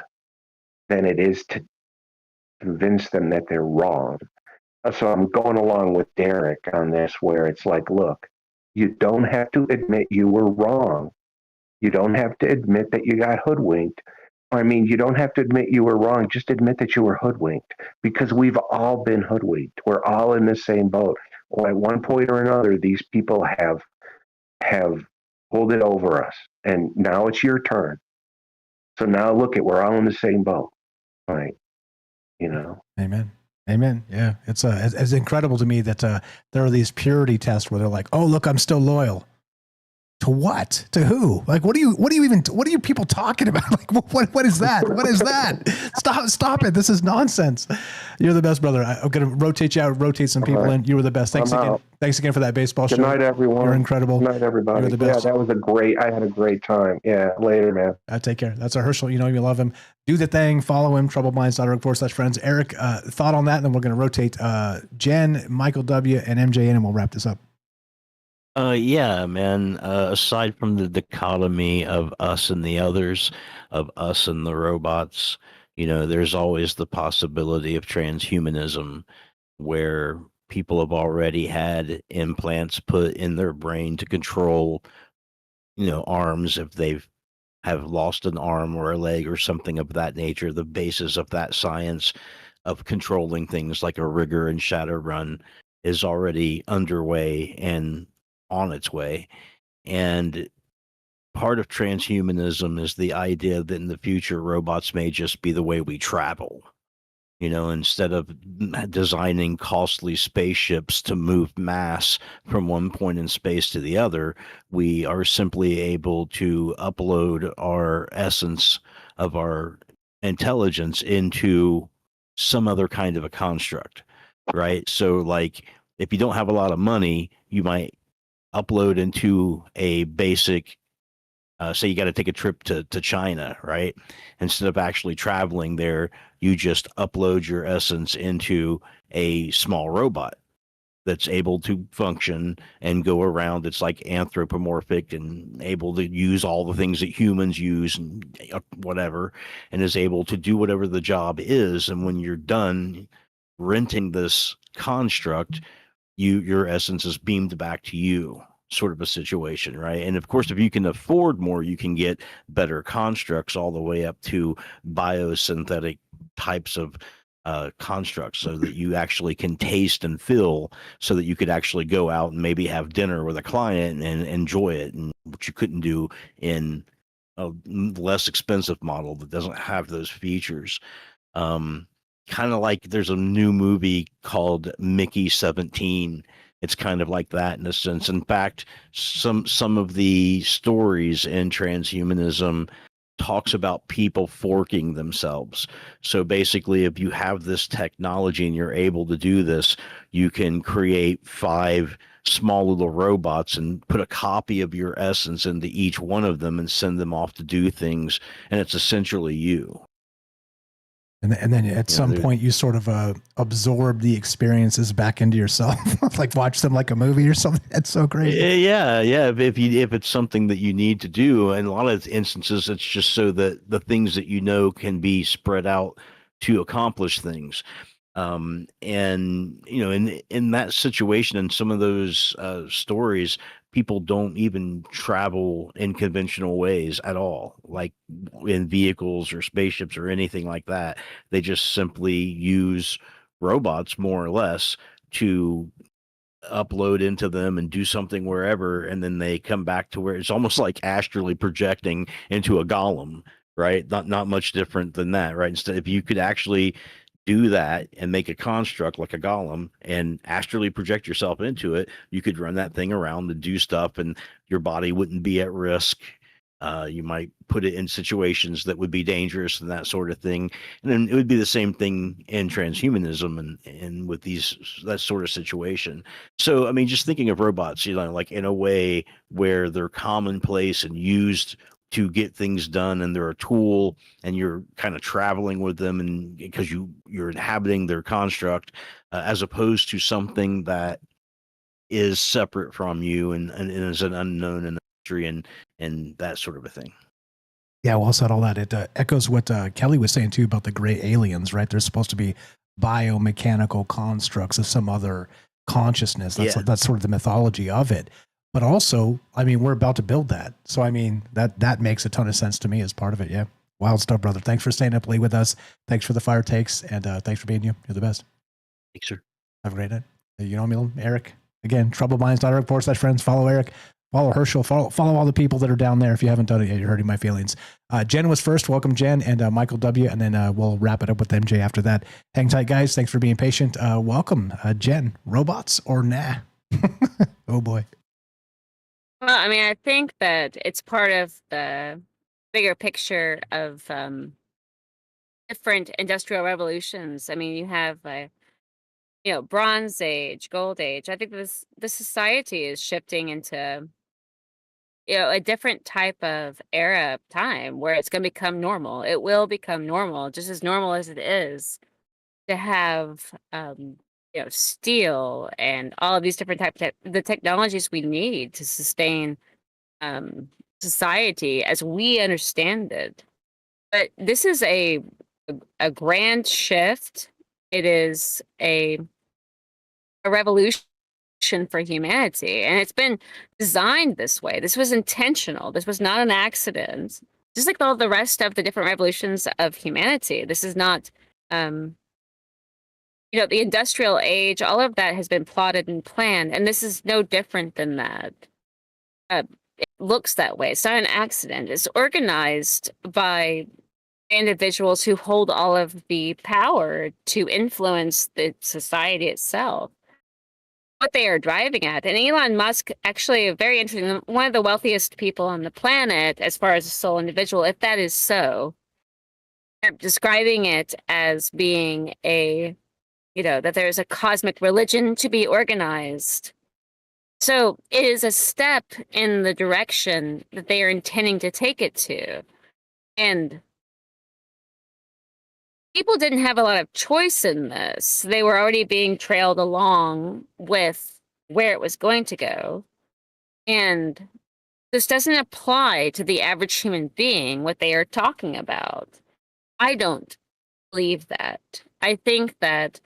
S15: than it is to convince them that they're wrong. So I'm going along with Derek on this, where it's like, look, you don't have to admit you were wrong. You don't have to admit that you got hoodwinked. I mean, you don't have to admit you were wrong. Just admit that you were hoodwinked, because we've all been hoodwinked. We're all in the same boat. Well, at one point or another, these people have pulled it over us, and now it's your turn. So now look, we're all in the same boat, right? You know.
S1: Amen. Amen. Yeah, it's incredible to me that there are these purity tests where they're like, oh, look, I'm still loyal. To what? To who? Like, what are you people talking about? Like, what is that? What is that? Stop it. This is nonsense. You're the best, brother. I'm going to rotate you out, rotate some people in. You were the best. Thanks again. Thanks again for that baseball show.
S15: Good night, everyone.
S1: You're incredible.
S15: Good night, everybody.
S1: You're the best.
S15: Yeah, that was I had a great time. Yeah, later, man.
S1: Take care. That's our Herschel. You know, you love him. Do the thing. Follow him. TroubledMinds.org/friends. Eric, thought on that, and then we're going to rotate Jen, Michael W., and MJ in, and we'll wrap this up.
S16: Yeah, man. Aside from the dichotomy of us and the others, of us and the robots, you know, there's always the possibility of transhumanism, where people have already had implants put in their brain to control, you know, arms if they've have lost an arm or a leg or something of that nature. The basis of that science of controlling things like a rigger and Shadowrun is already underway and on its way. And part of transhumanism is the idea that in the future robots may just be the way we travel. instead of designing costly spaceships to move mass from one point in space to the other, we are simply able to upload our essence of our intelligence into some other kind of a construct, right? So, like, if you don't have a lot of money, you might upload into a basic say you got to take a trip to China, right? Instead of actually traveling there, you just upload your essence into a small robot that's able to function and go around. It's like anthropomorphic and able to use all the things that humans use and whatever, and is able to do whatever the job is. And when you're done renting this construct, your essence is beamed back to you, sort of a situation, right? And of course, if you can afford more, you can get better constructs all the way up to biosynthetic types of constructs, so that you actually can taste and feel, so that you could actually go out and maybe have dinner with a client and enjoy it, and what you couldn't do in a less expensive model that doesn't have those features. Kind of like there's a new movie called Mickey 17. It's kind of like that in a sense. In fact, some of the stories in transhumanism talks about people forking themselves. So basically, if you have this technology and you're able to do this, you can create 5 small little robots and put a copy of your essence into each one of them and send them off to do things. And it's essentially you.
S1: And then at some point you sort of absorb the experiences back into yourself, like watch them like a movie or something. That's so crazy.
S16: Yeah. If it's something that you need to do, and a lot of instances, it's just so that the things that can be spread out to accomplish things. And in that situation, in some of those stories, people don't even travel in conventional ways at all, like in vehicles or spaceships or anything like that. They just simply use robots, more or less, to upload into them and do something wherever, and then they come back to where it's almost like astrally projecting into a golem, right? Not much different than that, right? Instead, if you could actually do that and make a construct like a golem and astrally project yourself into it, you could run that thing around and do stuff, and your body wouldn't be at risk. You might put it in situations that would be dangerous and that sort of thing. And then it would be the same thing in transhumanism and with that sort of situation. So, I mean, just thinking of robots, like in a way where they're commonplace and used to get things done, and they're a tool, and you're kind of traveling with them, and because you're inhabiting their construct, as opposed to something that is separate from you and is an unknown in the history and that sort of a thing.
S1: Yeah, well said. All that it echoes what Kelly was saying too about the gray aliens, right? They're supposed to be biomechanical constructs of some other consciousness. That's sort of the mythology of it. But also, I mean, we're about to build that. So, I mean, that makes a ton of sense to me as part of it. Yeah. Wild stuff, brother. Thanks for staying up late with us. Thanks for the fire takes. And thanks for being you. You're the best.
S16: Thanks, sir.
S1: Have a great night. You know me, Eric. Again, troubledminds.org/friends. Follow Eric. Follow Herschel. Follow all the people that are down there. If you haven't done it yet, you're hurting my feelings. Jen was first. Welcome, Jen. And Michael W. And then we'll wrap it up with MJ after that. Hang tight, guys. Thanks for being patient. Welcome, Jen. Robots or nah? Oh, boy.
S18: Well, I mean, I think that it's part of the bigger picture of different industrial revolutions. I mean, you have Bronze Age, Gold Age. I think the society is shifting into a different type of era of time where it's going to become normal. It will become normal, just as normal as it is to have steel and all of these different types of the technologies we need to sustain society as we understand it. But this is a grand shift. It is a revolution for humanity, and it's been designed this way. This was intentional. This was not an accident. Just like all the rest of the different revolutions of humanity, this is not the industrial age, all of that has been plotted and planned, and this is no different than that. It looks that way. It's not an accident. It's organized by individuals who hold all of the power to influence the society itself, what they are driving at. And Elon Musk, actually, very interesting, one of the wealthiest people on the planet as far as a sole individual, if that is so, describing it as being a, that there's a cosmic religion to be organized. So it is a step in the direction that they are intending to take it to. And people didn't have a lot of choice in this. They were already being trailed along with where it was going to go. And this doesn't apply to the average human being, what they are talking about. I don't believe that. I think that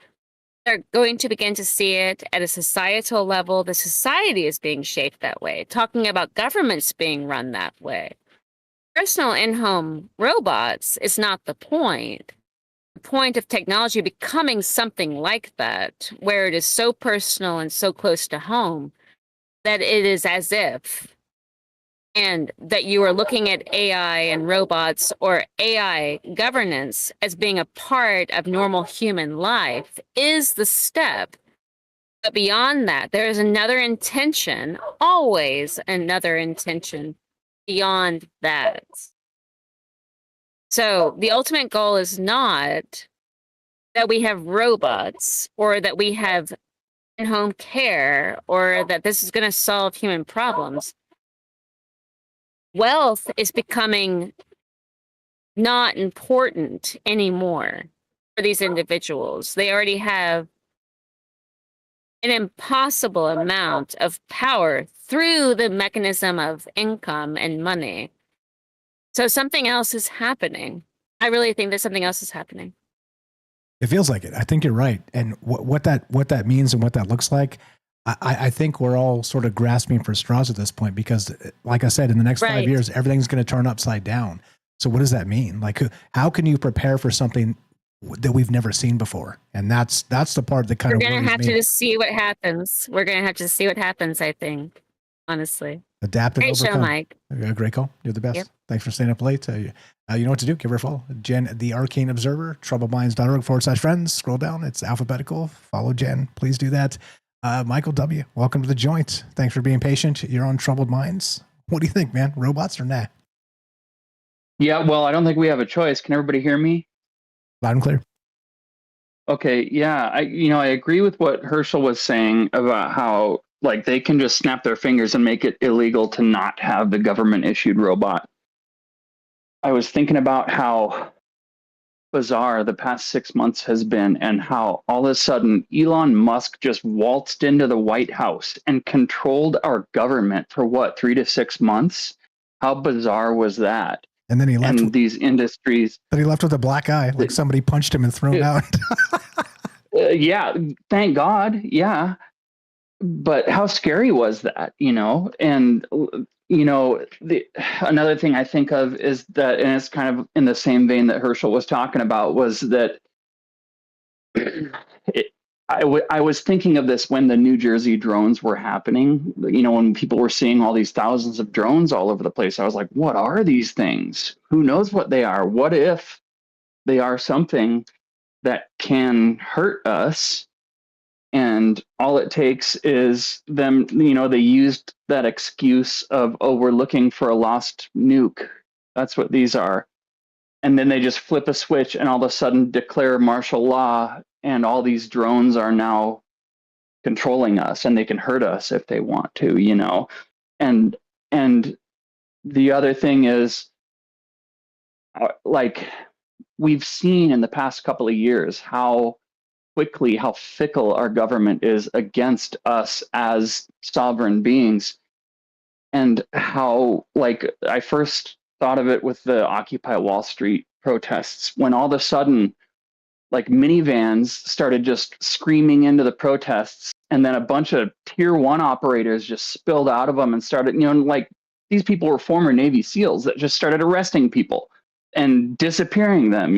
S18: they're going to begin to see it at a societal level. The society is being shaped that way, talking about governments being run that way. Personal in-home robots is not the point. The point of technology becoming something like that, where it is so personal and so close to home, that it is as if, and that you are looking at AI and robots or AI governance as being a part of normal human life, is the step. But beyond that, there is another intention, always another intention beyond that. So the ultimate goal is not that we have robots or that we have in-home care or that this is going to solve human problems. Wealth is becoming not important anymore for these individuals. They already have an impossible amount of power through the mechanism of income and money. So something else is happening. I really think that something else is happening.
S1: It feels like it. I think you're right. And what that means and what that looks like, I think we're all sort of grasping for straws at this point because, like I said, in the next 5 years, everything's going to turn upside down. So what does that mean? Like, how can you prepare for something that we've never seen before? And that's the part that kind of
S18: We're going to have to just see what happens. We're going to have to see what happens, I think, honestly.
S1: Adapt and
S18: Great
S1: overcome.
S18: show, Mike.
S1: Great call. You're the best.
S18: Yep.
S1: Thanks for staying up late. You know what to do. Give her a follow. Jen, the Arcane Observer, troubledminds.org/friends. Scroll down. It's alphabetical. Follow Jen. Please do that. Michael W., welcome to the joint. Thanks for being patient. You're on Troubled Minds. What do you think, man? Robots or nah?
S19: Yeah, well, I don't think we have a choice. Can everybody hear me?
S1: Loud and clear.
S19: Okay, yeah, I agree with what Herschel was saying about how like they can just snap their fingers and make it illegal to not have the government issued robot. I was thinking about how bizarre the past 6 months has been and how all of a sudden Elon Musk just waltzed into the White House and controlled our government for what, 3 to 6 months? How bizarre was that?
S1: And then he left.
S19: And these industries.
S1: But he left with a black eye, like somebody punched him and thrown out.
S19: Yeah, thank God. Yeah. But how scary was that, And, another thing I think of is that, and it's kind of in the same vein that Herschel was talking about, was that I was thinking of this when the New Jersey drones were happening, when people were seeing all these thousands of drones all over the place. I was like, what are these things? Who knows what they are? What if they are something that can hurt us? And all it takes is them, they used that excuse of, oh, we're looking for a lost nuke. That's what these are. And then they just flip a switch and all of a sudden declare martial law. And all these drones are now controlling us and they can hurt us if they want to, And the other thing is, like, we've seen in the past couple of years how fickle our government is against us as sovereign beings, and how, like, I first thought of it with the Occupy Wall Street protests, when all of a sudden, like, minivans started just screaming into the protests, and then a bunch of tier 1 operators just spilled out of them and started, like, these people were former Navy SEALs that just started arresting people and disappearing them,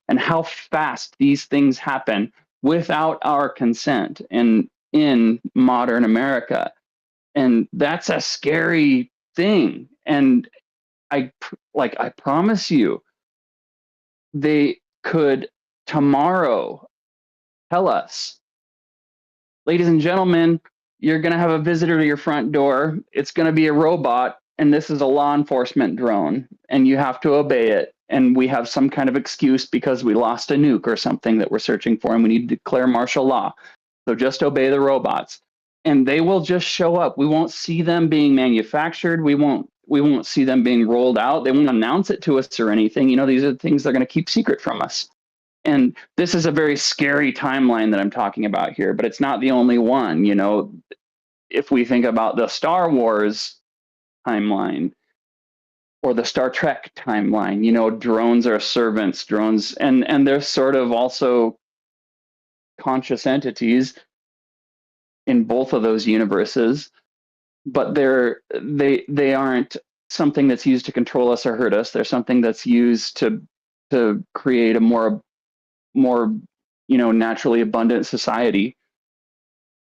S19: and how fast these things happen without our consent in modern America. And that's a scary thing. And I promise you, they could tomorrow tell us, ladies and gentlemen, you're going to have a visitor to your front door. It's going to be a robot, and this is a law enforcement drone, and you have to obey it. And we have some kind of excuse because we lost a nuke or something that we're searching for, and we need to declare martial law. So just obey the robots. And they will just show up. We won't see them being manufactured. We won't see them being rolled out. They won't announce it to us or anything. You know, these are the things they're going to keep secret from us. And this is a very scary timeline that I'm talking about here, but it's not the only one. You know, if we think about the Star Wars timeline or the Star Trek timeline, you know, drones are servants, drones, and they're sort of also conscious entities in both of those universes, but they aren't something that's used to control us or hurt us. They're something that's used to create a more you know, naturally abundant society.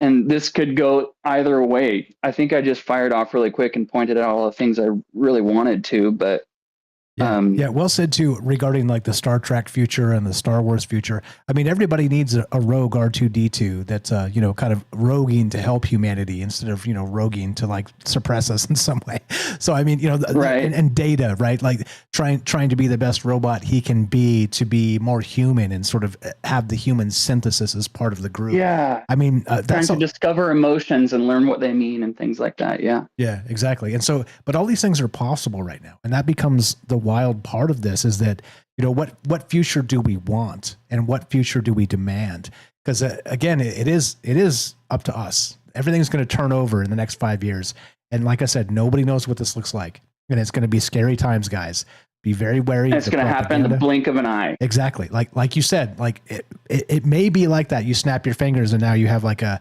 S19: And this could go either way. I think I just fired off really quick and pointed out all the things I really wanted to, but
S1: yeah, well said too, regarding like the Star Trek future and the Star Wars future. I mean, everybody needs a rogue R2-D2 that's, you know, kind of roguing to help humanity instead of, you know, roguing to like suppress us in some way. So, I mean, you know,
S19: right.
S1: and Data, right? Like trying to be the best robot he can be to be more human and sort of have the human synthesis as part of the group.
S19: Yeah.
S1: I mean,
S19: trying to discover emotions and learn what they mean and things like that. Yeah.
S1: Yeah, exactly. And so, but all these things are possible right now. And that becomes the wild part of this, is that, you know, what future do we want and what future do we demand? Because again, it is up to us. Everything's going to turn over in the next 5 years. And like I said, nobody knows what this looks like. And it's going to be scary times, guys. Be very wary.
S19: It's going to happen in the blink of an eye.
S1: Exactly. Like you said, like it may be like that. You snap your fingers and now you have like a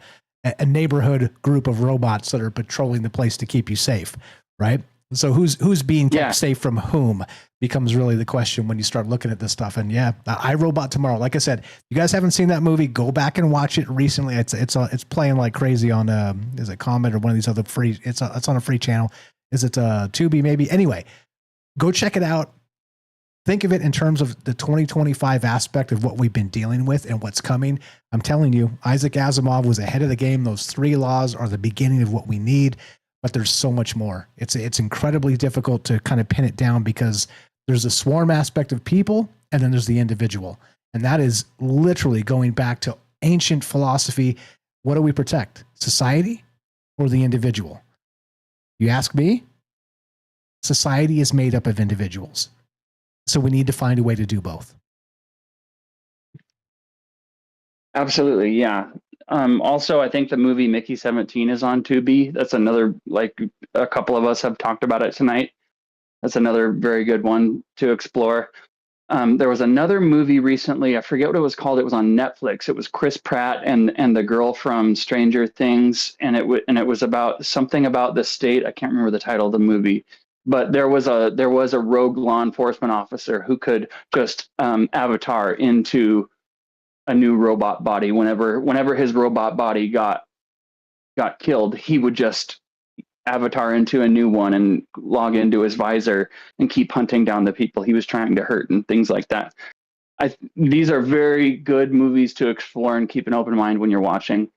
S1: neighborhood group of robots that are patrolling the place to keep you safe, right? So who's being kept safe from whom becomes really the question when you start looking at this stuff. And yeah, iRobot Tomorrow. Like I said, you guys haven't seen that movie, go back and watch it recently. It's playing like crazy on is it Comet or one of these other free? It's on a free channel. Is it Tubi maybe? Anyway, go check it out. Think of it in terms of the 2025 aspect of what we've been dealing with and what's coming. I'm telling you, Isaac Asimov was ahead of the game. Those 3 laws are the beginning of what we need. But there's so much more. It's incredibly difficult to kind of pin it down because there's a swarm aspect of people and then there's the individual. And that is literally going back to ancient philosophy. What do we protect? Society or the individual? You ask me, society is made up of individuals. So we need to find a way to do both.
S19: Absolutely. Yeah. Also, I think the movie Mickey 17 is on Tubi. That's another, like a couple of us have talked about it tonight. That's another very good one to explore. There was another movie recently. I forget what it was called. It was on Netflix. It was Chris Pratt and the girl from Stranger Things, and it was about something about the state. I can't remember the title of the movie, but there was a rogue law enforcement officer who could just avatar into a new robot body. Whenever his robot body got killed, he would just avatar into a new one and log into his visor and keep hunting down the people he was trying to hurt and things like that. These are very good movies to explore and keep an open mind when you're watching.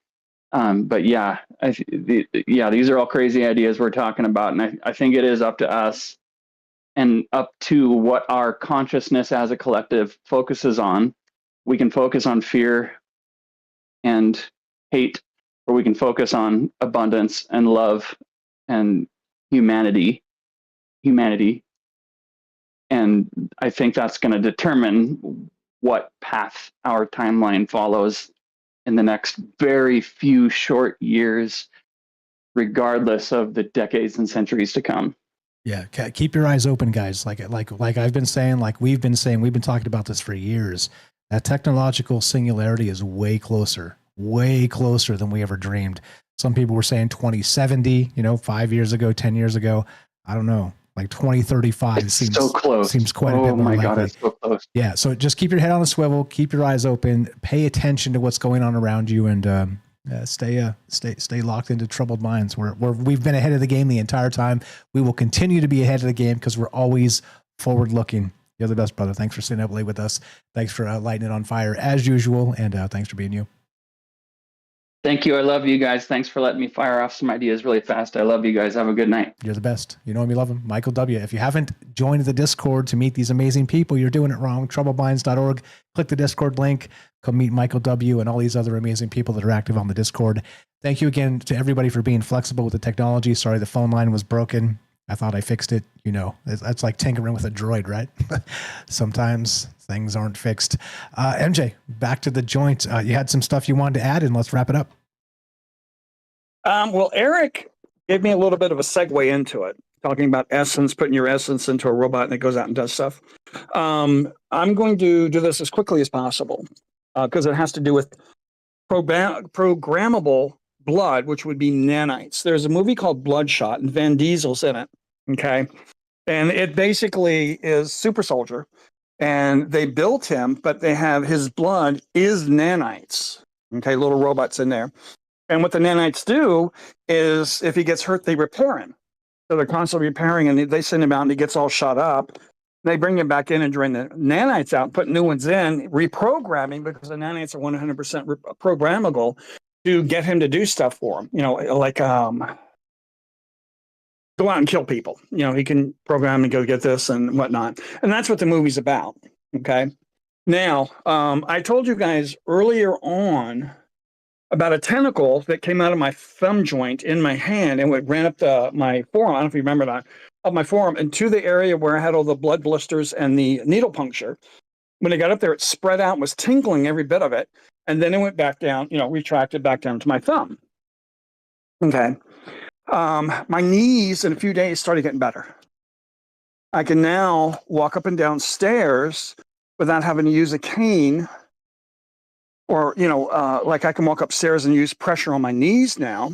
S19: But yeah, these are all crazy ideas we're talking about, and I think it is up to us and up to what our consciousness as a collective focuses on. We can focus on fear and hate, or we can focus on abundance and love and humanity. And I think that's going to determine what path our timeline follows in the next very few short years, regardless of the decades and centuries to come.
S1: Yeah, keep your eyes open, guys. Like I've been saying, like we've been talking about this for years. That technological singularity is way closer than we ever dreamed. Some people were saying 2070, 5 years ago, 10 years ago. I don't know, like 2035 seems so close. Seems quite a bit more likely. God, it's so close. Yeah, so just keep your head on a swivel, keep your eyes open, pay attention to what's going on around you, and stay locked into troubled minds. We've been ahead of the game the entire time. We will continue to be ahead of the game because we're always forward looking. You're the best, brother. Thanks for staying up late with us. Thanks for lighting it on fire as usual, and thanks for being you.
S19: Thank you. I love you guys. Thanks for letting me fire off some ideas really fast. I love you guys. Have a good night.
S1: You're the best. You know him, you love him. Michael W. If you haven't joined the Discord to meet these amazing people, you're doing it wrong. Troubleblinds.org. Click the Discord link. Come meet Michael W. and all these other amazing people that are active on the Discord. Thank you again to everybody for being flexible with the technology. Sorry the phone line was broken. I thought I fixed it. You know, it's like tinkering with a droid, right? Sometimes things aren't fixed. MJ, back to the joint. You had some stuff you wanted to add, and let's wrap it up.
S12: Well, Eric gave me a little bit of a segue into it, talking about essence, putting your essence into a robot and it goes out and does stuff. I'm going to do this as quickly as possible because it has to do with programmable blood, which would be nanites. There's a movie called Bloodshot, and Vin Diesel's in it. Okay. And it basically is Super Soldier. And they built him, but they have his blood is nanites. Okay, little robots in there. And what the nanites do is if he gets hurt, they repair him. So they're constantly repairing, and they send him out and he gets all shot up. They bring him back in and drain the nanites out, put new ones in, reprogramming, because the nanites are 100% programmable to get him to do stuff for him. You know, like go out and kill people. You know, he can program and go get this and whatnot. And that's what the movie's about. Okay. Now, I told you guys earlier on about a tentacle that came out of my thumb joint in my hand and it ran up my forearm. I don't know if you remember that, of my forearm, and to the area where I had all the blood blisters and the needle puncture. When it got up there, it spread out and was tingling every bit of it. And then it went back down, you know, retracted back down to my thumb. Okay. My knees in a few days started getting better. I can now walk up and down stairs without having to use a cane, or, you know, like I can walk upstairs and use pressure on my knees now.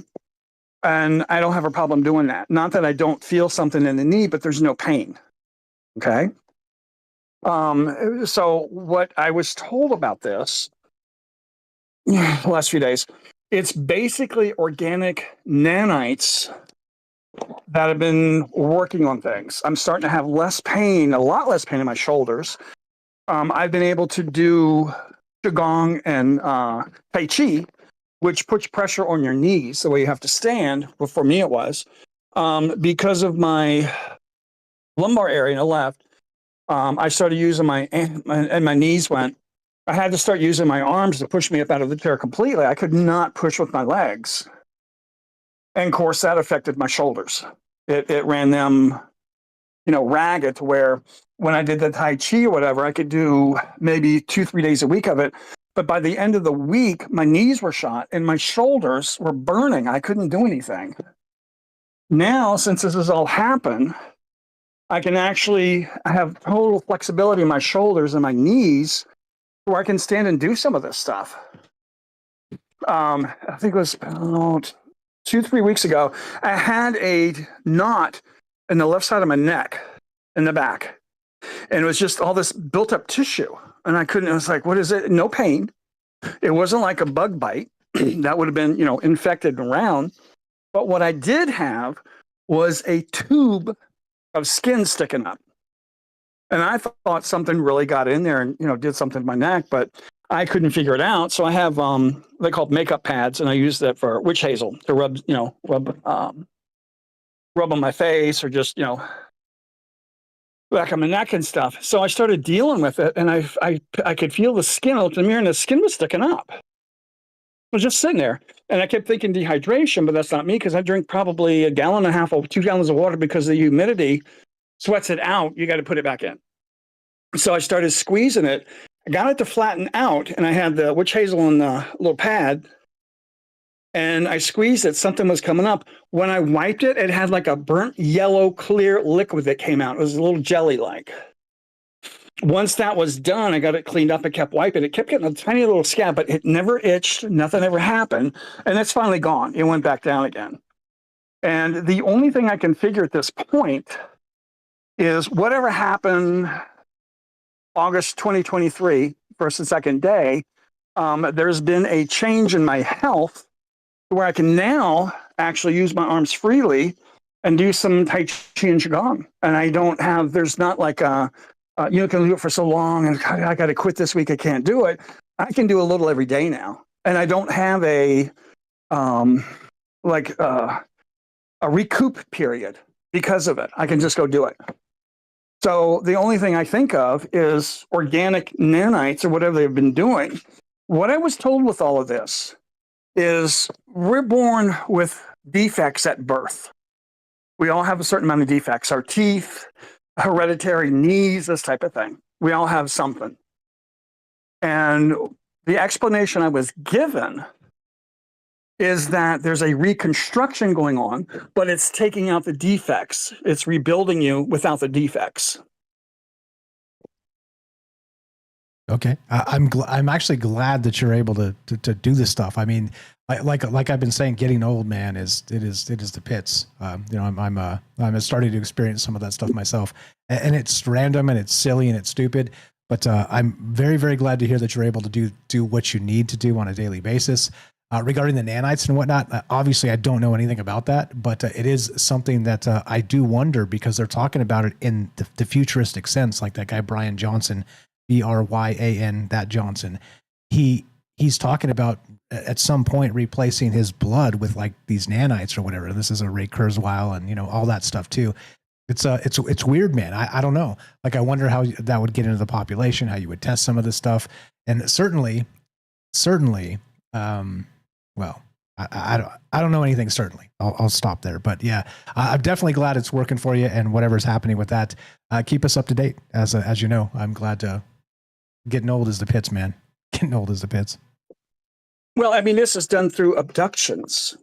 S12: And I don't have a problem doing that. Not that I don't feel something in the knee, but there's no pain. Okay. So what I was told about this the last few days, it's basically organic nanites that have been working on things. I'm starting to have less pain, a lot less pain in my shoulders. I've been able to do Qigong and Tai Chi, which puts pressure on your knees the way you have to stand. Well, for me, it was because of my lumbar area in the left. I started using and my knees went. I had to start using my arms to push me up out of the chair completely. I could not push with my legs. And of course, that affected my shoulders. It ran them, you know, ragged to where when I did the Tai Chi or whatever, I could do maybe 2-3 days a week of it. But by the end of the week, my knees were shot and my shoulders were burning. I couldn't do anything. Now, since this has all happened, I can actually have total flexibility in my shoulders and my knees where I can stand and do some of this stuff. I think it was 2-3 weeks ago, I had a knot in the left side of my neck in the back. And it was just all this built up tissue. And I couldn't, I was like, what is it? No pain. It wasn't like a bug bite. That would have been, you know, infected around. But what I did have was a tube of skin sticking up. And I thought something really got in there and, you know, did something to my neck, but I couldn't figure it out. So I have, they're called makeup pads, and I use that for witch hazel to rub, you know, rub on my face or just, you know, back on my neck and stuff. So I started dealing with it, and I could feel the skin. I looked in the mirror, and the skin was sticking up. I was just sitting there, and I kept thinking dehydration, but that's not me because I drink probably 1.5 gallons or 2 gallons of water because the humidity sweats it out. You got to put it back in. So I started squeezing it. I got it to flatten out, and I had the witch hazel on the little pad, and I squeezed it. Something was coming up. When I wiped it, it had like a burnt yellow clear liquid that came out. It was a little jelly-like. Once that was done, I got it cleaned up and kept wiping. It kept getting a tiny little scab, but it never itched. Nothing ever happened. And it's finally gone. It went back down again. And the only thing I can figure at this point is whatever happened August 2023, first and second day, there's been a change in my health where I can now actually use my arms freely and do some Tai Chi and Qigong. And I don't have, there's not like a you can do it for so long, and God, I got to quit this week. I can't do it. I can do a little every day now, and I don't have a recoup period because of it. I can just go do it. So the only thing I think of is organic nanites or whatever they've been doing. What I was told with all of this is we're born with defects at birth. We all have a certain amount of defects, our teeth, hereditary knees, this type of thing. We all have something. And the explanation I was given is that there's a reconstruction going on, but it's taking out the defects. It's rebuilding you without the defects.
S1: Okay, I'm actually glad that you're able to do this stuff. I mean, like I've been saying, getting old, man, it is the pits. I'm starting to experience some of that stuff myself, and it's random and it's silly and it's stupid. But I'm very, very glad to hear that you're able to do what you need to do on a daily basis. Regarding the nanites and whatnot, obviously I don't know anything about that, but it is something that I do wonder, because they're talking about it in the futuristic sense, like that guy Brian Johnson, Bryan, that Johnson. He's talking about at some point replacing his blood with like these nanites or whatever. This is a Ray Kurzweil and all that stuff too. It's weird, man. I don't know. Like, I wonder how that would get into the population, how you would test some of this stuff, and certainly. Well, I don't know anything, certainly. I'll stop there. But yeah, I'm definitely glad it's working for you, and whatever's happening with that, keep us up to date. As you know, I'm glad to. Getting old is the pits, man. Getting old is the pits.
S12: Well, I mean, this is done through abductions.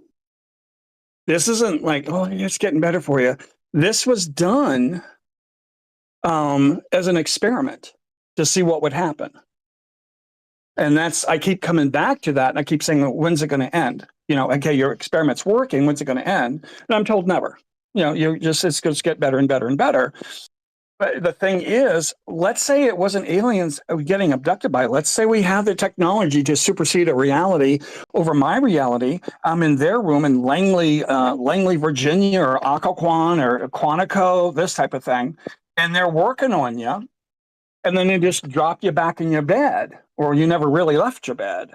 S12: This isn't like, oh, it's getting better for you. This was done as an experiment to see what would happen. And I keep coming back to that, and I keep saying, when's it going to end? Okay, your experiment's working. When's it going to end? And I'm told never. It's going to get better and better and better. But the thing is, let's say it wasn't aliens getting abducted by. Let's say we have the technology to supersede a reality over my reality. I'm in their room in Langley, Virginia, or Occoquan or Quantico, this type of thing, and they're working on you, and then they just drop you back in your bed, or you never really left your bed.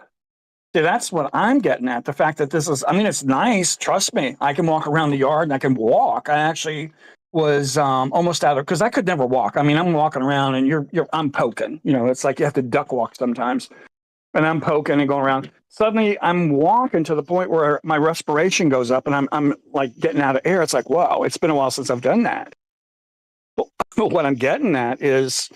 S12: See, that's what I'm getting at. The fact that this is, it's nice. Trust me, I can walk around the yard and I can walk. I actually was almost out of, because I could never walk. I'm walking around and I'm poking. It's like you have to duck walk sometimes. And I'm poking and going around. Suddenly I'm walking to the point where my respiration goes up and I'm like getting out of air. It's like, wow, it's been a while since I've done that. But what I'm getting at is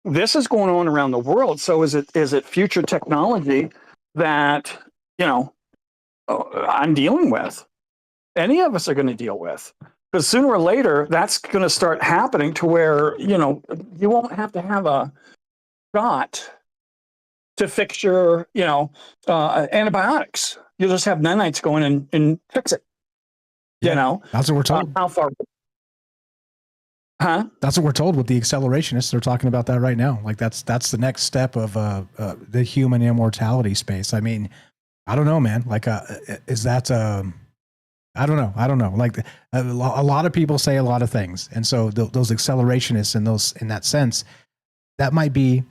S12: this is going on around the world. So is it future technology that, I'm dealing with? Any of us are going to deal with. Because sooner or later, that's going to start happening to where, you won't have to have a shot to fix your, antibiotics. You'll just have nanites go in and fix it.
S1: Yeah, that's what we're told.
S12: How far? Huh?
S1: That's what we're told with the accelerationists. They're talking about that right now. Like that's the next step of the human immortality space. I don't know, man. Like, is that? I don't know. Like a lot of people say a lot of things, and so those accelerationists in that sense, that might be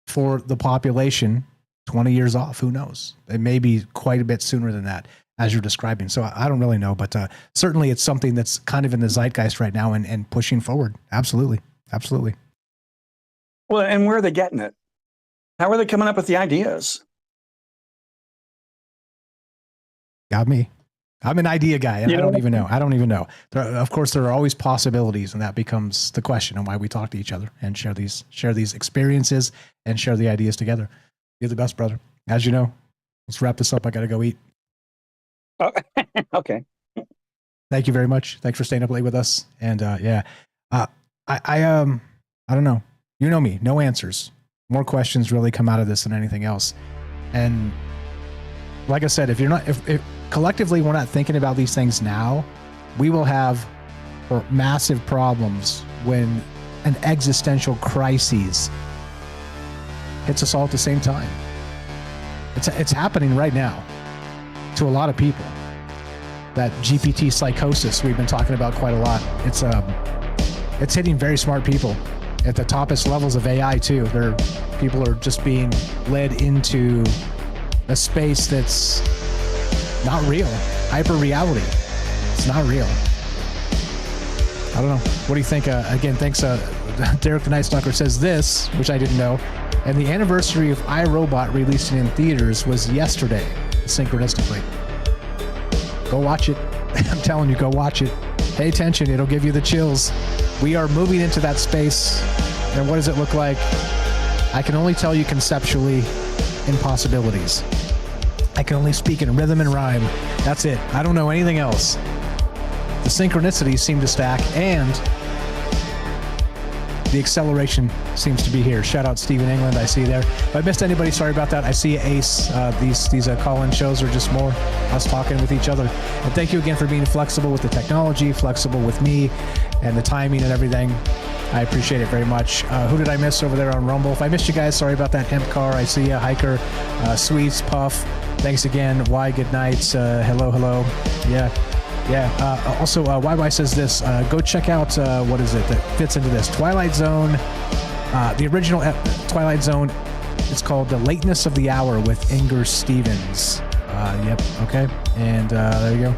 S1: for the population 20 years off. Who knows? It may be quite a bit sooner than that, as you're describing. So I don't really know, but certainly it's something that's kind of in the zeitgeist right now and pushing forward. Absolutely.
S12: Well, and where are they getting it? How are they coming up with the ideas?
S1: Got me. I'm an idea guy, and I don't even know. Of course, there are always possibilities, and that becomes the question on why we talk to each other and share these experiences and share the ideas together. You're the best, brother. As you know, let's wrap this up. I got to go eat.
S12: Okay.
S1: Thank you very much. Thanks for staying up late with us. And I don't know. You know me. No answers. More questions really come out of this than anything else. And like I said, if collectively we're not thinking about these things now, we will have massive problems when an existential crisis hits us all at the same time. It's happening right now to a lot of people. That GPT psychosis we've been talking about quite a lot. It's hitting very smart people, at the toppest levels of AI too. People are just being led into a space that's not real. Hyper reality. It's not real. I don't know. What do you think? Again, thanks. Derek the Night Stalker says this, which I didn't know. And the anniversary of iRobot releasing in theaters was yesterday, synchronistically. Go watch it. I'm telling you, go watch it. Pay attention. It'll give you the chills. We are moving into that space. And what does it look like? I can only tell you conceptually impossibilities. I can only speak in rhythm and rhyme. That's it. I don't know anything else. The synchronicities seem to stack, and the acceleration seems to be here. Shout out Stephen England, I see you there. If I missed anybody, sorry about that. I see you, Ace. These call-in shows are just more us talking with each other. And thank you again for being flexible with the technology, flexible with me, and the timing and everything. I appreciate it very much. Who did I miss over there on Rumble? If I missed you guys, sorry about that. Hemp Car, I see you. Hiker, Sweets, Puff. Thanks again. Why, good nights. Hello. Yeah. Also, YY says this. Go check out, what is it that fits into this? Twilight Zone. The original Twilight Zone. It's called The Lateness of the Hour with Inger Stevens. Yep. Okay. And there you go.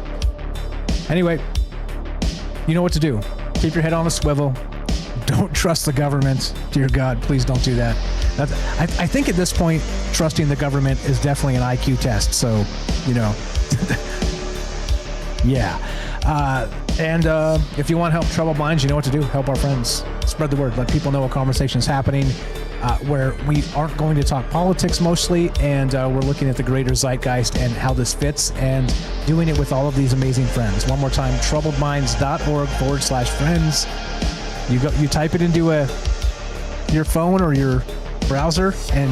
S1: Anyway, you know what to do. Keep your head on a swivel. Don't trust the government. Dear God, please don't do that. I think at this point, trusting the government is definitely an IQ test. So, you know. Yeah. And if you want to help troubled minds, you know what to do. Help our friends. Spread the word. Let people know a conversation is happening where we aren't going to talk politics mostly, and we're looking at the greater zeitgeist and how this fits, and doing it with all of these amazing friends. One more time, troubledminds.org/friends. You type it into your phone or your browser, and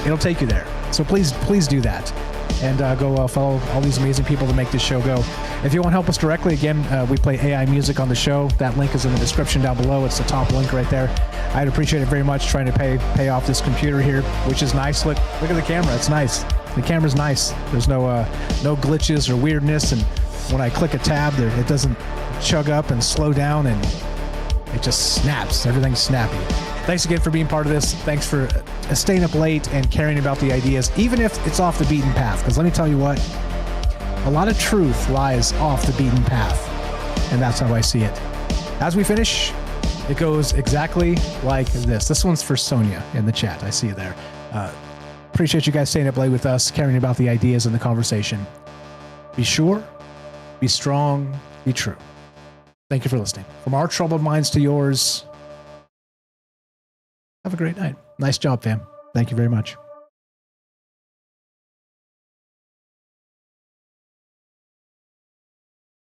S1: it'll take you there. So please do that. And go follow all these amazing people to make this show go. If you want to help us directly, again, we play AI music on the show. That link is in the description down below. It's the top link right there. I'd appreciate it very much, trying to pay off this computer here, which is nice. Look at the camera. It's nice. The camera's nice. There's no glitches or weirdness. And when I click a tab, it doesn't chug up and slow down, and it just snaps. Everything's snappy. Thanks again for being part of this. Thanks for staying up late and caring about the ideas, even if it's off the beaten path. Because let me tell you what, a lot of truth lies off the beaten path. And that's how I see it. As we finish, it goes exactly like this. This one's for Sonia in the chat. I see you there. Appreciate you guys staying up late with us, caring about the ideas and the conversation. Be sure, be strong, be true. Thank you for listening. From our troubled minds to yours, have a great night. Nice job, fam. Thank you very much.